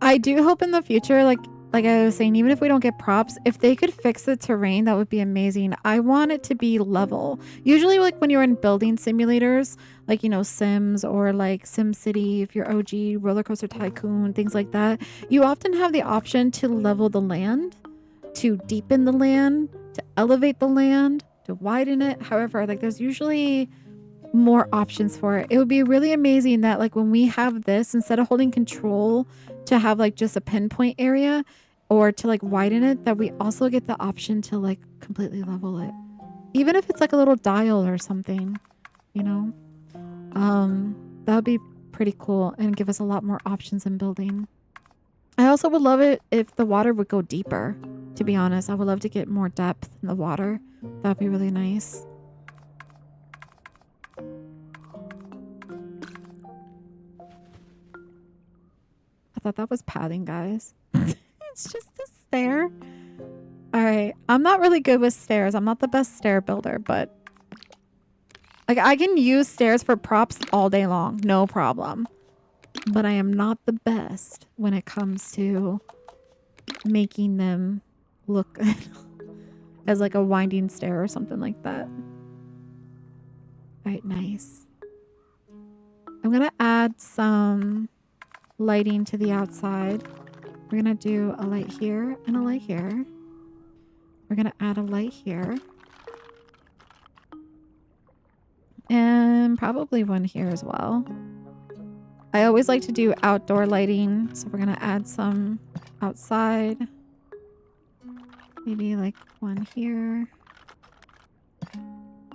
I do hope in the future, like I was saying, even if we don't get props, if they could fix the terrain, that would be amazing. I want it to be level. Usually, like when you're in building simulators, like, you know, Sims or like Sim City, if you're OG, Roller Coaster Tycoon, things like that, you often have the option to level the land, to deepen the land, to elevate the land, to widen it. However, like there's usually more options for it. It would be really amazing that like when we have this, instead of holding control to have like just a pinpoint area or to like widen it, that we also get the option to like completely level it. Even if it's like a little dial or something, you know? That would be pretty cool and give us a lot more options in building. I also would love it if the water would go deeper, to be honest. I would love to get more depth in the water. That would be really nice. I thought that was padding, guys. It's just a stair. All right. I'm not really good with stairs. I'm not the best stair builder, but like I can use stairs for props all day long. No problem. But I am not the best when it comes to making them look good as like a winding stair or something like that. All right. Nice. I'm going to add some lighting to the outside. We're going to do a light here and a light here. We're going to add a light here. And probably one here as well. I always like to do outdoor lighting. So we're going to add some outside. Maybe like one here.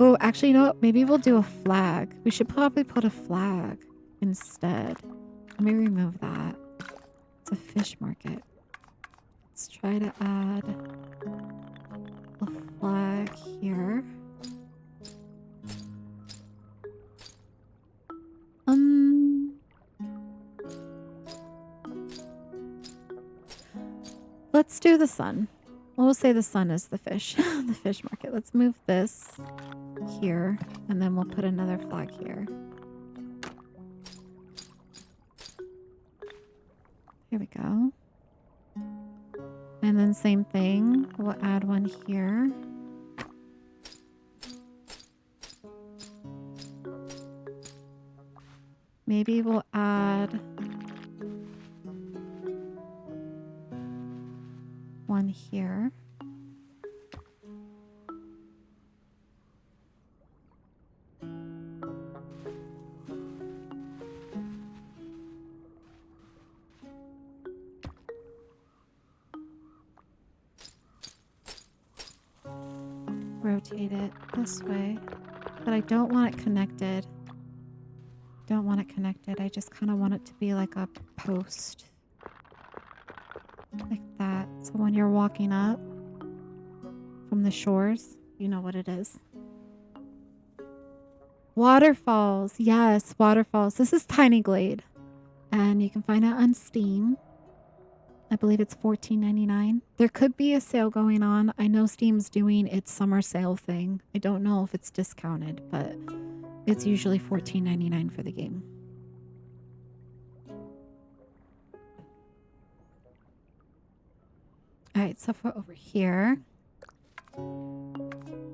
Oh, actually, you know what? Maybe we'll do a flag. We should probably put a flag instead. Let me remove that. It's a fish market. Let's try to add a flag here. Let's do the sun. We'll say the sun is the fish, the fish market. Let's move this here, and then we'll put another flag here. Here we go. And then same thing. We'll add one here. Maybe we'll add one here. Rotate it this way, but I don't want it connected. Don't want it connected. I just kind of want it to be like a post. Like that. So when you're walking up from the shores, you know what it is. Waterfalls. Yes, waterfalls. This is Tiny Glade. And you can find it on Steam. I believe it's $14.99. There could be a sale going on. I know Steam's doing its summer sale thing. I don't know if it's discounted, but it's usually $14.99 for the game. All right, so for over here,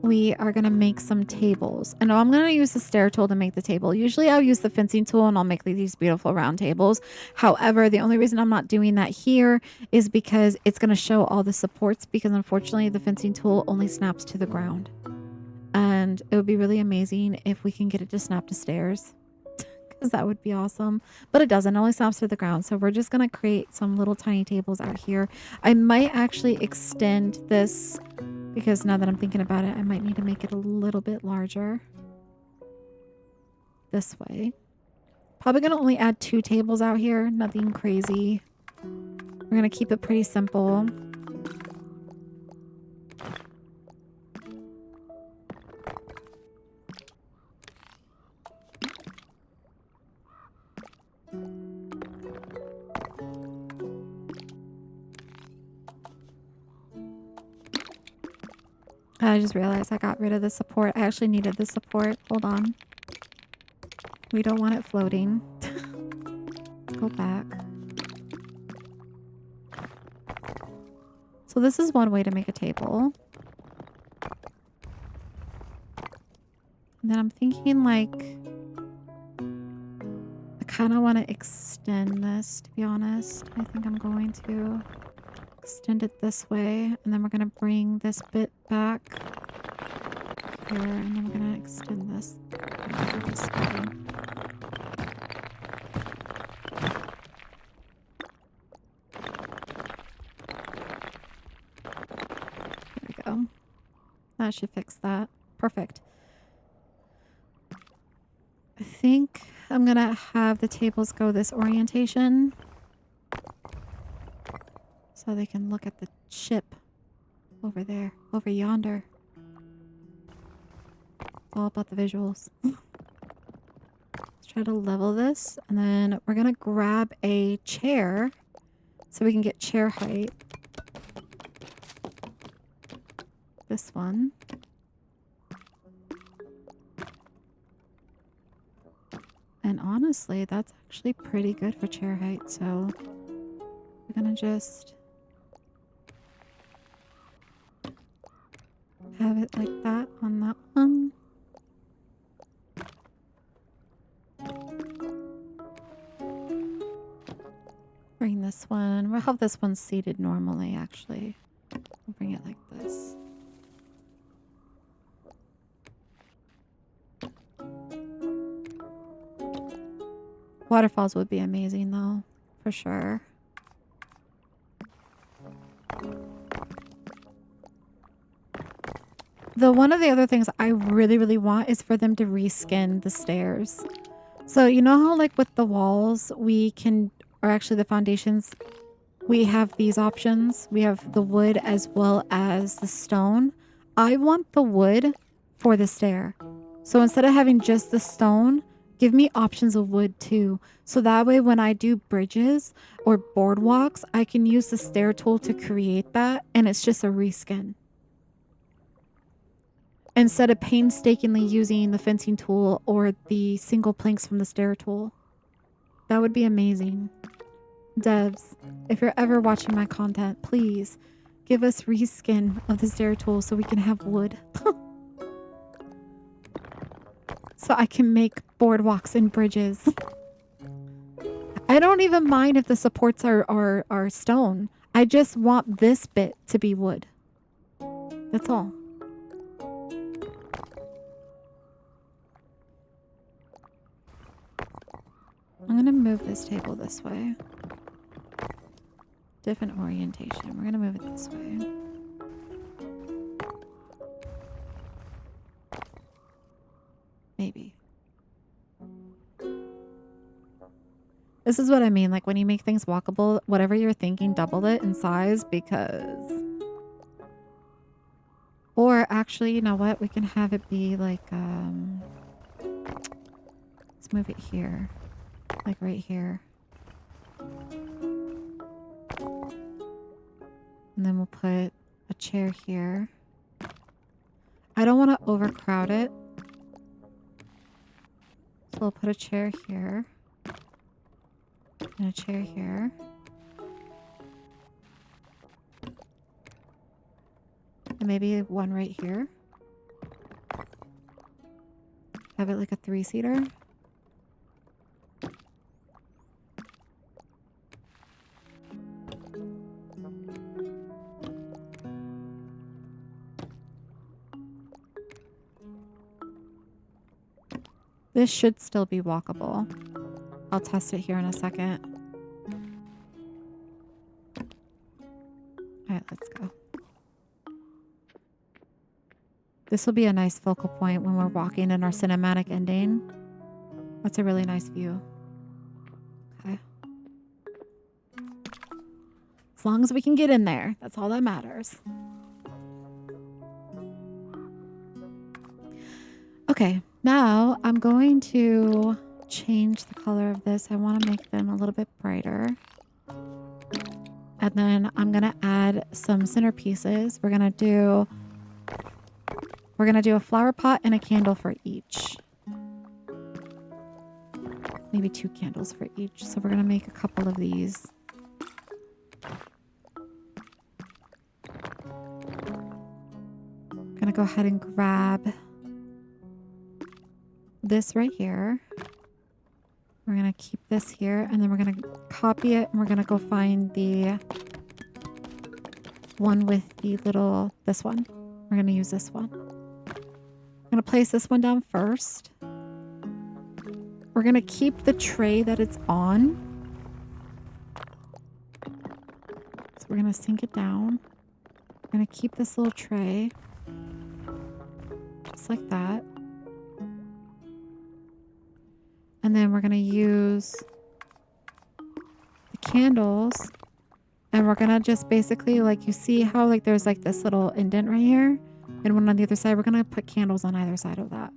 we are going to make some tables. And I'm going to use the stair tool to make the table. Usually I'll use the fencing tool and I'll make these beautiful round tables. However, the only reason I'm not doing that here is because it's going to show all the supports, because unfortunately the fencing tool only snaps to the ground. And it would be really amazing if we can get it to snap to stairs, because that would be awesome. But it doesn't. It only snaps to the ground. So we're just going to create some little tiny tables out here. I might actually extend this, because now that I'm thinking about it, I might need to make it a little bit larger. This way. Probably going to only add 2 tables out here. Nothing crazy. We're going to keep it pretty simple. I just realized I got rid of the support. I actually needed the support. Hold on. We don't want it floating. Go back. So this is one way to make a table. And then I'm thinking like, I kind of want to extend this, to be honest. I think I'm going to extend it this way. And then we're going to bring this bit back here. And then I'm going to extend this way. There we go. That should fix that. Perfect. I think I'm going to have the tables go this orientation. So they can look at the ship over there, over yonder. It's all about the visuals. Let's try to level this. And then we're going to grab a chair so we can get chair height. This one. And honestly, that's actually pretty good for chair height. So we're going to just have it like that on that one. Bring this one. We'll have this one seated normally, actually. We'll bring it like this. Waterfalls would be amazing, though, for sure. One of the other things I really, really want is for them to reskin the stairs. So you know how like with the walls we can, or actually the foundations, we have these options. We have the wood as well as the stone. I want the wood for the stair. So instead of having just the stone, give me options of wood too. So that way when I do bridges or boardwalks, I can use the stair tool to create that and it's just a reskin. Instead of painstakingly using the fencing tool or the single planks from the stair tool. That would be amazing. Devs, if you're ever watching my content, please give us reskin of the stair tool so we can have wood. So I can make boardwalks and bridges. I don't even mind if the supports are stone. I just want this bit to be wood. That's all. I'm going to move this table this way. Different orientation. We're going to move it this way. Maybe. This is what I mean. Like when you make things walkable, whatever you're thinking, double it in size because... Or actually, you know what? We can have it be like, let's move it here. Like right here. And then we'll put a chair here. I don't want to overcrowd it. So we'll put a chair here. And a chair here. And maybe one right here. Have it like a 3-seater. This should still be walkable. I'll test it here in a second. Alright, let's go. This will be a nice focal point when we're walking in our cinematic ending. That's a really nice view. Okay. As long as we can get in there, that's all that matters. Okay, now I'm going to change the color of this. I want to make them a little bit brighter. And then I'm going to add some centerpieces. We're going to do We're going to do a flower pot and a candle for each. Maybe 2 candles for each. So we're going to make a couple of these. I'm going to go ahead and grab this right here. We're going to keep this here, and then we're going to copy it, and we're going to go find the one with the little, this one. We're going to use this one. I'm going to place this one down first. We're going to keep the tray that it's on. So we're going to sink it down. We're going to keep this little tray. Just like that. And then we're going to use the candles. And we're going to just basically, like, you see how, like, there's, like, this little indent right here? And one on the other side. We're going to put candles on either side of that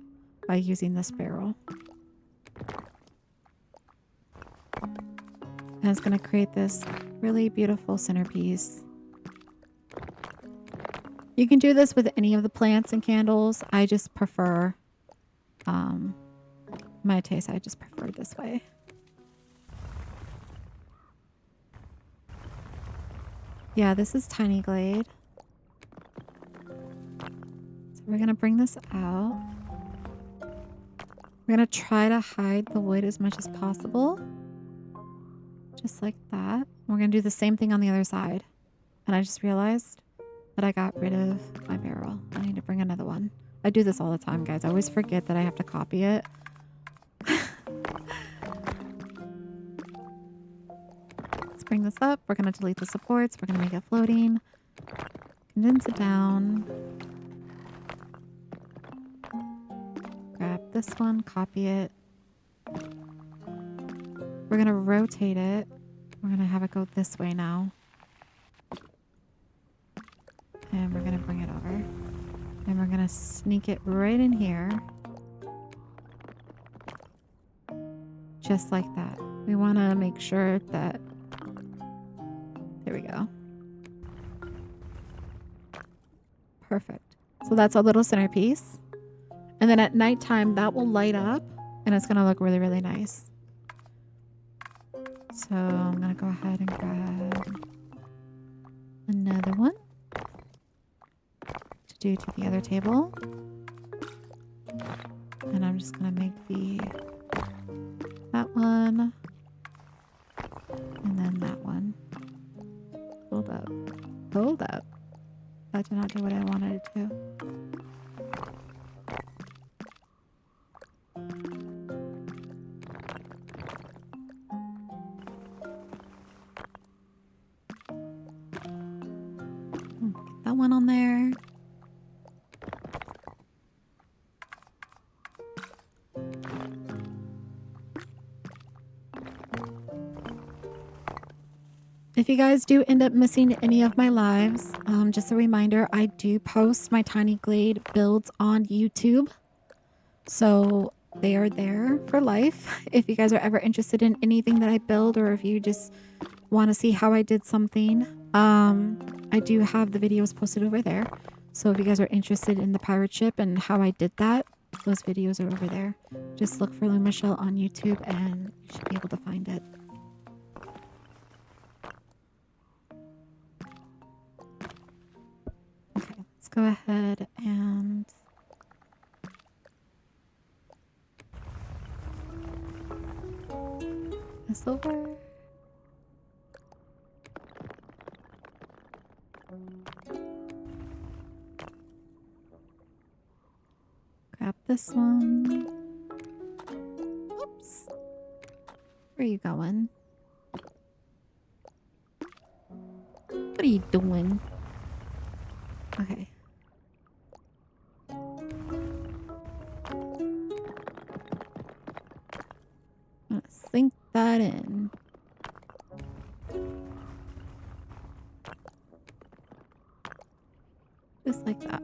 by using this barrel. And it's going to create this really beautiful centerpiece. You can do this with any of the plants and candles. I just prefer, my taste, I just prefer it this way. Yeah, this is Tiny Glade. So we're going to bring this out. We're going to try to hide the wood as much as possible. Just like that. We're going to do the same thing on the other side. And I just realized that I got rid of my barrel. I need to bring another one. I do this all the time, guys. I always forget that I have to copy it. Let's bring this up. We're going to delete the supports. We're going to make it floating. Condense it down. Grab this one, copy it. We're going to rotate it. We're going to have it go this way now. And we're going to bring it over. And we're going to sneak it right in here. Just like that. We want to make sure that... There we go. Perfect. So that's a little centerpiece. And then at nighttime, that will light up. And it's going to look really, really nice. So I'm going to go ahead and grab another one to do to the other table. And I'm just going to make that one. And then that one. Hold up. Hold up. That did not do what I wanted it to. Get that one on there. If you guys do end up missing any of my lives, just a reminder, I do post my Tiny Glade builds on YouTube. So they are there for life. If you guys are ever interested in anything that I build, or if you just want to see how I did something, I do have the videos posted over there. So if you guys are interested in the pirate ship and how I did that, those videos are over there. Just look for Lou Michelle on YouTube and you should be able to find it. Okay, let's go ahead and this over. Grab this one. Oops. Where are you going? What are you doing? Okay. I'm gonna sink that in. Just like that.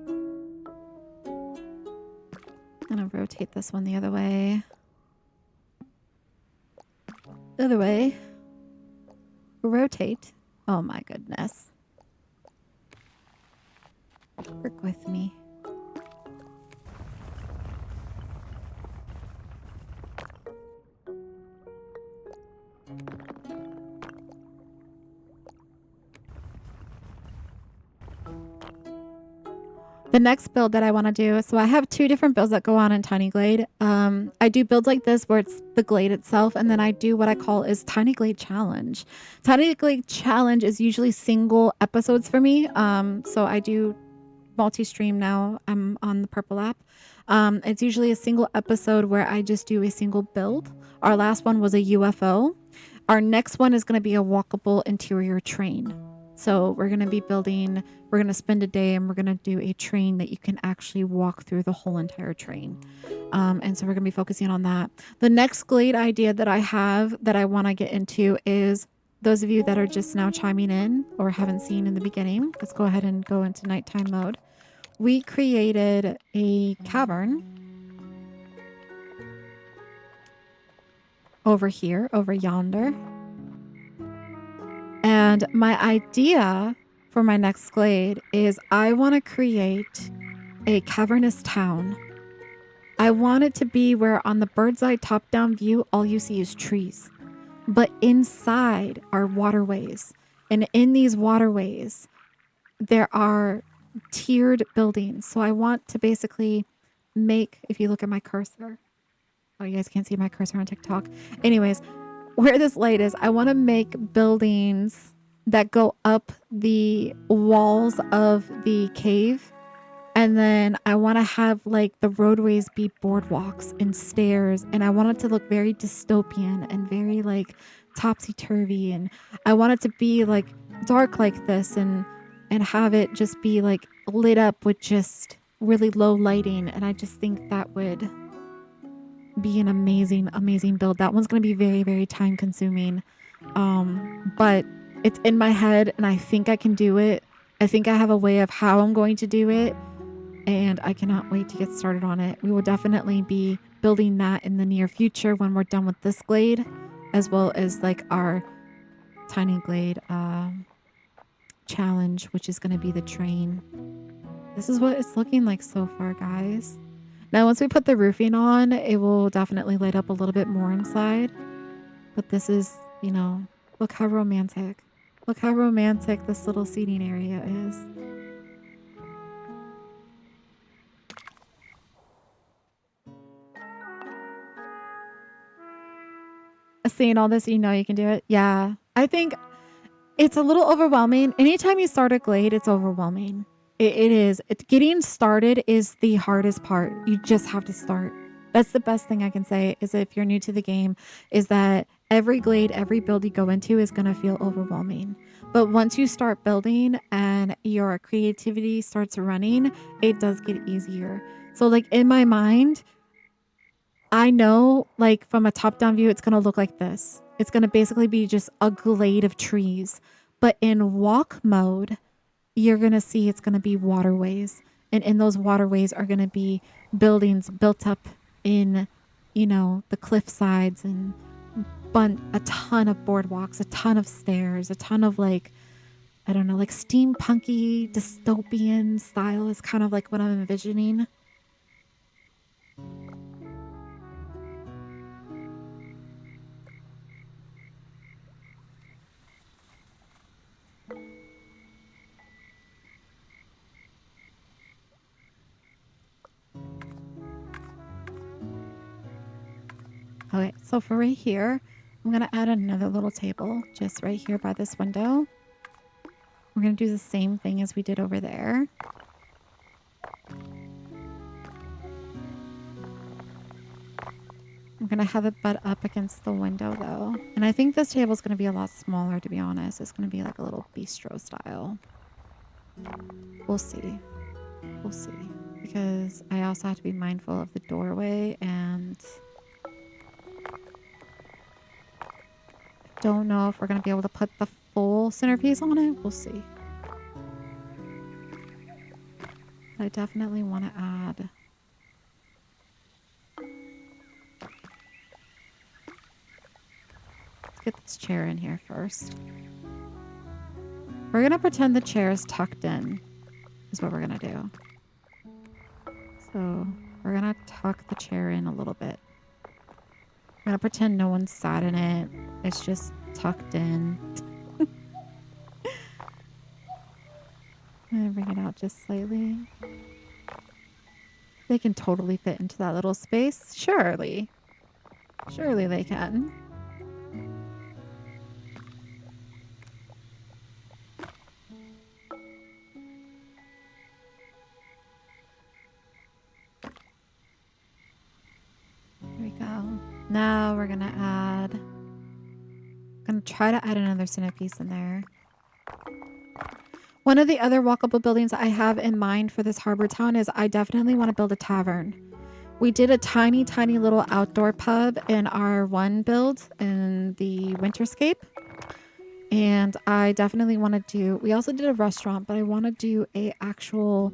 I'm gonna rotate this one the other way. The other way. Rotate. Oh my goodness. Work with me. The next build that I want to do, so I have 2 different builds that go on in Tiny Glade. I do builds like this where it's the glade itself, and then I do what I call is Tiny Glade Challenge. Tiny Glade Challenge is usually single episodes for me. So I do multi-stream now. I'm on the Purple app. It's usually a single episode where I just do a single build. Our last one was a UFO. Our next one is going to be a walkable interior train. So we're going to be building, we're going to spend a day and we're going to do a train that you can actually walk through the whole entire train. And so we're going to be focusing on that. The next Glade idea that I have that I want to get into is those of you that are just now chiming in or haven't seen in the beginning, let's go ahead and go into nighttime mode. We created a cavern over here, over yonder. And my idea for my next Glade is I want to create a cavernous town. I want it to be where on the bird's eye top-down view, all you see is trees. But inside are waterways. And in these waterways, there are tiered buildings. So I want to basically make, if you look at my cursor, oh, you guys can't see my cursor on TikTok. Anyways, where this light is, I want to make buildings that go up the walls of the cave. And then I want to have like the roadways be boardwalks and stairs. And I want it to look very dystopian and very like topsy-turvy. And I want it to be like dark like this and have it just be like lit up with just really low lighting. And I just think that would be an amazing build. That one's going to be very, very time consuming. But it's in my head and I think I can do it. I think I have a way of how I'm going to do it. And I cannot wait to get started on it. We will definitely be building that in the near future when we're done with this Glade, as well as like our Tiny Glade challenge, which is going to be the train. This is what it's looking like so far, guys. Now, once we put the roofing on, it will definitely light up a little bit more inside. But this is, you know, look how romantic. Look how romantic this little seating area is. Seeing all this, you know you can do it. Yeah, I think it's a little overwhelming. Anytime you start a Glade, it's overwhelming. It is. Getting started is the hardest part. You just have to start. That's the best thing I can say is if you're new to the game, is that every Glade, every build you go into is going to feel overwhelming. But once you start building and your creativity starts running, it does get easier. So like in my mind, I know like from a top-down view, it's going to look like this. It's going to basically be just a glade of trees. But in walk mode, you're going to see it's going to be waterways. And in those waterways are going to be buildings built up in, you know, the cliff sides and a ton of boardwalks, a ton of stairs, a ton of like, I don't know, like steampunky dystopian style is kind of like what I'm envisioning. Okay, so for right here, I'm going to add another little table just right here by this window. We're going to do the same thing as we did over there. I'm going to have it butt up against the window though. And I think this table is going to be a lot smaller, to be honest. It's going to be like a little bistro style. We'll see. We'll see. Because I also have to be mindful of the doorway and don't know if we're going to be able to put the full centerpiece on it. We'll see. I definitely want to add. Let's get this chair in here first. We're going to pretend the chair is tucked in, is what we're going to do. So we're going to tuck the chair in a little bit. I'm going to pretend no one sat in it. It's just tucked in. I'm going to bring it out just slightly. They can totally fit into that little space. Surely. Surely they can. Here we go. Now we're gonna add... I'm gonna try to add another centerpiece in there. One of the other walkable buildings I have in mind for this harbor town is I definitely want to build a tavern. We did a tiny, tiny little outdoor pub in our one build in the Winterscape. And I definitely want to do... We also did a restaurant, but I want to do a actual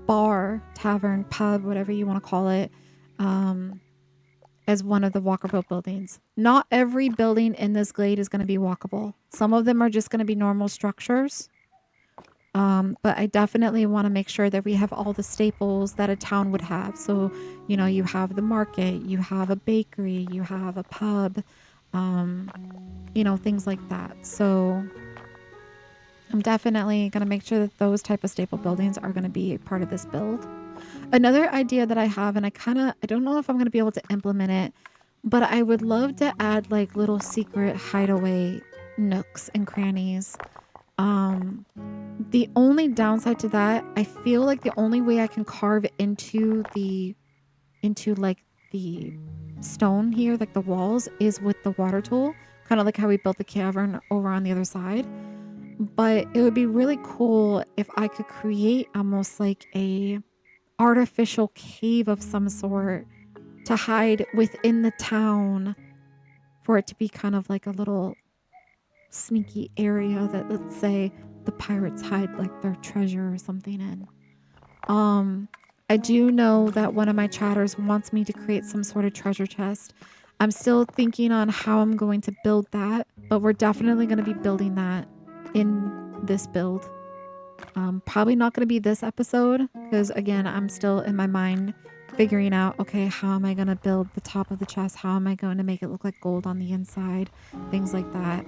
bar, tavern, pub, whatever you want to call it, as one of the walkable buildings. Not every building in this glade is going to be walkable. Some of them are just going to be normal structures. But I definitely want to make sure that we have all the staples that a town would have. So, you know, you have the market, you have a bakery, you have a pub, you know, things like that. So I'm definitely going to make sure that those type of staple buildings are going to be a part of this build. Another idea that I have, and I don't know if I'm going to be able to implement it, but I would love to add like little secret hideaway nooks and crannies. The only downside to that, I feel like the only way I can carve into like the stone here, like the walls, is with the water tool, kind of like how we built the cavern over on the other side. But it would be really cool if I could create almost like a artificial cave of some sort to hide within the town, for it to be kind of like a little sneaky area that, let's say, the pirates hide like their treasure or something in. I do know that one of my chatters wants me to create some sort of treasure chest. I'm still thinking on how I'm going to build that, but we're definitely going to be building that in this build. Probably not going to be this episode, because again, I'm still in my mind figuring out, okay, how am I going to build the top of the chest? How am I going to make it look like gold on the inside? Things like that.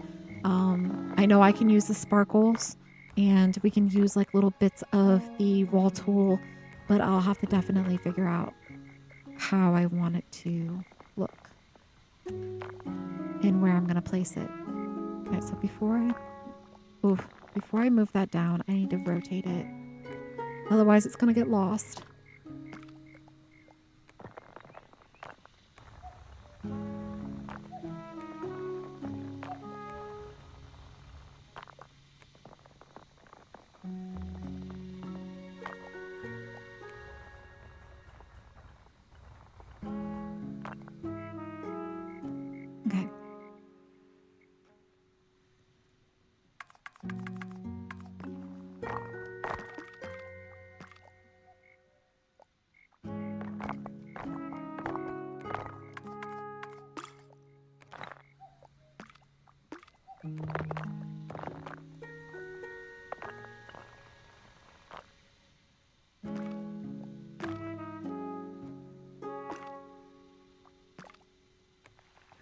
I know I can use the sparkles, and we can use like little bits of the wall tool, but I'll have to definitely figure out how I want it to look and where I'm going to place it. Okay, so before I move that down, I need to rotate it. Otherwise, it's going to get lost. Okay.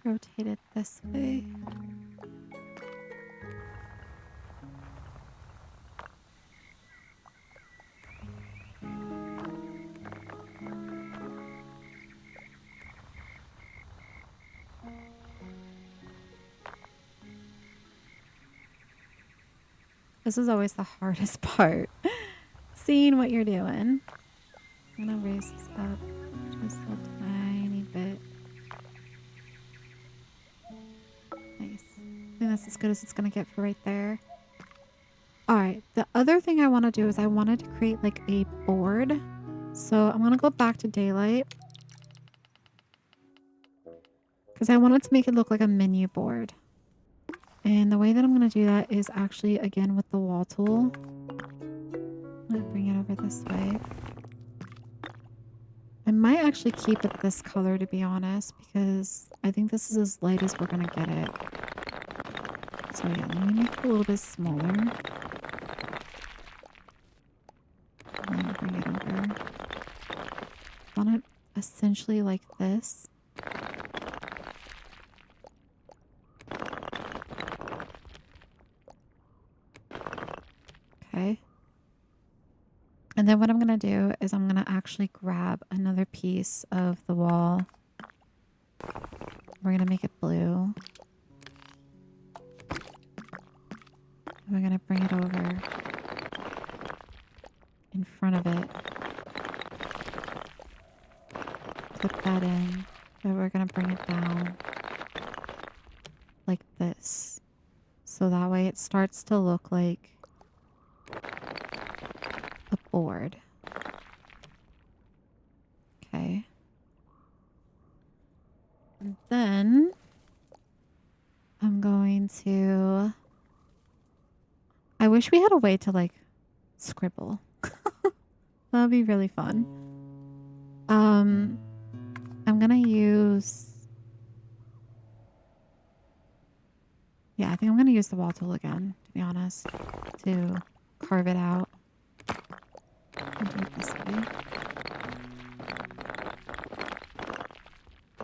Rotate it this way. This is always the hardest part. Seeing what you're doing. I'm gonna raise this up just a tiny bit. Nice. I think that's as good as it's gonna get for right there. Alright, the other thing I want to do is I wanted to create like a board. So I'm gonna go back to daylight, because I wanted to make it look like a menu board. And the way that I'm going to do that is actually, again, with the wall tool. I'm going to bring it over this way. I might actually keep it this color, to be honest, because I think this is as light as we're going to get it. So yeah, let me make it a little bit smaller. And then bring it over. I want it essentially like this. Okay. And then what I'm going to do is I'm going to actually grab another piece of the wall. We're going to make it blue. We're going to bring it over in front of it. Clip that in. But we're going to bring it down like this. So that way it starts to look like a board. Okay. And then I'm going to... I wish we had a way to like scribble. That would be really fun. I'm gonna use... Yeah, I think I'm gonna use the wall tool again, to be honest, to carve it out. I'll do it this way.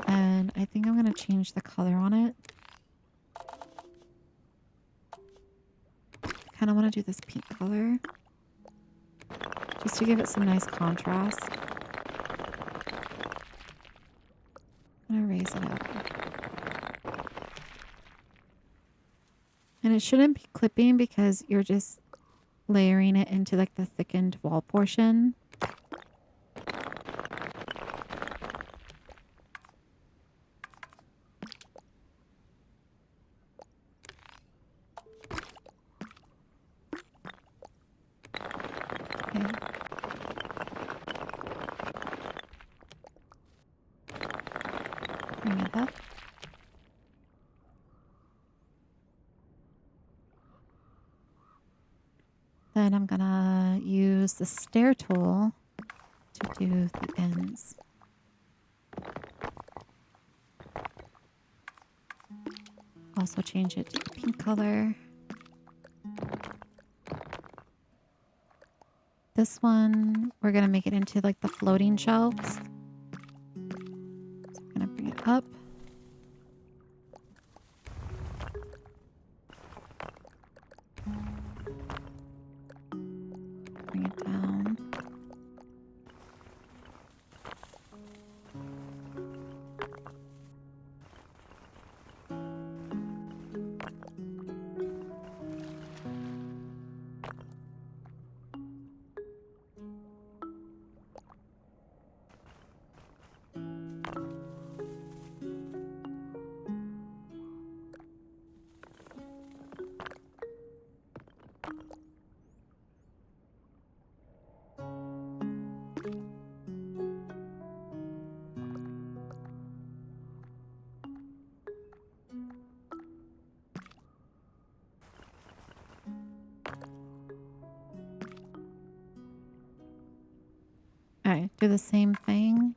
And I think I'm gonna change the color on it. I kind of want to do this pink color, just to give it some nice contrast. I'm gonna raise it up. And it shouldn't be clipping because you're just layering it into like the thickened wall portion. Okay. Bring it up. Then I'm gonna use the stair tool to do the ends. Also change it to the pink color. This one, we're gonna make it into like the floating shelves. So I'm gonna bring it up. Bring it down. All right, do the same thing.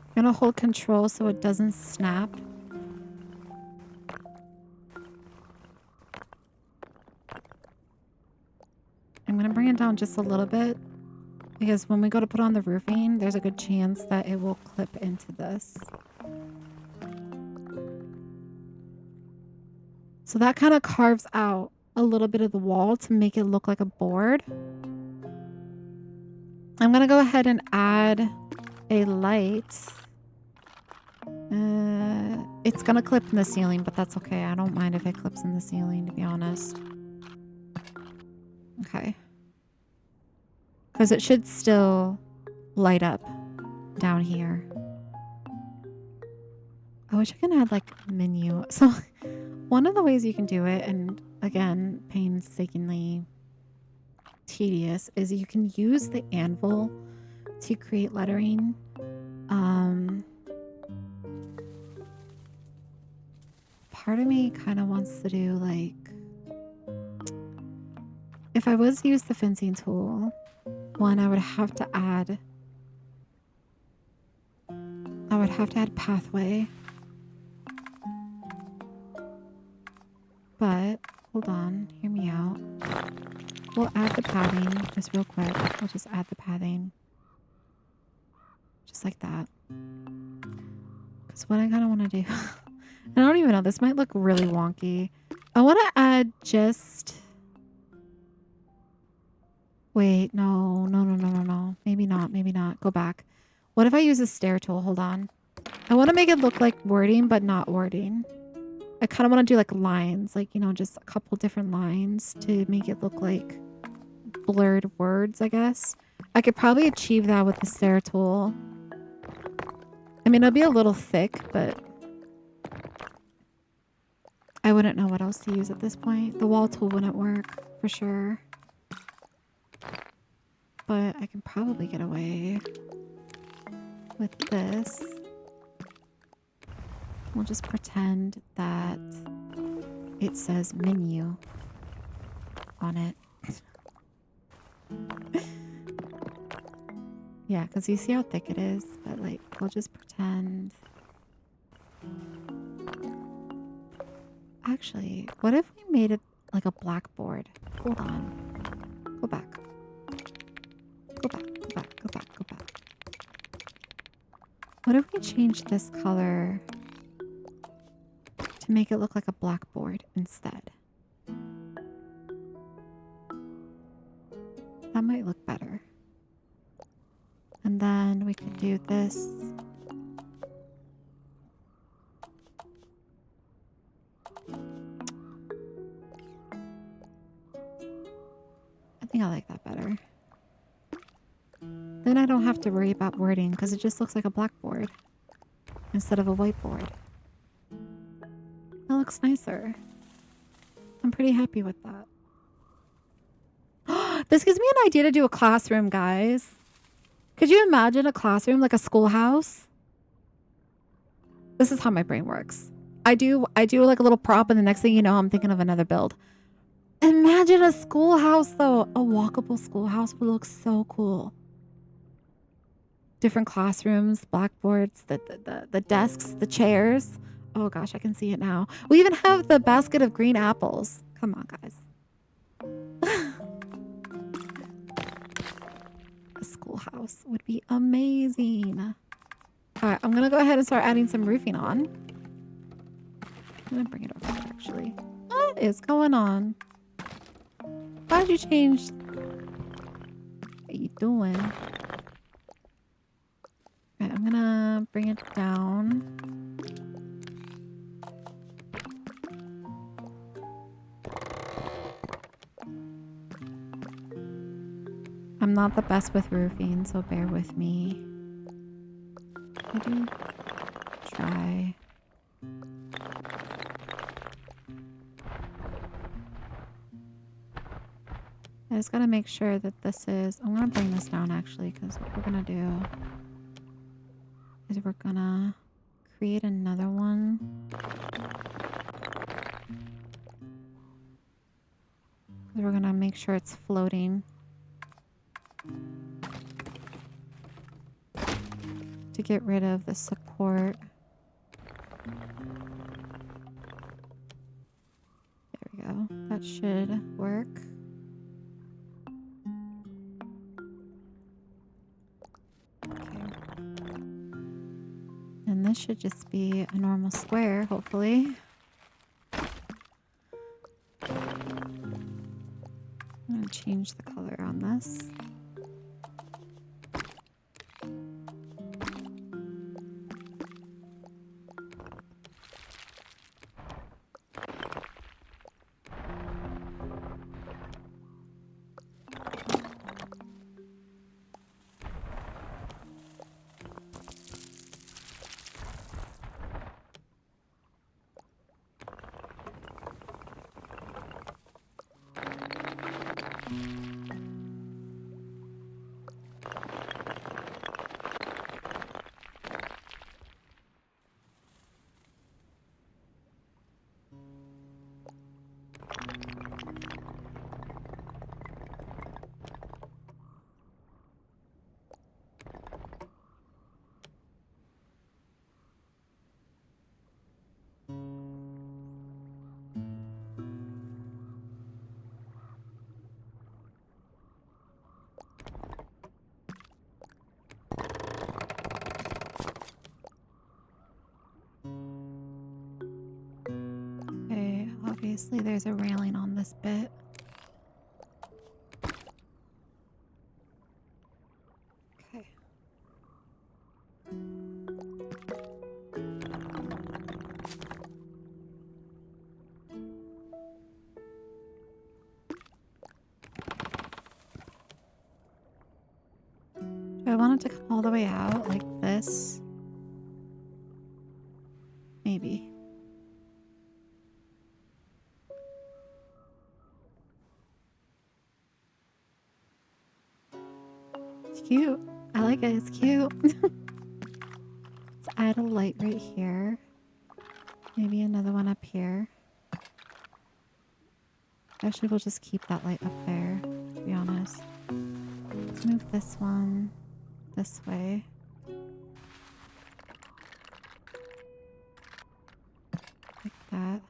I'm gonna hold control so it doesn't snap. I'm gonna bring it down just a little bit because when we go to put on the roofing, there's a good chance that it will clip into this. So that kind of carves out a little bit of the wall to make it look like a board. I'm gonna go ahead and add a light. It's gonna clip in the ceiling, but that's okay. I don't mind if it clips in the ceiling, to be honest. Okay. Because it should still light up down here. I wish I could add like menu. So one of the ways you can do it, and again, painstakingly tedious, is you can use the anvil to create lettering. Part of me kind of wants to do like, if I was to use the fencing tool, one, I would have to add I would have to add pathway. But, hold on, hear me out. We'll add the padding just real quick. We'll just add the padding. Just like that. Because what I kind of want to do... I don't even know. This might look really wonky. I want to add just... Wait, no. Maybe not. Go back. What if I use a stair tool? Hold on. I want to make it look like wording, but not wording. I kind of want to do like lines, like, you know, just a couple different lines to make it look like blurred words, I guess. I could probably achieve that with the stair tool. I mean, it'll be a little thick, but I wouldn't know what else to use at this point. The wall tool wouldn't work for sure. But I can probably get away with this. We'll just pretend that it says menu on it. Yeah, because you see how thick it is, but like, we'll just pretend. Actually, what if we made it like a blackboard? Hold on. Go back. What if we change this color to make it look like a blackboard instead? That might look better. And then we could do this. I think I like that better. Then I don't have to worry about wording because it just looks like a blackboard instead of a whiteboard. That looks nicer. I'm pretty happy with that. This gives me an idea to do a classroom, guys. Could you imagine a classroom like a schoolhouse? This is how my brain works. I do like a little prop, and the next thing you know, I'm thinking of another build. Imagine a schoolhouse, though. A walkable schoolhouse would look so cool. Different classrooms, blackboards, the desks, the chairs. Oh gosh, I can see it now. We even have the basket of green apples. Come on, guys. A schoolhouse would be amazing. All right, I'm gonna go ahead and start adding some roofing on. I'm gonna bring it over here, actually. What is going on? Why did you change? What are you doing? Okay, I'm gonna bring it down. I'm not the best with roofing, so bear with me. I do try. I just gotta make sure that this is... I'm gonna bring this down, actually, because what we're gonna do is we're gonna create another one. We're gonna make sure it's floating. To get rid of the support. There we go. That should work. Okay. And this should just be a normal square, hopefully. I'm gonna change the color on this. Obviously, there's a railing on this bit. Okay. Do I want it to come all the way out like this? Maybe. It's cute. I like it. It's cute. Let's add a light right here. Maybe another one up here. Actually, we'll just keep that light up there, to be honest. Let's move this one this way. Like that.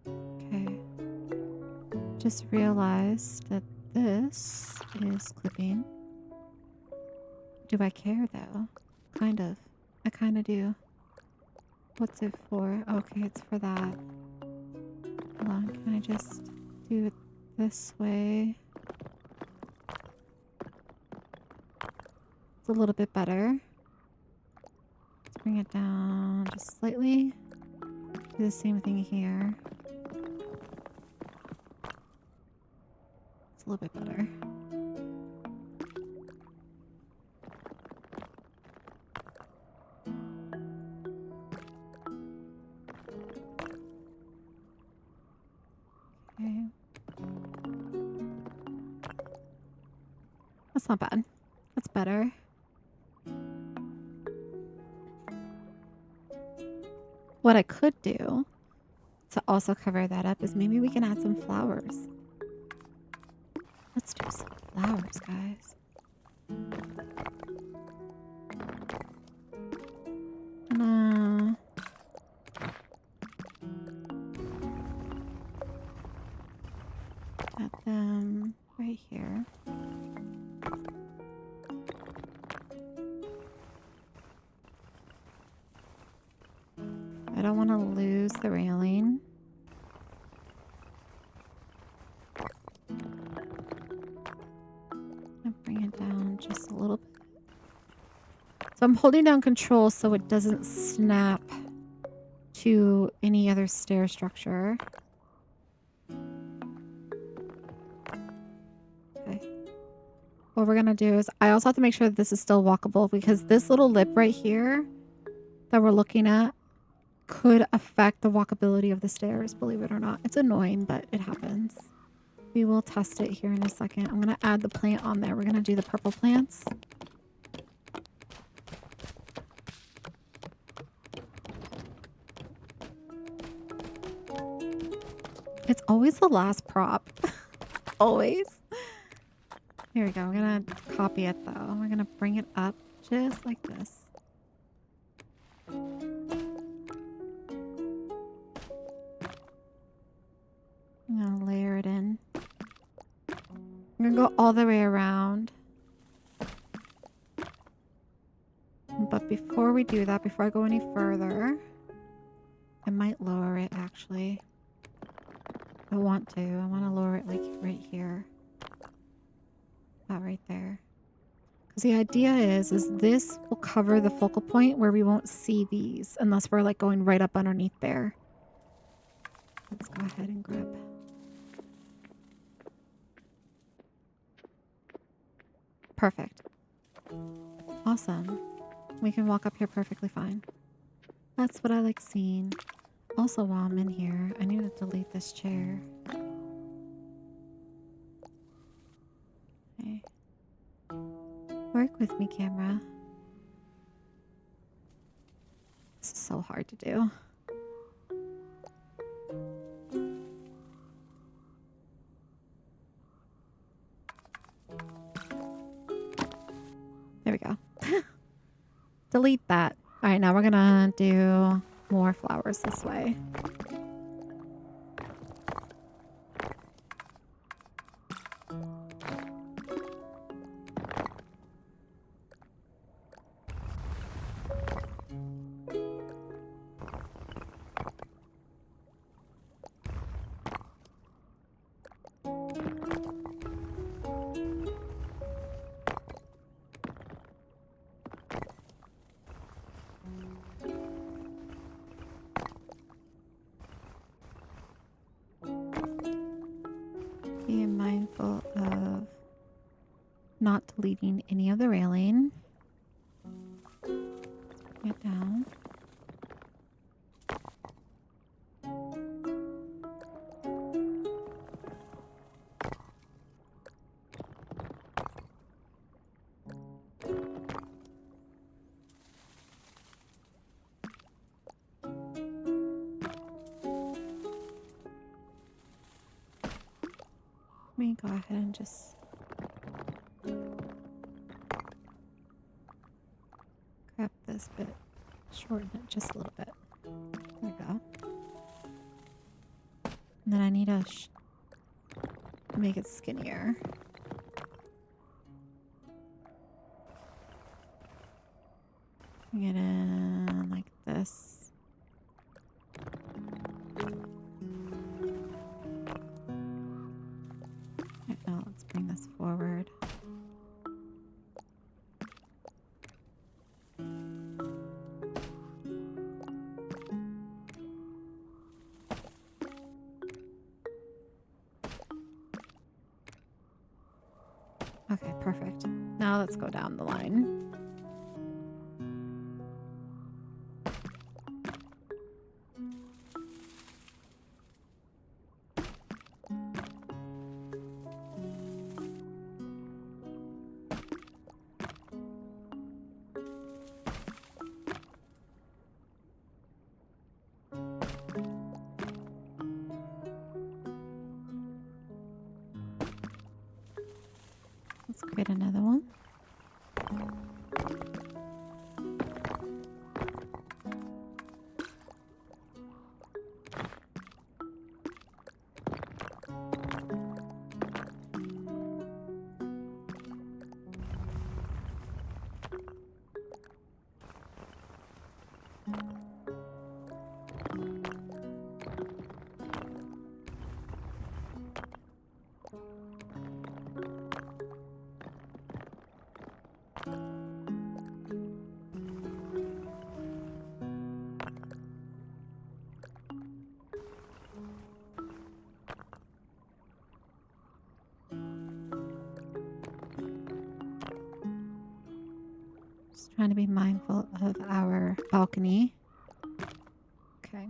Okay. Just realized that this is clipping. Do I care though? Kind of. I kind of do. What's it for? Okay, it's for that. Hold on, can I just do it this way? It's a little bit better. Let's bring it down just slightly. Do the same thing here. It's a little bit better. Okay. That's not bad. That's better. What I could do to also cover that up is maybe we can add some flowers. Let's do some flowers, guys. Add them right here. I don't want to lose the railing. I'll bring it down just a little bit. So I'm holding down control so it doesn't snap to any other stair structure. Okay. What we're going to do is I also have to make sure that this is still walkable because this little lip right here that we're looking at could affect the walkability of the stairs, believe it or not. It's annoying, but it happens. We will test it here in a second. I'm going to add the plant on there. We're going to do the purple plants. It's always the last prop. Always. Here we go. We're going to copy it though. We're going to bring it up just like this. I'm going to layer it in. I'm going to go all the way around. But before we do that, before I go any further, I might lower it actually. I want to. I want to lower it like right here. About right there. Because the idea is this will cover the focal point where we won't see these unless we're like going right up underneath there. Let's go ahead and grab. Perfect. Awesome. We can walk up here perfectly fine. That's what I like seeing. Also, while I'm in here, I need to delete this chair. Okay. Work with me, camera. This is so hard to do. There we go. Delete that. All right, now we're gonna do more flowers this way. not deleting any of the railing. Bring it down. Let me go ahead and just grab this bit, shorten it just a little bit. There we go. And then I need to make it skinnier. Bring it in like this. Right, now let's bring this forward. Okay, perfect. Now let's go down the line. Let's create another one. Just trying to be mindful of our balcony. Okay.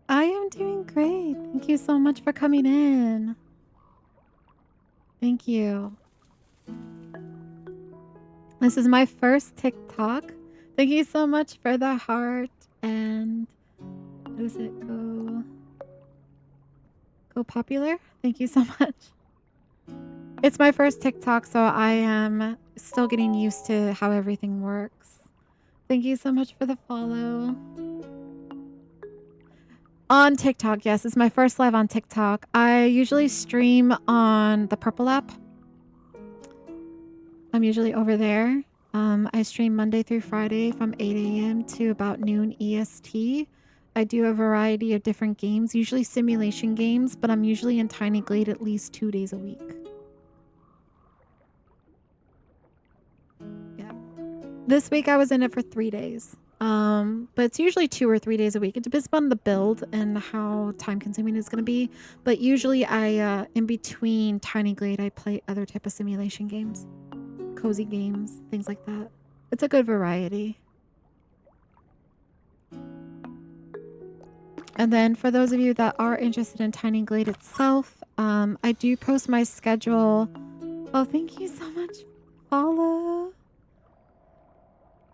I am doing great. Thank you so much for coming in. Thank you. This is my first TikTok. Thank you so much for the heart and what is it? Go popular. Thank you so much. It's my first TikTok, so I am still getting used to how everything works. Thank you so much for the follow. On TikTok, yes. It's my first live on TikTok. I usually stream on the Purple app. I'm usually over there. I stream Monday through Friday from 8 a.m. to about noon EST. I do a variety of different games, usually simulation games, but I'm usually in Tiny Glade at least 2 days a week. Yeah. This week I was in it for 3 days. But it's usually 2 or 3 days a week. It depends on the build and how time consuming it's going to be. But usually in between Tiny Glade, I play other type of simulation games, cozy games, things like that. It's a good variety. And then for those of you that are interested in Tiny Glade itself, I do post my schedule. Oh, thank you so much. Follow.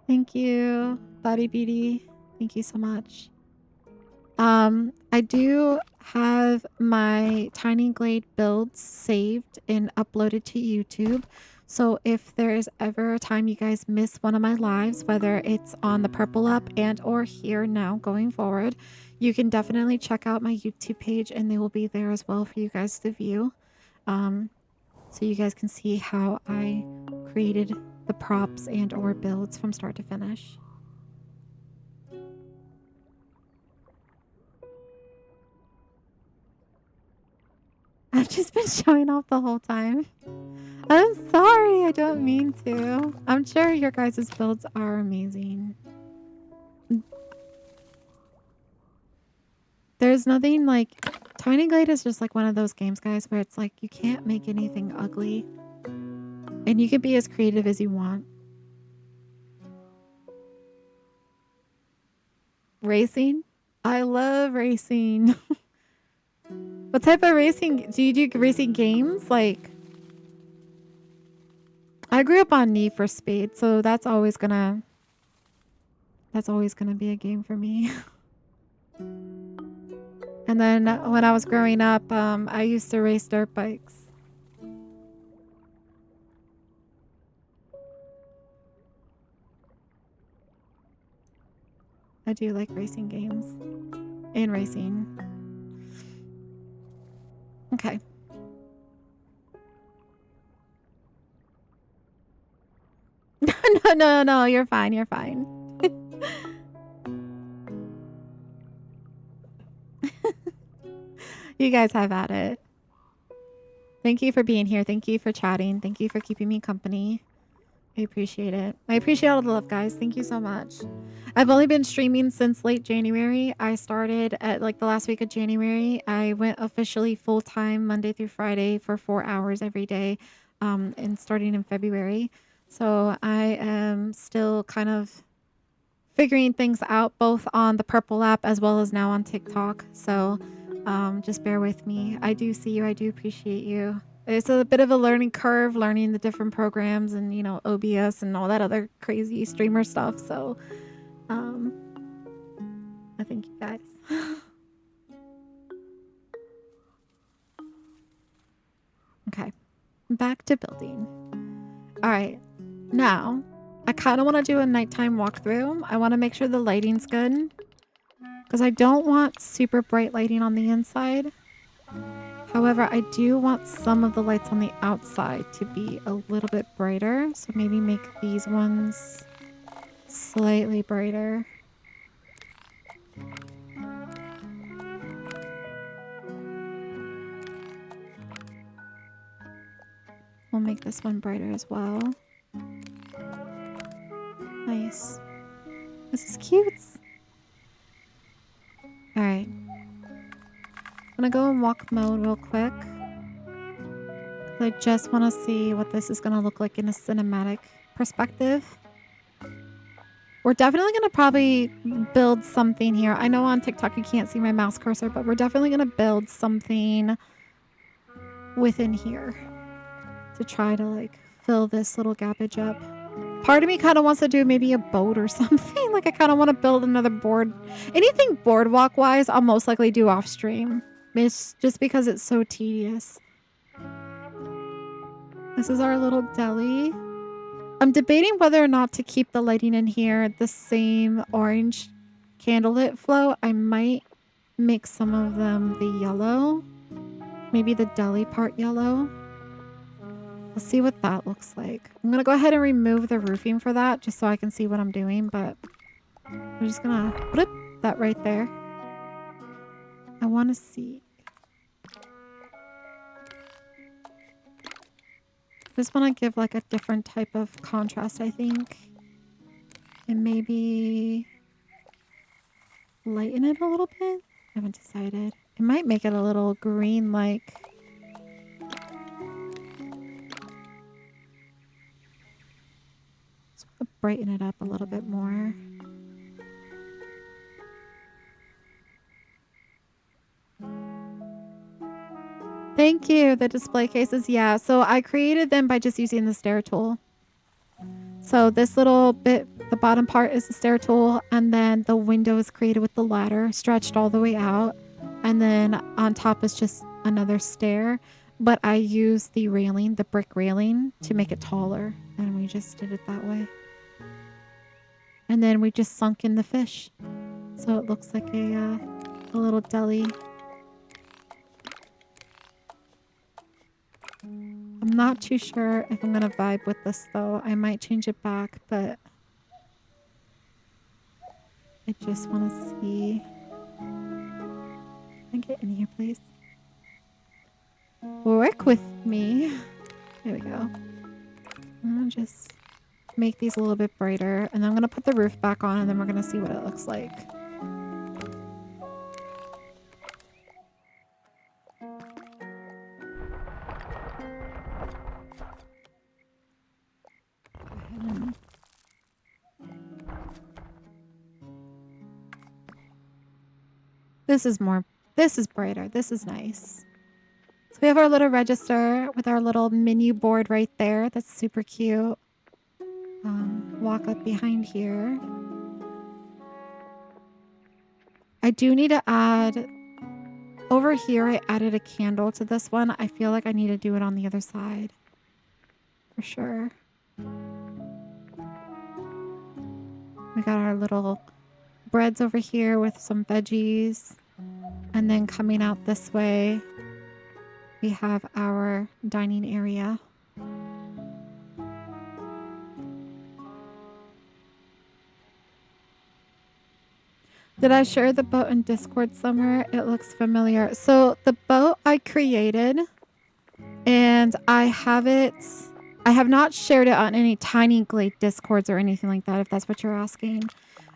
Thank you, Body Beauty. Thank you so much. I do have my Tiny Glade builds saved and uploaded to YouTube. So if there is ever a time you guys miss one of my lives, whether it's on the Purple Up and or here now going forward, you can definitely check out my YouTube page and they will be there as well for you guys to view. So you guys can see how I created the props and or builds from start to finish. I've just been showing off the whole time. I'm sorry, I don't mean to. I'm sure your guys' builds are amazing. There's nothing like... Tiny Glade is just like one of those games, guys, where it's like you can't make anything ugly. And you can be as creative as you want. Racing? I love racing. What type of racing? Do you do racing games? Like... I grew up on Need for Speed, so that's always gonna be a game for me. And then when I was growing up, I used to race dirt bikes. I do like racing games and racing. Okay. No, you're fine, you're fine. You guys have at it. Thank you for being here. Thank you for chatting. Thank you for keeping me company. I appreciate it. I appreciate all the love, guys. Thank you so much. I've only been streaming since late January. I started at like the last week of January. I went officially full-time Monday through Friday for 4 hours every day, and starting in February. So I am still kind of figuring things out both on the Purple app as well as now on TikTok. So just bear with me. I do see you. I do appreciate you. It's a bit of a learning curve, learning the different programs and, you know, OBS and all that other crazy streamer stuff. So I thank you guys. Okay, back to building. All right, now I kind of want to do a nighttime walkthrough. I want to make sure the lighting's good because I don't want super bright lighting on the inside. However, I do want some of the lights on the outside to be a little bit brighter. So maybe make these ones slightly brighter. We'll make this one brighter as well. Nice. This is cute. All right. I'm gonna go in walk mode real quick. I just want to see what this is gonna look like in a cinematic perspective. We're definitely gonna probably build something here. I know on TikTok you can't see my mouse cursor, but we're definitely gonna build something within here to try to like fill this little gappage up. Part of me kind of wants to do maybe a boat or something. Like I kind of want to build another board. Anything boardwalk wise, I'll most likely do off stream. It's just because it's so tedious. This is our little deli. I'm debating whether or not to keep the lighting in here the same orange candlelit flow. I might make some of them the yellow. Maybe the deli part yellow. Let's see what that looks like. I'm going to go ahead and remove the roofing for that just so I can see what I'm doing, but I'm just going to put that right there. I want to see. Just want to give like a different type of contrast, I think. And maybe lighten it a little bit. I haven't decided. It might make it a little green like. Just want to brighten it up a little bit more. Thank you. The display cases. Yeah. So I created them by just using the stair tool. So this little bit, the bottom part is the stair tool, and then the window is created with the ladder stretched all the way out. And then on top is just another stair. But I used the railing, the brick railing, to make it taller. And we just did it that way. And then we just sunk in the fish. So it looks like a little deli. I'm not too sure if I'm going to vibe with this though. I might change it back, but I just want to see. Can I get in here, please? Work with me. There we go. I'll just make these a little bit brighter, and then I'm going to put the roof back on, and then we're going to see what it looks like. This is brighter. This is nice. So we have our little register with our little menu board right there. That's super cute. Walk up behind here. I do need to add... Over here, I added a candle to this one. I feel like I need to do it on the other side. For sure. We got our little breads over here with some veggies. And then coming out this way, we have our dining area. Did I share the boat in Discord somewhere? It looks familiar. So the boat I created, and I have not shared it on any Tiny Glade Discords or anything like that, if that's what you're asking.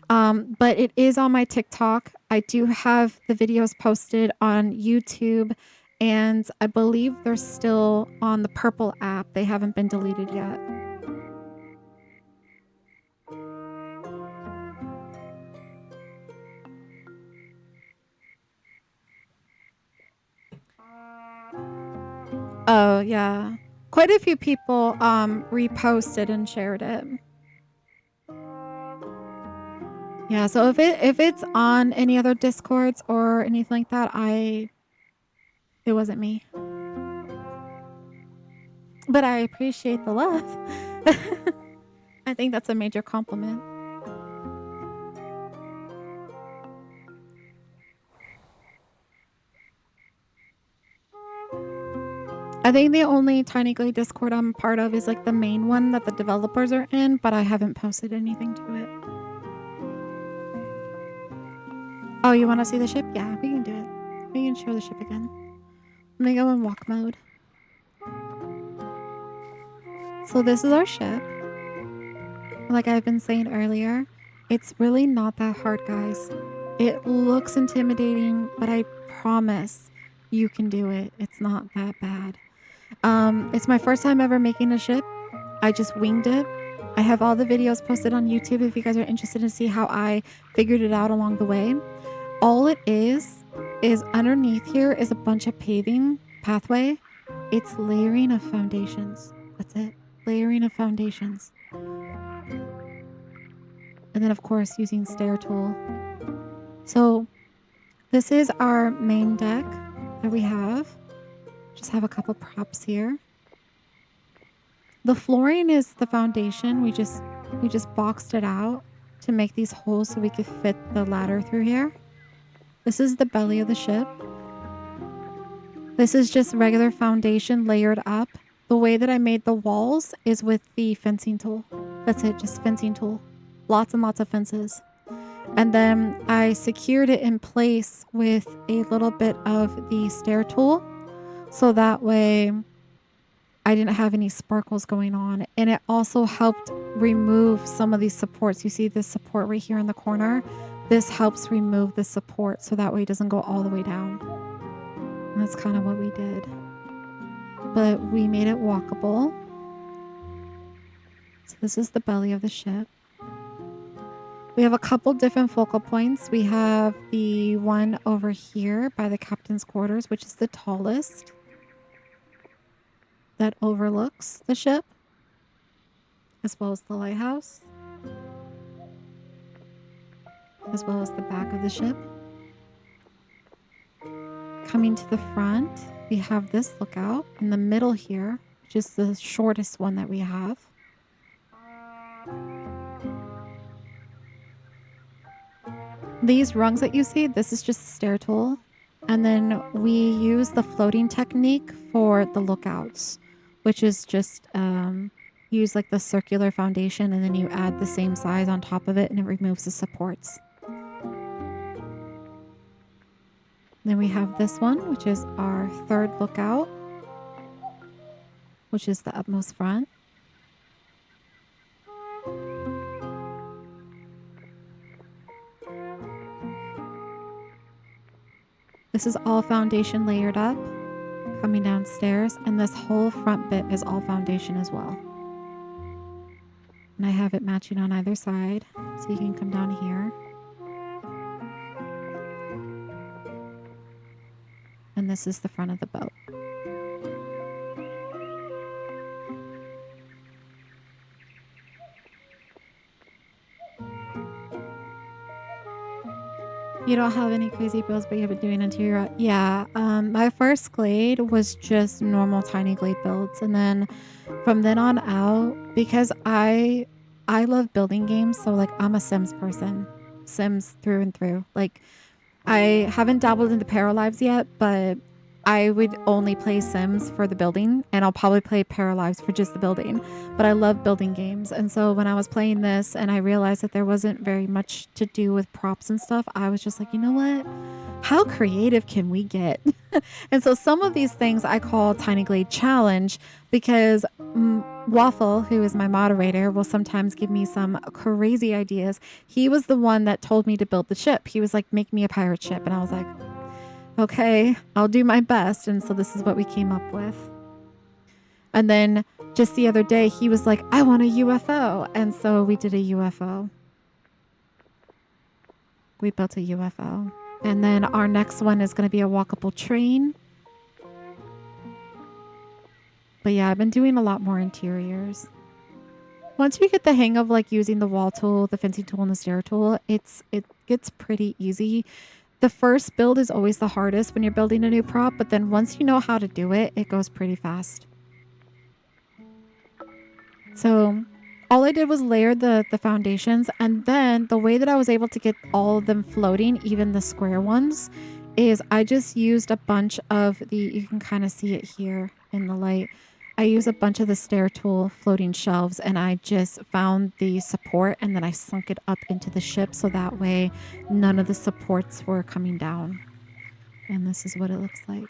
But it is on my TikTok. I do have the videos posted on YouTube, and I believe they're still on the Purple app. They haven't been deleted yet. Oh, yeah. Quite a few people reposted and shared it. Yeah, so if it's on any other Discords or anything like that, it wasn't me. But I appreciate the love. I think that's a major compliment. I think the only Tiny Glade Discord I'm part of is like the main one that the developers are in, but I haven't posted anything to it. Oh, you want to see the ship? Yeah, we can do it. We can show the ship again. Let me go in walk mode. So this is our ship. Like I've been saying earlier, it's really not that hard, guys. It looks intimidating, but I promise you can do it. It's not that bad. It's my first time ever making a ship. I just winged it. I have all the videos posted on YouTube if you guys are interested to see how I figured it out along the way. All it is underneath here is a bunch of paving pathway. It's layering of foundations. That's it. Layering of foundations. And then, of course, using stair tool. So this is our main deck that we have. Just have a couple props here. The flooring is the foundation. We just boxed it out to make these holes so we could fit the ladder through here. This is the belly of the ship. This is just regular foundation layered up. The way that I made the walls is with the fencing tool. That's it, just fencing tool. Lots and lots of fences. And then I secured it in place with a little bit of the stair tool. So that way I didn't have any sparkles going on. And it also helped remove some of these supports. You see this support right here in the corner? This helps remove the support so that way it doesn't go all the way down. And that's kind of what we did. But we made it walkable. So this is the belly of the ship. We have a couple different focal points. We have the one over here by the captain's quarters, which is the tallest, that overlooks the ship. as well as the lighthouse, as well as the back of the ship. Coming to the front, we have this lookout in the middle here, which is the shortest one that we have. These rungs that you see, this is just a stair tool. And then we use the floating technique for the lookouts, which is just use like the circular foundation and then you add the same size on top of it and it removes the supports. Then we have this one, which is our third lookout, which is the utmost front. This is all foundation layered up, coming downstairs, and this whole front bit is all foundation as well. And I have it matching on either side, so you can come down here. And this is the front of the boat. You don't have any crazy builds, but you've been doing interior. Yeah, my first Glade was just normal tiny Glade builds, and then from then on out, because I love building games, so like I'm a Sims person, Sims through and through. Like I haven't dabbled into Paralives yet, but I would only play Sims for the building, and I'll probably play Paralives for just the building. But I love building games, and so when I was playing this and I realized that there wasn't very much to do with props and stuff, I was just like, you know what? How creative can we get? And so some of these things I call Tiny Glade Challenge because Waffle, who is my moderator, will sometimes give me some crazy ideas. He was the one that told me to build the ship. He was like, make me a pirate ship. And I was like, okay, I'll do my best. And so this is what we came up with. And then just the other day, he was like, I want a UFO. And so we did a UFO. We built a UFO. And then our next one is going to be a walkable train. But yeah, I've been doing a lot more interiors. Once you get the hang of like using the wall tool, the fencing tool, and the stair tool, it gets pretty easy. The first build is always the hardest when you're building a new prop, but then once you know how to do it, it goes pretty fast. So all I did was layer the foundations, and then the way that I was able to get all of them floating, even the square ones, is I just used a bunch of you can kind of see it here in the light. I use a bunch of the stair tool floating shelves, and I just found the support and then I sunk it up into the ship so that way none of the supports were coming down. And this is what it looks like.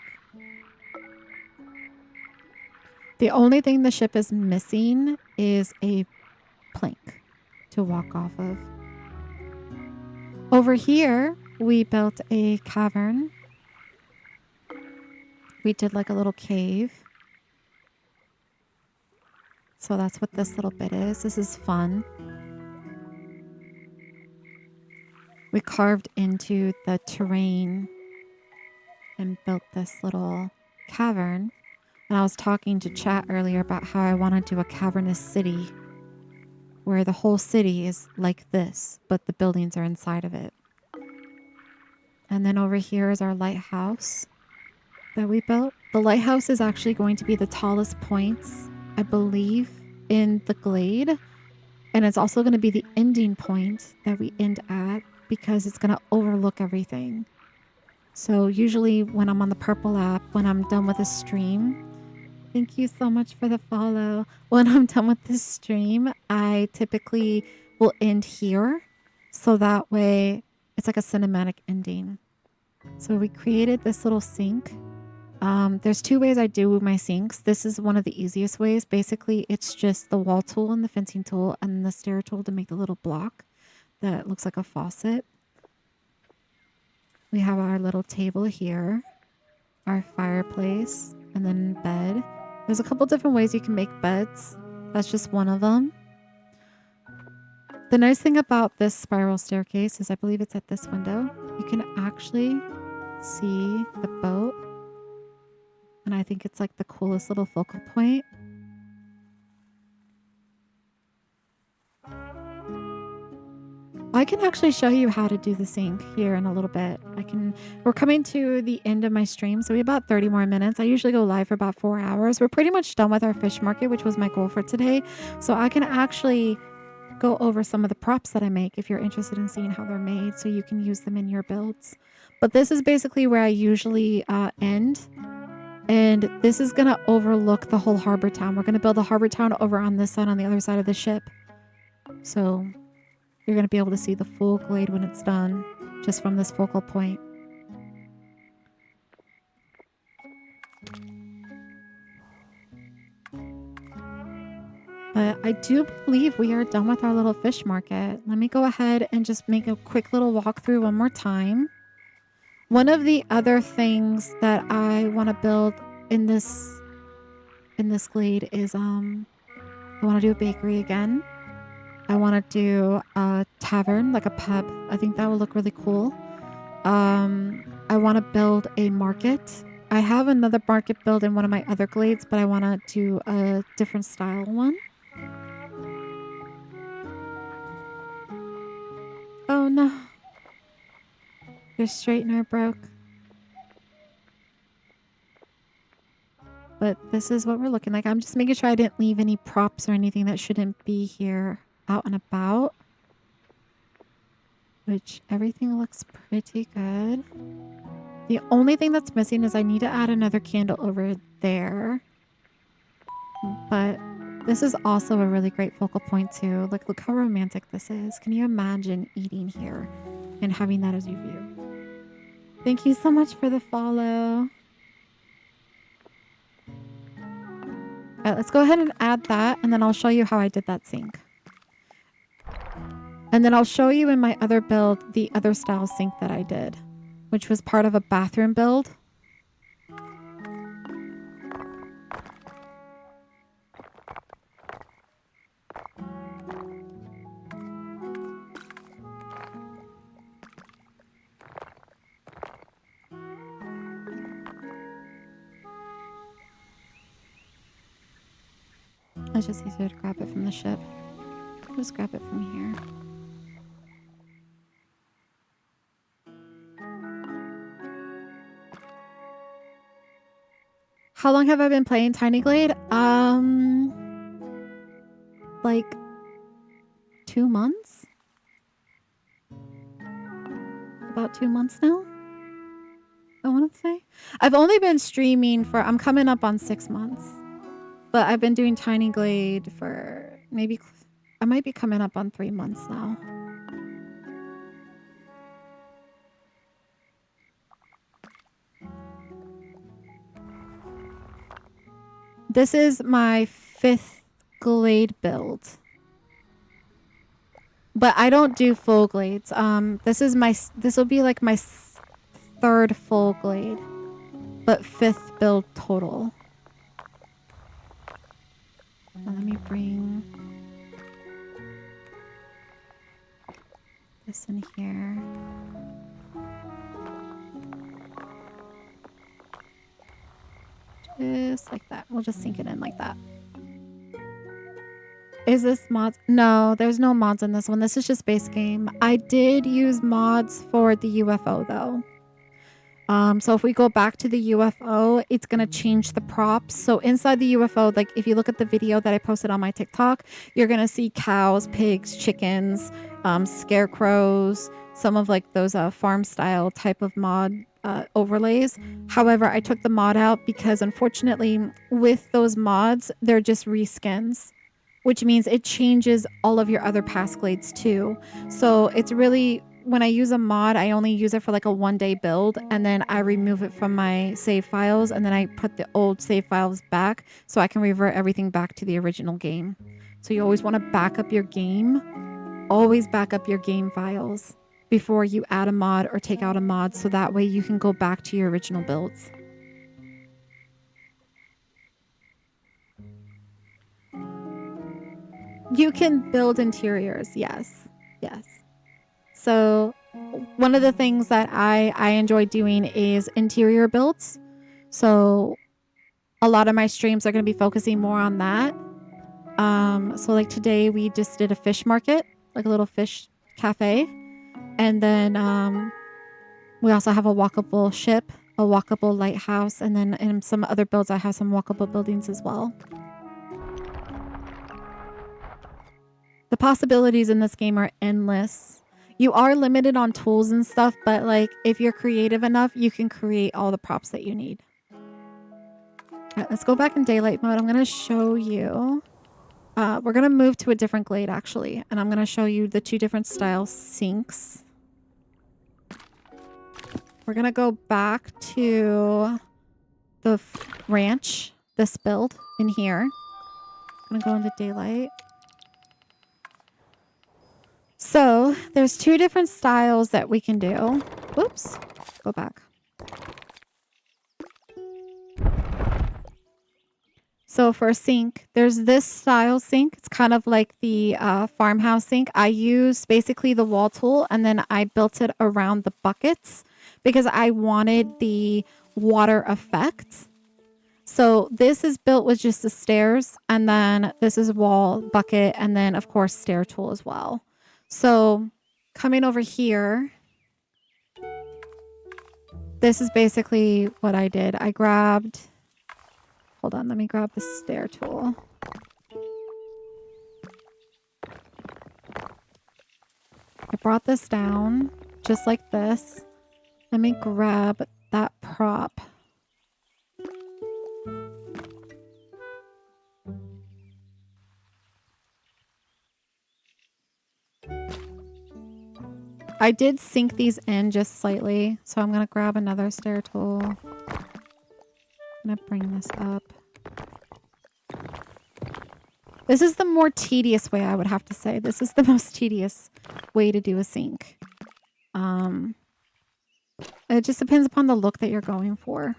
The only thing the ship is missing is a plank to walk off of. Over here, we built a cavern. We did like a little cave. So that's what this little bit is. This is fun. We carved into the terrain and built this little cavern. And I was talking to chat earlier about how I want to do a cavernous city where the whole city is like this, but the buildings are inside of it. And then over here is our lighthouse that we built. The lighthouse is actually going to be the tallest points, I believe, in the Glade. And it's also going to be the ending point that we end at because it's going to overlook everything. So usually when I'm on the Purple app, when I'm done with a stream, thank you so much for the follow. When I'm done with this stream, I typically will end here. So that way it's like a cinematic ending. So we created this little sink. There's two ways I do my sinks. This is one of the easiest ways. Basically, it's just the wall tool and the fencing tool and the stair tool to make the little block that looks like a faucet. We have our little table here, our fireplace, and then bed. There's a couple different ways you can make beds. That's just one of them. The nice thing about this spiral staircase is I believe it's at this window. You can actually see the boat. And I think it's like the coolest little focal point. I can actually show you how to do the sink here in a little bit. We're coming to the end of my stream, so we have about 30 more minutes. I usually go live for about 4 hours. We're pretty much done with our fish market, which was my goal for today. So I can actually go over some of the props that I make if you're interested in seeing how they're made so you can use them in your builds. But this is basically where I usually end. And this is going to overlook the whole harbor town. We're going to build a harbor town over on this side, on the other side of the ship. So you're going to be able to see the full glade when it's done, just from this focal point. But I do believe we are done with our little fish market. Let me go ahead and just make a quick little walkthrough one more time. One of the other things that I want to build in this glade is I want to do a bakery again. I want to do a tavern, like a pub. I think that would look really cool. I want to build a market. I have another market built in one of my other glades, but I want to do a different style one. Oh no. Your straightener broke. But this is what we're looking like. I'm just making sure I didn't leave any props or anything that shouldn't be here out and about. Which everything looks pretty good. The only thing that's missing is I need to add another candle over there. But this is also a really great focal point too. Like, look how romantic this is. Can you imagine eating here and having that as your view? Thank you so much for the follow. All right, let's go ahead and add that, and then I'll show you how I did that sink. And then I'll show you in my other build the other style sink that I did, which was part of a bathroom build. It's just easier to grab it from the ship. Just grab it from here. How long have I been playing Tiny Glade? Like 2 months? About 2 months now? I want to say. I've only been streaming for, I'm coming up on 6 months. But I've been doing Tiny Glade for maybe, I might be coming up on 3 months now. This is my 5th Glade build. But I don't do full glades. This will be like my 3rd full glade, but 5th build total. Now let me bring this in here. Just like that. We'll just sink it in like that. Is this mods? No, there's no mods in this one. This is just base game. I did use mods for the UFO though. So if we go back to the UFO, it's going to change the props. So inside the UFO, like if you look at the video that I posted on my TikTok, you're going to see cows, pigs, chickens, scarecrows, some of like those farm style type of mod overlays. However, I took the mod out because unfortunately with those mods, they're just reskins, which means it changes all of your other past glades too. So it's really, when I use a mod, I only use it for like a 1-day build, and then I remove it from my save files, and then I put the old save files back so I can revert everything back to the original game. So you always want to back up your game. Always back up your game files before you add a mod or take out a mod, so that way you can go back to your original builds. You can build interiors, yes. Yes. So one of the things that I enjoy doing is interior builds. So a lot of my streams are going to be focusing more on that. So like today we just did a fish market, like a little fish cafe. And then we also have a walkable ship, a walkable lighthouse, and then in some other builds, I have some walkable buildings as well. The possibilities in this game are endless. You are limited on tools and stuff, but like if you're creative enough, you can create all the props that you need. Right, let's go back in daylight mode. I'm going to show you. We're going to move to a different glade actually, and I'm going to show you the 2 different style sinks. We're going to go back to the ranch, this build in here. I'm going to go into daylight. So there's 2 different styles that we can do. Whoops, go back. So for a sink, there's this style sink. It's kind of like the farmhouse sink. I used basically the wall tool and then I built it around the buckets because I wanted the water effect. So this is built with just the stairs, and then this is wall, bucket, and then of course stair tool as well. So coming over here, this is basically what I did. I grabbed, hold on, let me grab the stair tool. I brought this down just like this. Let me grab that prop. I did sink these in just slightly, so I'm going to grab another stair tool. I'm going to bring this up. This is the more tedious way, I would have to say. This is the most tedious way to do a sink. It just depends upon the look that you're going for.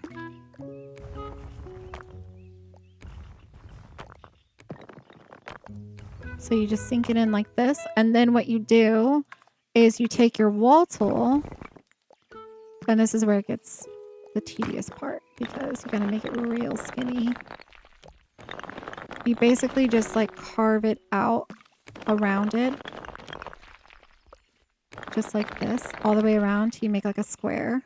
So you just sink it in like this, and then what you do is you take your wall tool, and this is where it gets the tedious part because you're going to make it real skinny. You basically just like carve it out around it. Just like this, all the way around till you make like a square.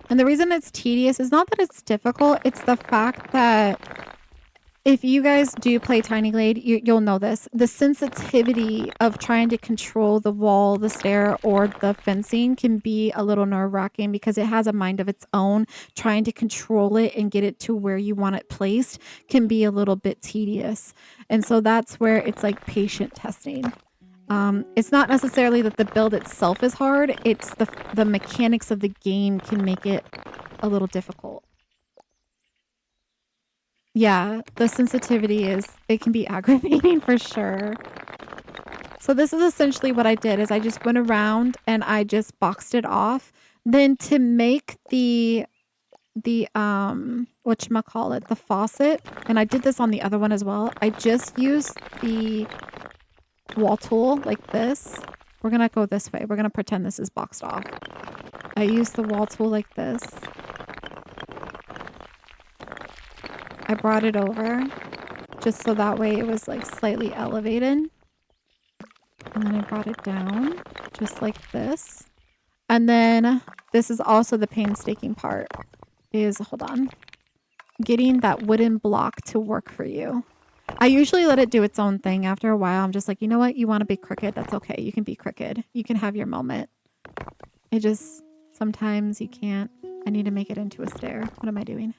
And the reason it's tedious is not that it's difficult, it's the fact that if you guys do play Tiny Glade, you'll know this. The sensitivity of trying to control the wall, the stair, or the fencing can be a little nerve-wracking because it has a mind of its own. Trying to control it and get it to where you want it placed can be a little bit tedious. And so that's where it's like patient testing. It's not necessarily that the build itself is hard, it's the mechanics of the game can make it a little difficult. Yeah, the sensitivity it can be aggravating for sure. So this is essentially what I did is I just went around and I just boxed it off. Then to make the whatchamacallit, the faucet, and I did this on the other one as well. I just used the wall tool like this. We're gonna go this way. We're gonna pretend this is boxed off. I used the wall tool like this. I brought it over just so that way it was like slightly elevated. And then I brought it down just like this. And then this is also the painstaking part is, hold on, getting that wooden block to work for you. I usually let it do its own thing. After a while, I'm just like, you know what? You want to be crooked? That's okay. You can be crooked. You can have your moment. It just, sometimes you can't. I need to make it into a stair. What am I doing?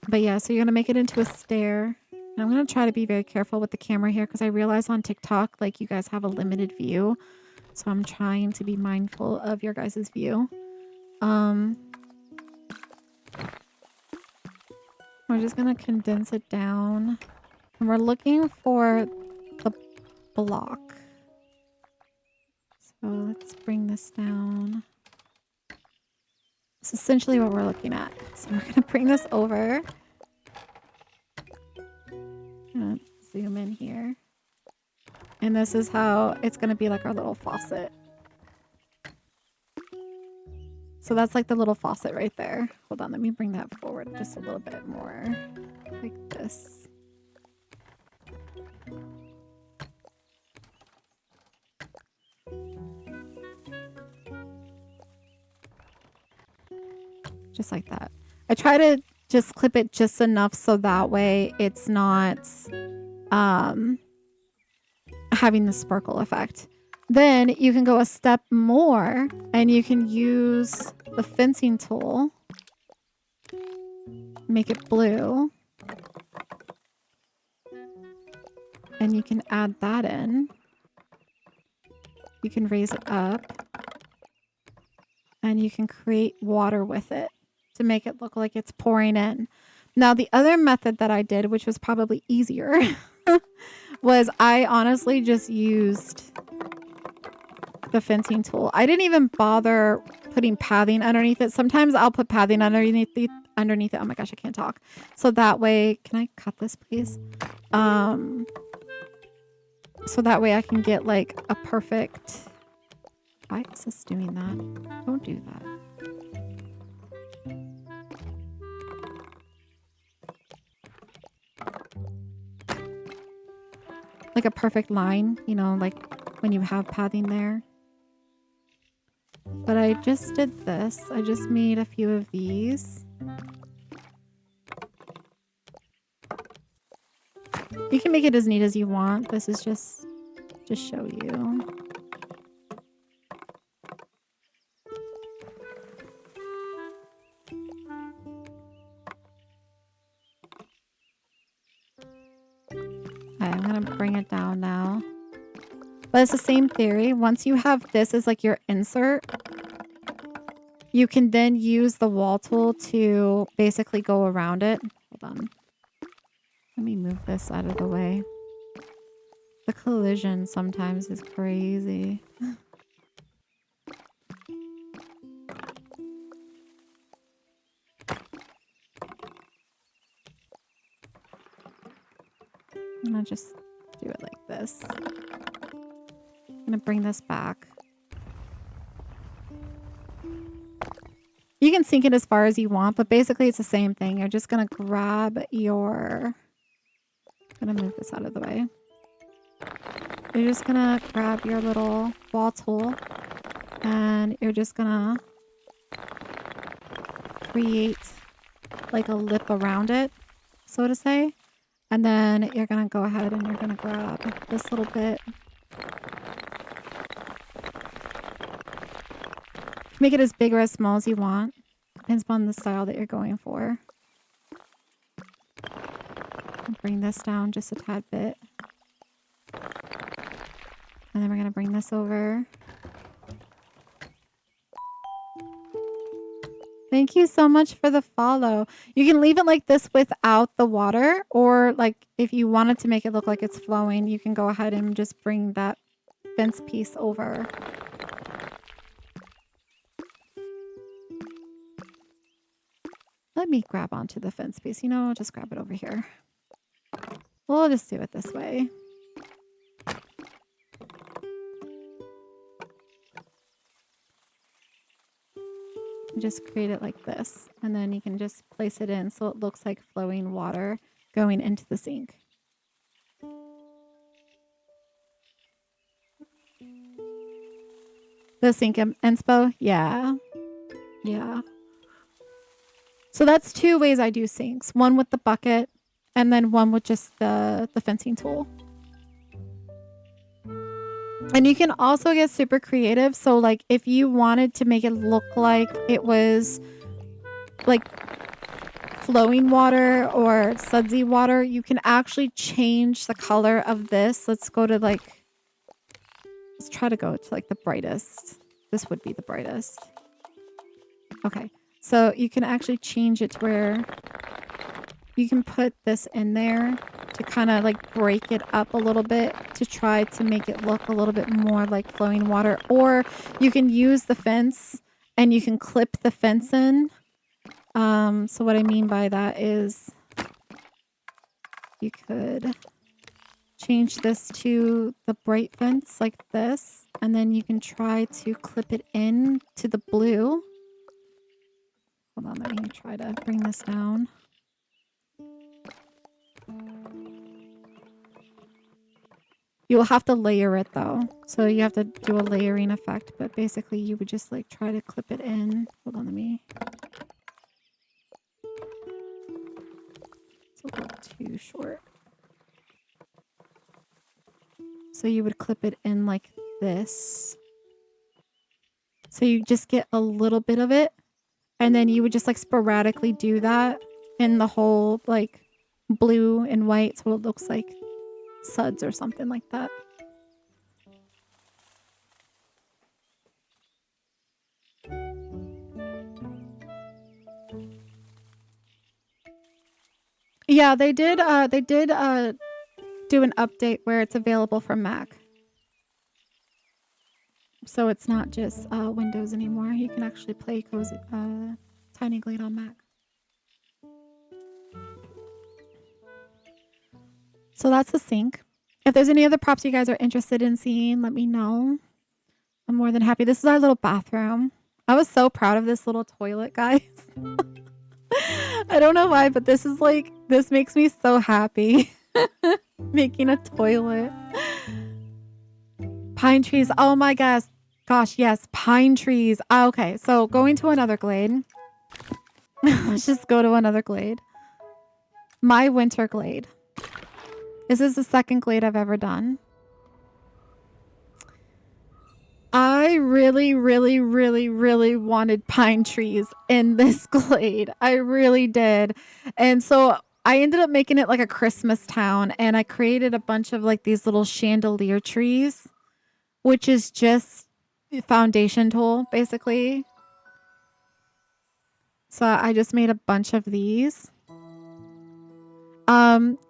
But yeah, so you're going to make it into a stair. And I'm going to try to be very careful with the camera here because I realize on TikTok, like you guys have a limited view. So I'm trying to be mindful of your guys' view. We're just going to condense it down. And we're looking for the block. So let's bring this down. That's essentially what we're looking at. So we're going to bring this over. zoom in here. And this is how it's going to be like our little faucet. So that's like the little faucet right there. Hold on, let me bring that forward just a little bit more. Like this. Just like that. I try to just clip it just enough so that way it's not having the sparkle effect. Then you can go a step more and you can use the fencing tool. Make it blue. And you can add that in. You can raise it up. And you can create water with it to make it look like it's pouring in. Now, the other method that I did, which was probably easier, was I honestly just used the fencing tool. I didn't even bother putting pathing underneath it. Sometimes I'll put pathing underneath it. Oh my gosh, I can't talk. So that way, can I cut this, please? So that way I can get like a perfect... Why is this doing that? Don't do that. Like a perfect line, you know, like when you have pathing there. But I just did this. I just made a few of these. You can make it as neat as you want. This is just to show you. I'm going to bring it down now. But it's the same theory. Once you have this as like your insert, you can then use the wall tool to basically go around it. Hold on. Let me move this out of the way. The collision sometimes is crazy. I'm gonna just do it like this. I'm gonna bring this back. You can sink it as far as you want, but basically it's the same thing. You're just gonna grab your... I'm gonna move this out of the way. You're just gonna grab your little wall tool and you're just gonna create like a lip around it, so to say. And then you're gonna go ahead and you're gonna grab this little bit. Make it as big or as small as you want. Depends upon the style that you're going for. I'll bring this down just a tad bit. And then we're gonna bring this over. Thank you so much for the follow. You can leave it like this without the water, or like if you wanted to make it look like it's flowing, you can go ahead and just bring that fence piece over. Let me grab onto the fence piece. You know, I'll just grab it over here. We'll just do it this way. Just create it like this, and then you can just place it in so it looks like flowing water going into the sink. The sink inspo? Yeah. Yeah. So that's two ways I do sinks. One with the bucket, and then one with just the fencing tool. And you can also get super creative. So like if you wanted to make it look like it was like flowing water or sudsy water, you can actually change the color of this. Let's go to like, let's try to go to like the brightest. This would be the brightest. Okay. So you can actually change it to where you can put this in there to kind of like break it up a little bit to try to make it look a little bit more like flowing water. Or you can use the fence and you can clip the fence in. So what I mean by that is you could change this to the bright fence like this, and then you can try to clip it in to the blue. Hold on, let me try to bring this down. You will have to layer it though. So you have to do a layering effect, but basically you would just like try to clip it in. Hold on, let me. It's a little too short. So you would clip it in like this. So you just get a little bit of it. And then you would just like sporadically do that in the whole like blue and white. So it looks like suds or something like that. Yeah, they did do an update where it's available for Mac. So it's not just Windows anymore. You can actually play Tiny Glade on Mac. So that's the sink. If there's any other props you guys are interested in seeing, let me know. I'm more than happy. This is our little bathroom. I was so proud of this little toilet, guys. I don't know why, but this makes me so happy. Making a toilet. Pine trees. Oh my gosh. Gosh, yes. Pine trees. Okay, so going to another glade. Let's just go to another glade. My winter glade. This is the second glade I've ever done. I really, really, really, really wanted pine trees in this glade. I really did. And so I ended up making it like a Christmas town, and I created a bunch of like these little chandelier trees, which is just foundation tool basically. So I just made a bunch of these.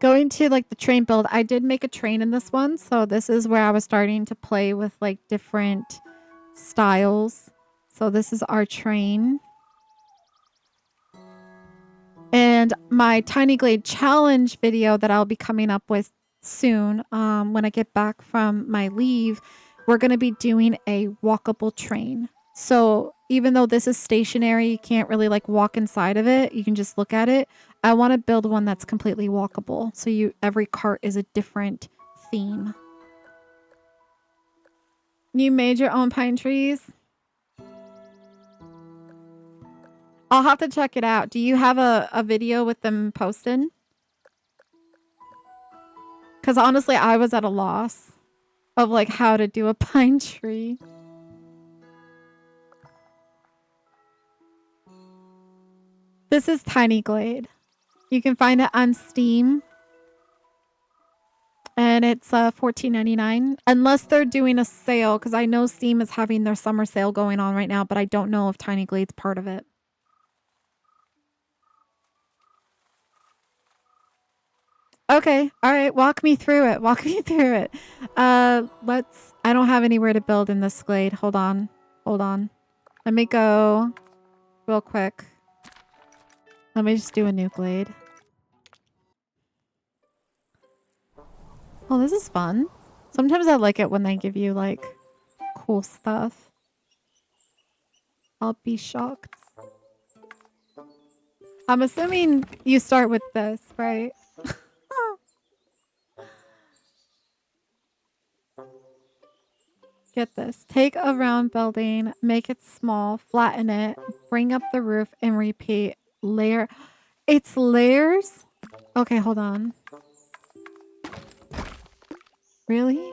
Going to like the train build, I did make a train in this one. So this is where I was starting to play with like different styles. So this is our train. And my Tiny Glade challenge video that I'll be coming up with soon, when I get back from my leave, we're going to be doing a walkable train. So even though this is stationary, you can't really like walk inside of it. You can just look at it. I want to build one that's completely walkable. So every cart is a different theme. You made your own pine trees? I'll have to check it out. Do you have a video with them posted? Because honestly, I was at a loss of like how to do a pine tree. This is Tiny Glade. You can find it on Steam. And it's $14.99. Unless they're doing a sale, because I know Steam is having their summer sale going on right now, but I don't know if Tiny Glade's part of it. Okay. All right. Walk me through it. Walk me through it. I don't have anywhere to build in this glade. Hold on. Hold on. Let me go real quick. Let me just do a new glade. Oh, this is fun. Sometimes I like it when they give you like cool stuff. I'll be shocked. I'm assuming you start with this, right? Get this. Take a round building, make it small, flatten it, bring up the roof, and repeat. Layer. It's layers? Okay, hold on. Really?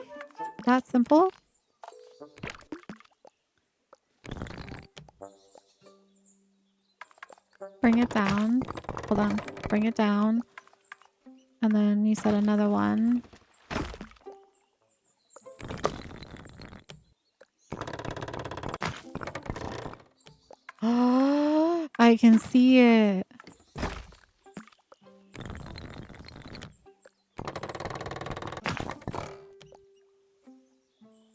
That simple? Bring it down. Hold on. Bring it down. And then you said another one. Oh, I can see it.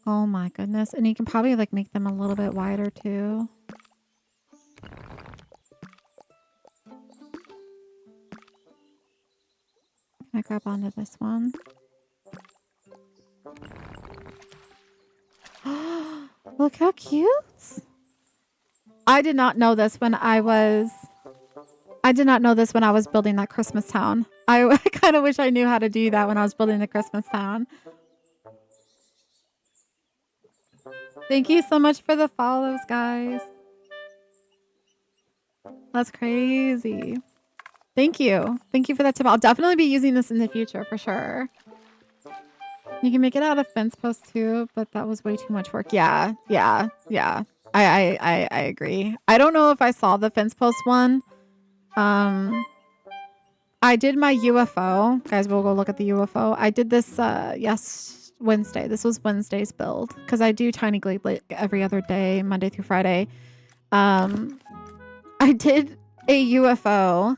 Oh my goodness. And you can probably like make them a little bit wider too. Can I grab onto this one? Look how cute. I did not know this when I was building that Christmas town. I kind of wish I knew how to do that when I was building the Christmas town. Thank you so much for the follows, guys. That's crazy. Thank you. Thank you for that tip. I'll definitely be using this in the future for sure. You can make it out of fence posts too, but that was way too much work. Yeah. I agree. I don't know if I saw the fence post one. I did my UFO. Guys, we'll go look at the UFO. I did this Wednesday. This was Wednesday's build because I do Tiny Glade like every other day, Monday through Friday. I did a UFO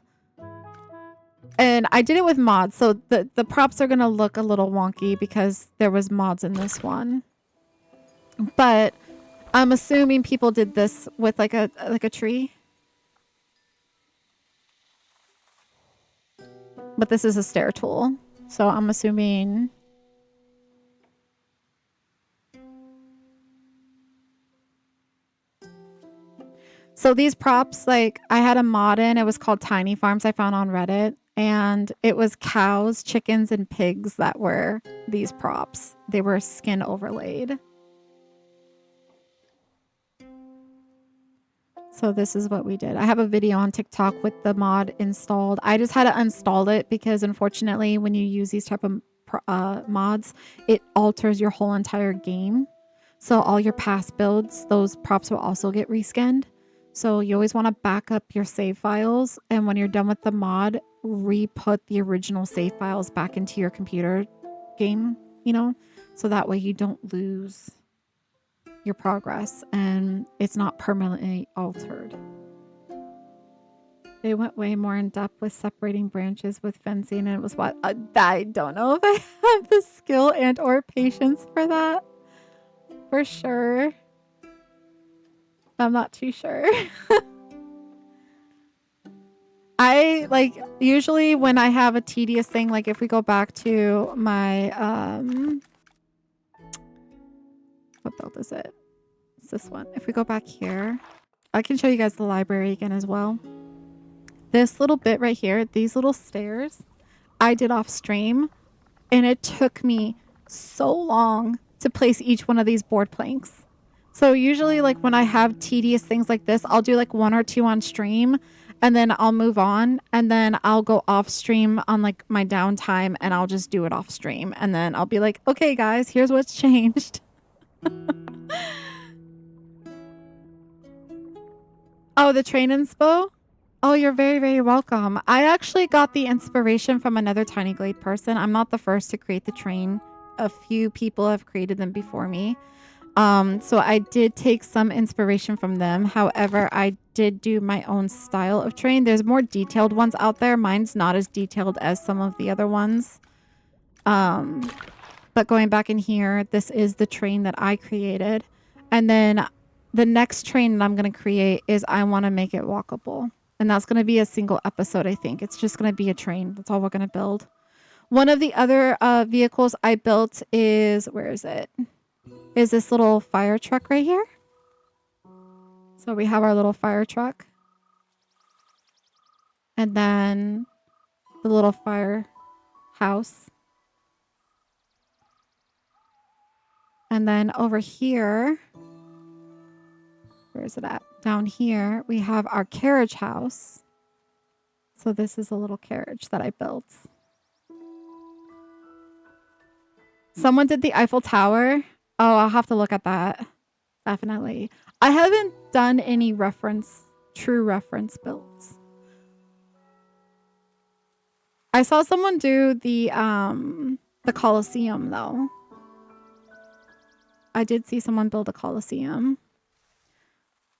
and I did it with mods. So the props are going to look a little wonky because there was mods in this one. But I'm assuming people did this with like a tree. But this is a stair tool. So I'm assuming... So these props, like I had a mod in, it was called Tiny Farms I found on Reddit. And it was cows, chickens, and pigs that were these props. They were skin overlaid. So this is what we did. I have a video on TikTok with the mod installed. I just had to uninstall it because unfortunately when you use these type of mods, it alters your whole entire game. So all your past builds, those props will also get reskinned. So you always want to back up your save files. And when you're done with the mod, re-put the original save files back into your computer game, you know? So that way you don't lose your progress and it's not permanently altered. They went way more in depth with separating branches with fencing, and it was what I don't know if I have the skill and or patience for that. For sure. I'm not too sure. I like usually when I have a tedious thing, like if we go back to my what build is it? It's this one. If we go back here, I can show you guys the library again as well. This little bit right here, these little stairs, I did off stream, and it took me so long to place each one of these board planks. So usually like when I have tedious things like this, I'll do like 1 or 2 on stream and then I'll move on, and then I'll go off stream on like my downtime and I'll just do it off stream. And then I'll be like, okay guys, here's what's changed. Oh, the train inspo? Oh, you're very, very welcome. I actually got the inspiration from another Tiny Glade person. I'm not the first to create the train. A few people have created them before me. So I did take some inspiration from them. However, I did do my own style of train. There's more detailed ones out there. Mine's not as detailed as some of the other ones. But going back in here, this is the train that I created. And then the next train that I'm going to create is I want to make it walkable. And that's going to be a single episode, I think. It's just going to be a train. That's all we're going to build. One of the other vehicles I built is, where is it? Is this little fire truck right here. So we have our little fire truck. And then the little fire house. And then over here, where is it at? Down here, we have our carriage house. So this is a little carriage that I built. Someone did the Eiffel Tower. Oh, I'll have to look at that. Definitely. I haven't done any true reference builds. I saw someone do the Colosseum though. I did see someone build a Colosseum.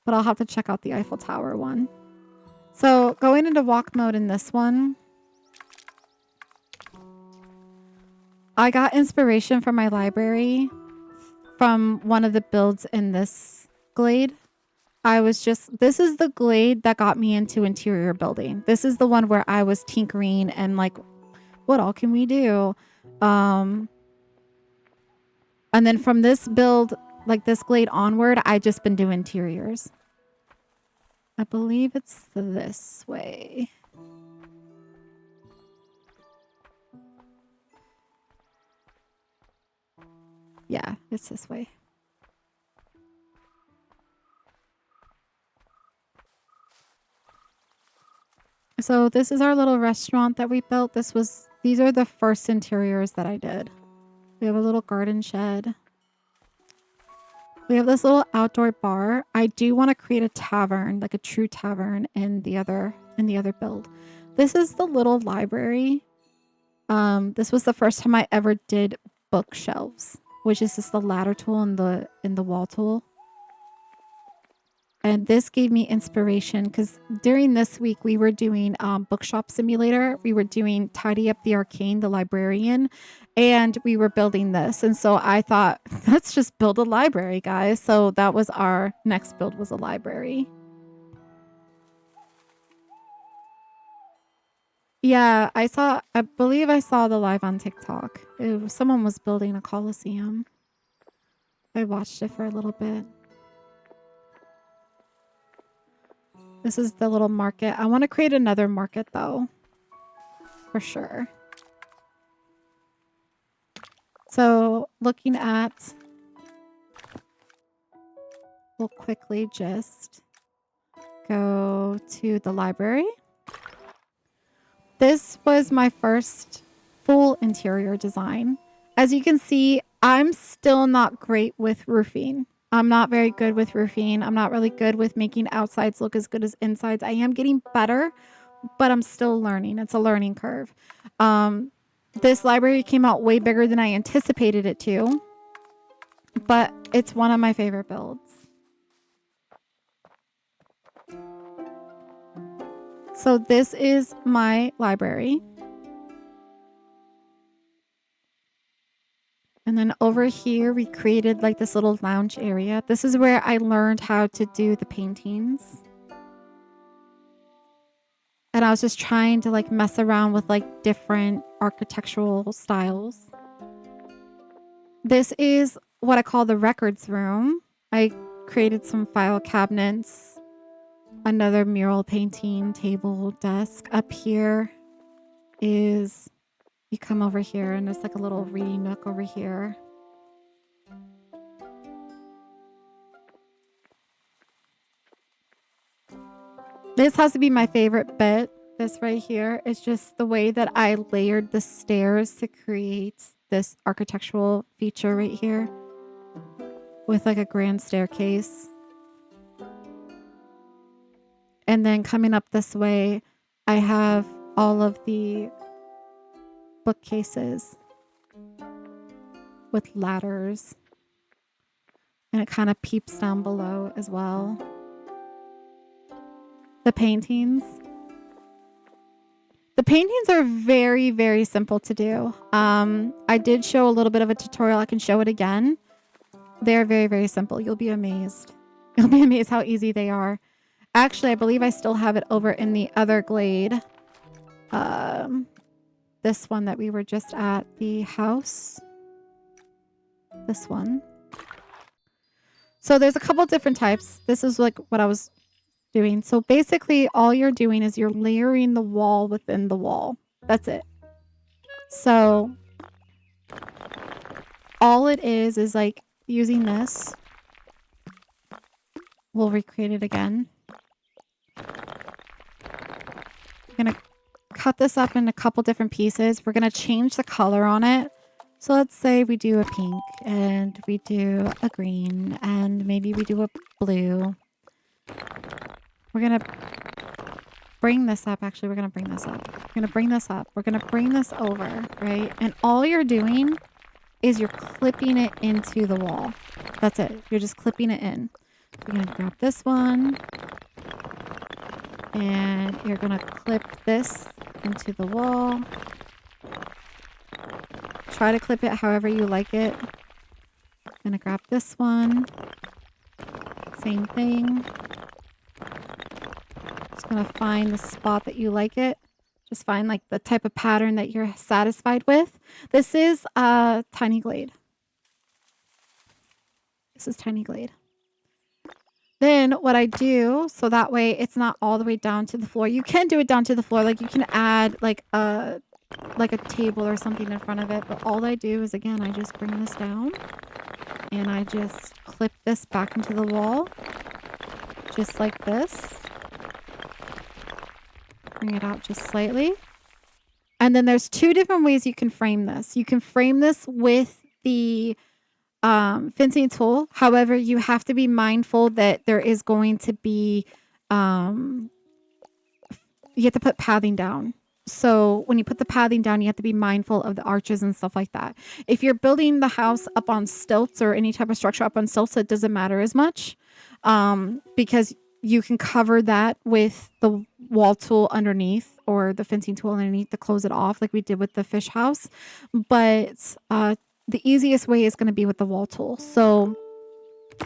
But I'll have to check out the Eiffel Tower one. So going into walk mode in this one, I got inspiration from my library from one of the builds in this Glade. This is the Glade that got me into interior building. This is the one where I was tinkering and like, what all can we do? And then from this build, like this Glade onward, I've just been doing interiors. I believe it's this way. Yeah, it's this way. So this is our little restaurant that we built. These are the first interiors that I did. We have a little garden shed. We have this little outdoor bar. I do want to create a tavern, like a true tavern in the other build. This is the little library. This was the first time I ever did bookshelves, which is just the ladder tool and the wall tool. And this gave me inspiration because during this week we were doing bookshop simulator. We were doing Tidy Up the Arcane, the librarian, and we were building this. And so I thought, let's just build a library, guys. So that was our next build, was a library. Yeah, I believe I saw the live on TikTok. Someone was building a coliseum. I watched it for a little bit. This is the little market. I want to create another market though. For sure. So looking at, we'll quickly just go to the library. This was my first full interior design. As you can see, I'm still not great with roofing. I'm not very good with roofing. I'm not really good with making outsides look as good as insides. I am getting better, but I'm still learning. It's a learning curve. This library came out way bigger than I anticipated it to, but it's one of my favorite builds. So this is my library. And then over here, we created like this little lounge area. This is where I learned how to do the paintings. And I was just trying to like mess around with like different architectural styles. This is what I call the records room. I created some file cabinets, another mural painting table, desk. Up here is, you come over here and there's like a little reading nook over here. This has to be my favorite bit. This right here is just the way that I layered the stairs to create this architectural feature right here with like a grand staircase. And then coming up this way, I have all of the bookcases with ladders. And it kind of peeps down below as well. The paintings. The paintings are very, very simple to do. I did show a little bit of a tutorial. I can show it again. They're very, very simple. You'll be amazed. You'll be amazed how easy they are. Actually, I believe I still have it over in the other Glade. This one that we were just at, the house. This one. So there's a couple different types. This is like what I was doing. So basically all you're doing is you're layering the wall within the wall. That's it. So all it is like using this. We'll recreate it again. I'm going to cut this up in a couple different pieces. We're going to change the color on it. So let's say we do a pink and we do a green and maybe we do a blue. We're going to bring this up. Actually, we're going to bring this up. We're going to bring this up. We're going to bring this over, right? And all you're doing is you're clipping it into the wall. That's it. You're just clipping it in. You're going to grab this one and you're going to clip this into the wall. Try to clip it however you like it. I'm going to grab this one. Same thing. Just going to find the spot that you like it. Just find like the type of pattern that you're satisfied with. This is Tiny Glade. This is Tiny Glade. Then what I do, so that way it's not all the way down to the floor. You can do it down to the floor. Like you can add like a table or something in front of it. But all I do is, again, I just bring this down and I just clip this back into the wall. Just like this. Bring it out just slightly. And then there's two different ways you can frame this. You can frame this with the fencing tool. However, you have to be mindful that there is going to be, you have to put pathing down. So when you put the pathing down, you have to be mindful of the arches and stuff like that. If you're building the house up on stilts or any type of structure up on stilts, it doesn't matter as much because you can cover that with the wall tool underneath or the fencing tool underneath to close it off like we did with the fish house. But the easiest way is going to be with the wall tool. So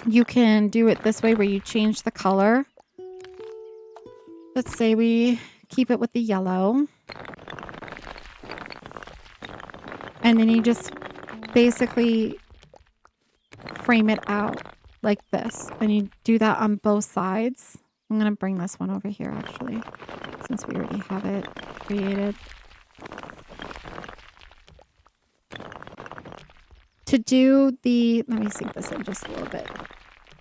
you can do it this way where you change the color. Let's say we keep it with the yellow. And then you just basically frame it out like this. And you do that on both sides. I'm going to bring this one over here actually, since we already have it created. To do the, let me sink this in just a little bit.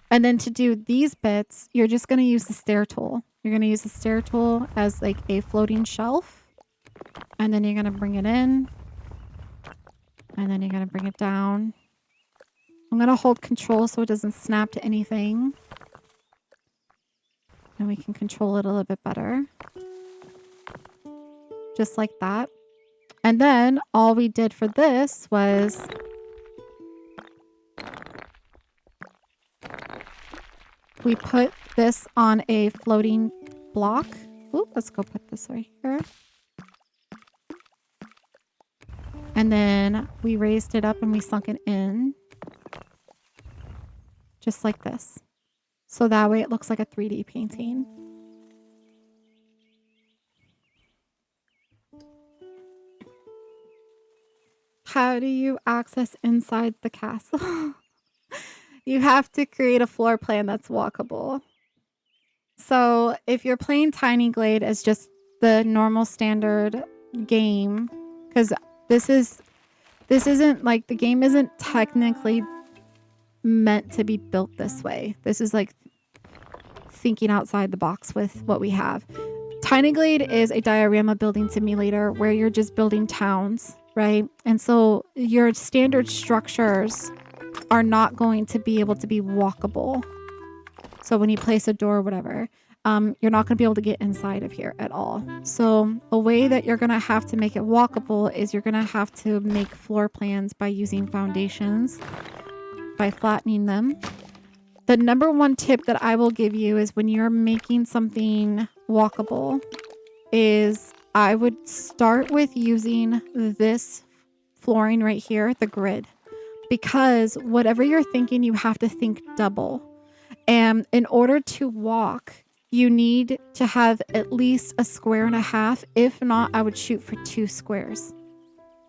And then to do these bits, you're just going to use the stair tool. You're going to use the stair tool as like a floating shelf. And then you're going to bring it in. And then you're going to bring it down. I'm going to hold control so it doesn't snap to anything. And we can control it a little bit better. Just like that. And then all we did for this was we put this on a floating block. Ooh, let's go put this right here. And then we raised it up and we sunk it in. Just like this. So that way it looks like a 3D painting. How do you access inside the castle? You have to create a floor plan that's walkable. So if you're playing Tiny Glade as just the normal standard game, because this isn't like, the game isn't technically meant to be built this way. This is like thinking outside the box with what we have. Tiny Glade is a diorama building simulator where you're just building towns, right? And so your standard structures are not going to be able to be walkable. So when you place a door or whatever, you're not going to be able to get inside of here at all. So a way that you're going to have to make it walkable is you're going to have to make floor plans by using foundations, by flattening them. The number one tip that I will give you is when you're making something walkable is I would start with using this flooring right here, the grid, because whatever you're thinking, you have to think double. And in order to walk, you need to have at least a square and a half. If not, I would shoot for 2 squares.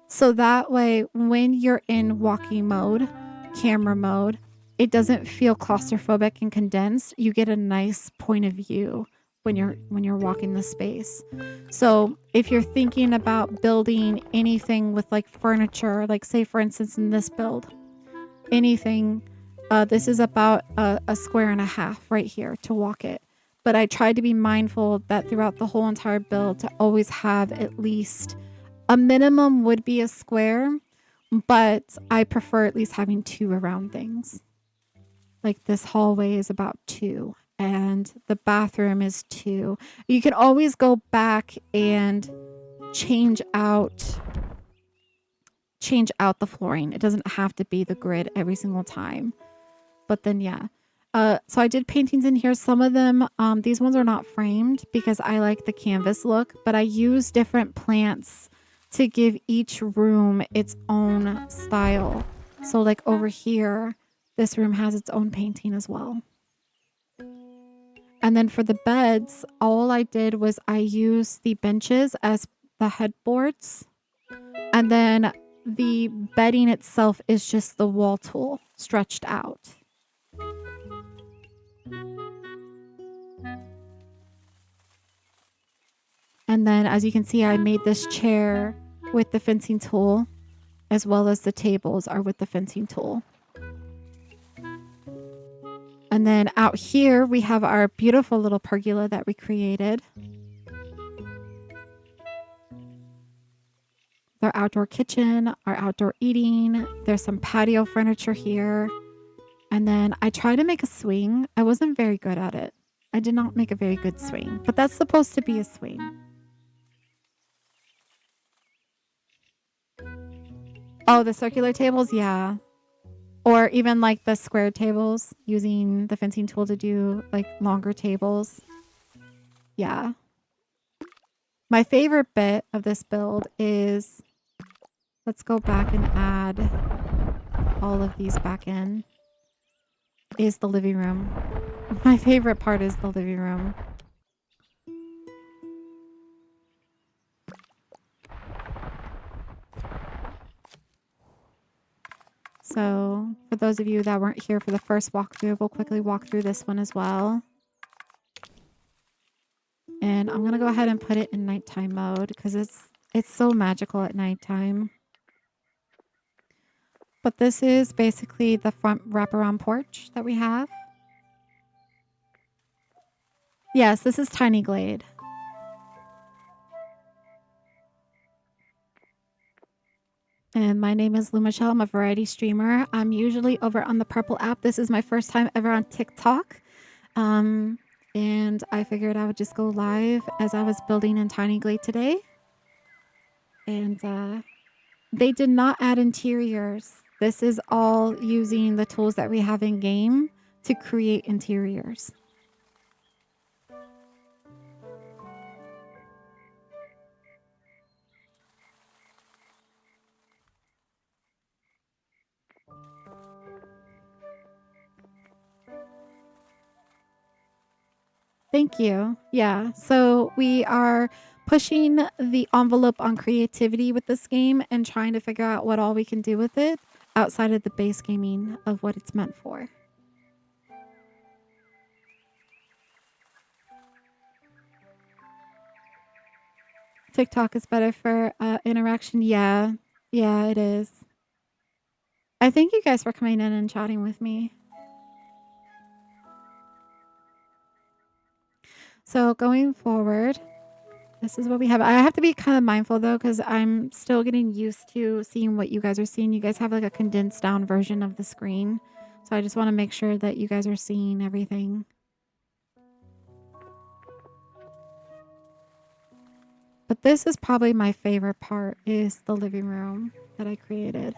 So that way, when you're in walking mode, camera mode, it doesn't feel claustrophobic and condensed. You get a nice point of view when you're walking the space. So if you're thinking about building anything with like furniture, like say for instance in this build, anything, this is about a square and a half right here to walk it. But I tried to be mindful that throughout the whole entire build to always have at least a minimum would be a square, but I prefer at least having 2 around things. Like this hallway is about 2 and the bathroom is 2. You can always go back and change out the flooring. It doesn't have to be the grid every single time. But then yeah. So I did paintings in here. Some of them, these ones are not framed because I like the canvas look, but I use different plants to give each room its own style. So like over here, this room has its own painting as well. And then for the beds, all I did was I used the benches as the headboards. And then the bedding itself is just the wall tool stretched out. And then as you can see, I made this chair with the fencing tool, as well as the tables are with the fencing tool. And then out here, we have our beautiful little pergola that we created. Our outdoor kitchen, our outdoor eating. There's some patio furniture here. And then I tried to make a swing. I wasn't very good at it. I did not make a very good swing, but that's supposed to be a swing. Oh, the circular tables? Yeah. Or even like the square tables, using the fencing tool to do like longer tables. Yeah. My favorite bit of this build is, let's go back and add all of these back in, is the living room. My favorite part is the living room. So for those of you that weren't here for the first walkthrough, we'll quickly walk through this one as well. And I'm going to go ahead and put it in nighttime mode because it's so magical at nighttime. But this is basically the front wraparound porch that we have. Yes, this is Tiny Glade. And my name is Lou Michelle. I'm a variety streamer. I'm usually over on the Purple app. This is my first time ever on TikTok. And I figured I would just go live as I was building in Tiny Glade today. And they did not add interiors. This is all using the tools that we have in game to create interiors. Thank you. Yeah, so we are pushing the envelope on creativity with this game and trying to figure out what all we can do with it outside of the base gaming of what it's meant for. TikTok is better for interaction. Yeah, it is. I thank you guys for coming in and chatting with me. So going forward, this is what we have. I have to be kind of mindful though, because I'm still getting used to seeing what you guys are seeing. You guys have like a condensed down version of the screen. So I just want to make sure that you guys are seeing everything. But this is probably my favorite part, is the living room that I created.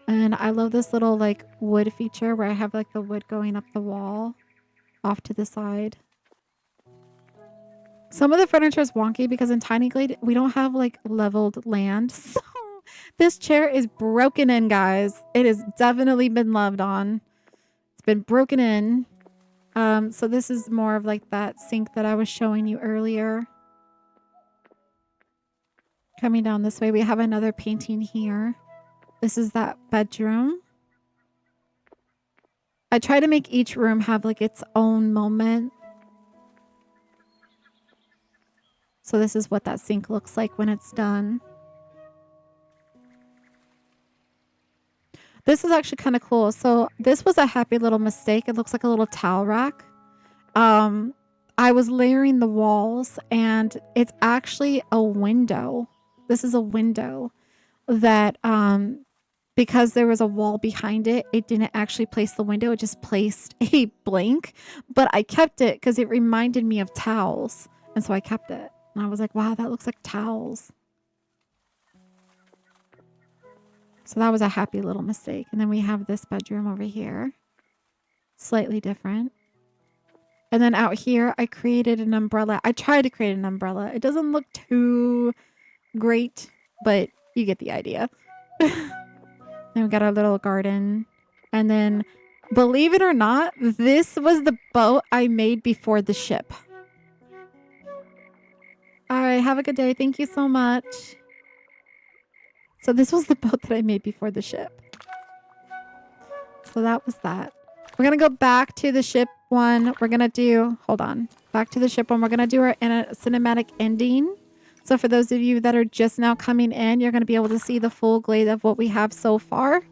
And I love this little like wood feature where I have like the wood going up the wall off to the side. Some of the furniture is wonky because in Tiny Glade, we don't have like leveled land. So this chair is broken in, guys. It has definitely been loved on. It's been broken in. So this is more of like that sink that I was showing you earlier. Coming down this way, we have another painting here. This is that bedroom. I try to make each room have like its own moment. So this is what that sink looks like when it's done. This is actually kind of cool. So this was a happy little mistake. It looks like a little towel rack. I was layering the walls and it's actually a window. This is a window that, because there was a wall behind it, it didn't actually place the window. It just placed a blank, but I kept it because it reminded me of towels. And so I kept it. And I was like, wow, that looks like towels. So that was a happy little mistake. And then we have this bedroom over here. Slightly different. And then out here, I created an umbrella. I tried to create an umbrella. It doesn't look too great, but you get the idea. Then we got our little garden. And then, believe it or not, this was the boat I made before the ship. All right, have a good day. Thank you so much. So this was the boat that I made before the ship. So that was that. We're going to go back to the ship one, we're gonna do, hold on, back to the ship one. We're gonna do our cinematic ending. So for those of you that are just now coming in, you're gonna be able to see the full glade of what we have so far.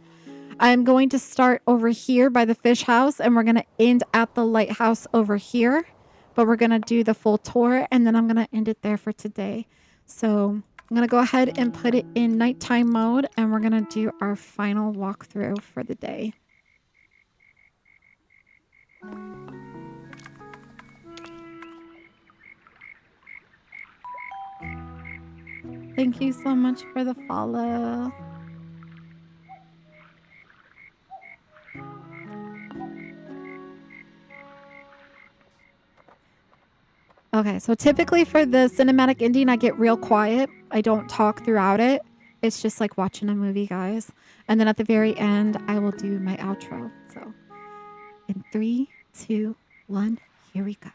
I'm going to start over here by the fish house, and we're gonna end at the lighthouse over here. But we're gonna do the full tour, and then I'm gonna end it there for today. So I'm gonna go ahead and put it in nighttime mode, and we're gonna do our final walkthrough for the day. Thank you so much for the follow. Okay, so typically for the cinematic ending, I get real quiet. I don't talk throughout it. It's just like watching a movie, guys. And then at the very end, I will do my outro. So in 3, 2, 1, here we go.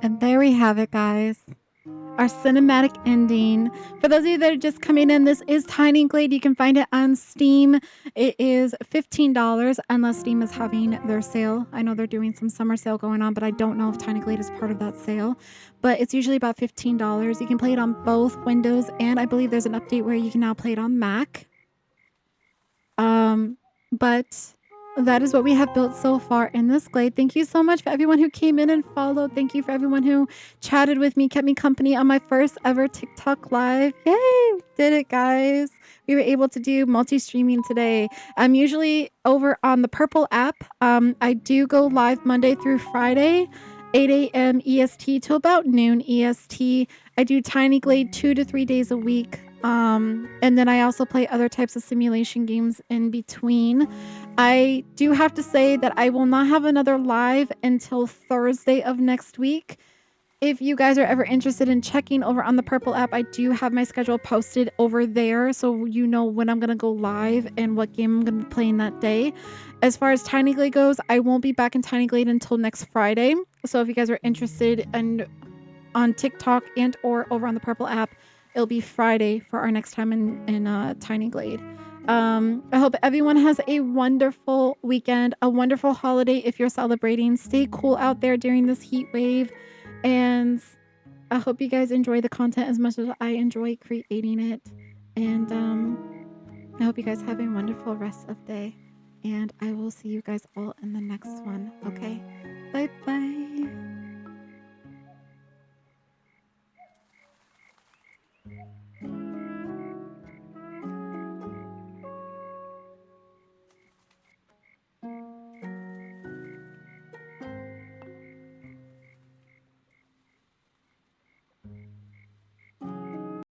And there we have it, guys. Our cinematic ending. For those of you that are just coming in, this is Tiny Glade. You can find it on Steam. It is $15 unless Steam is having their sale. I know they're doing some summer sale going on, but I don't know if Tiny Glade is part of that sale. But it's usually about $15. You can play it on both Windows, and I believe there's an update where you can now play it on Mac. But that is what we have built so far in this Glade. Thank you so much for everyone who came in and followed. Thank you for everyone who chatted with me, kept me company on my first ever TikTok live. Yay! Did it, guys. We were able to do multi-streaming today. I'm usually over on the Purple app. I do go live Monday through Friday, 8 a.m. EST to about noon EST. I do Tiny Glade 2 to 3 days a week. And then I also play other types of simulation games in between. I do have to say that I will not have another live until Thursday of next week. If you guys are ever interested in checking over on the Purple app, I do have my schedule posted over there, so you know when I'm going to go live and what game I'm going to be playing that day. As far as Tiny Glade goes, I won't be back in Tiny Glade until next Friday. So if you guys are interested in on TikTok and or over on the Purple app, it'll be Friday for our next time in Tiny Glade. I hope everyone has a wonderful weekend, a wonderful holiday if you're celebrating. Stay cool out there during this heat wave. And I hope you guys enjoy the content as much as I enjoy creating it. And I hope you guys have a wonderful rest of day. And I will see you guys all in the next one.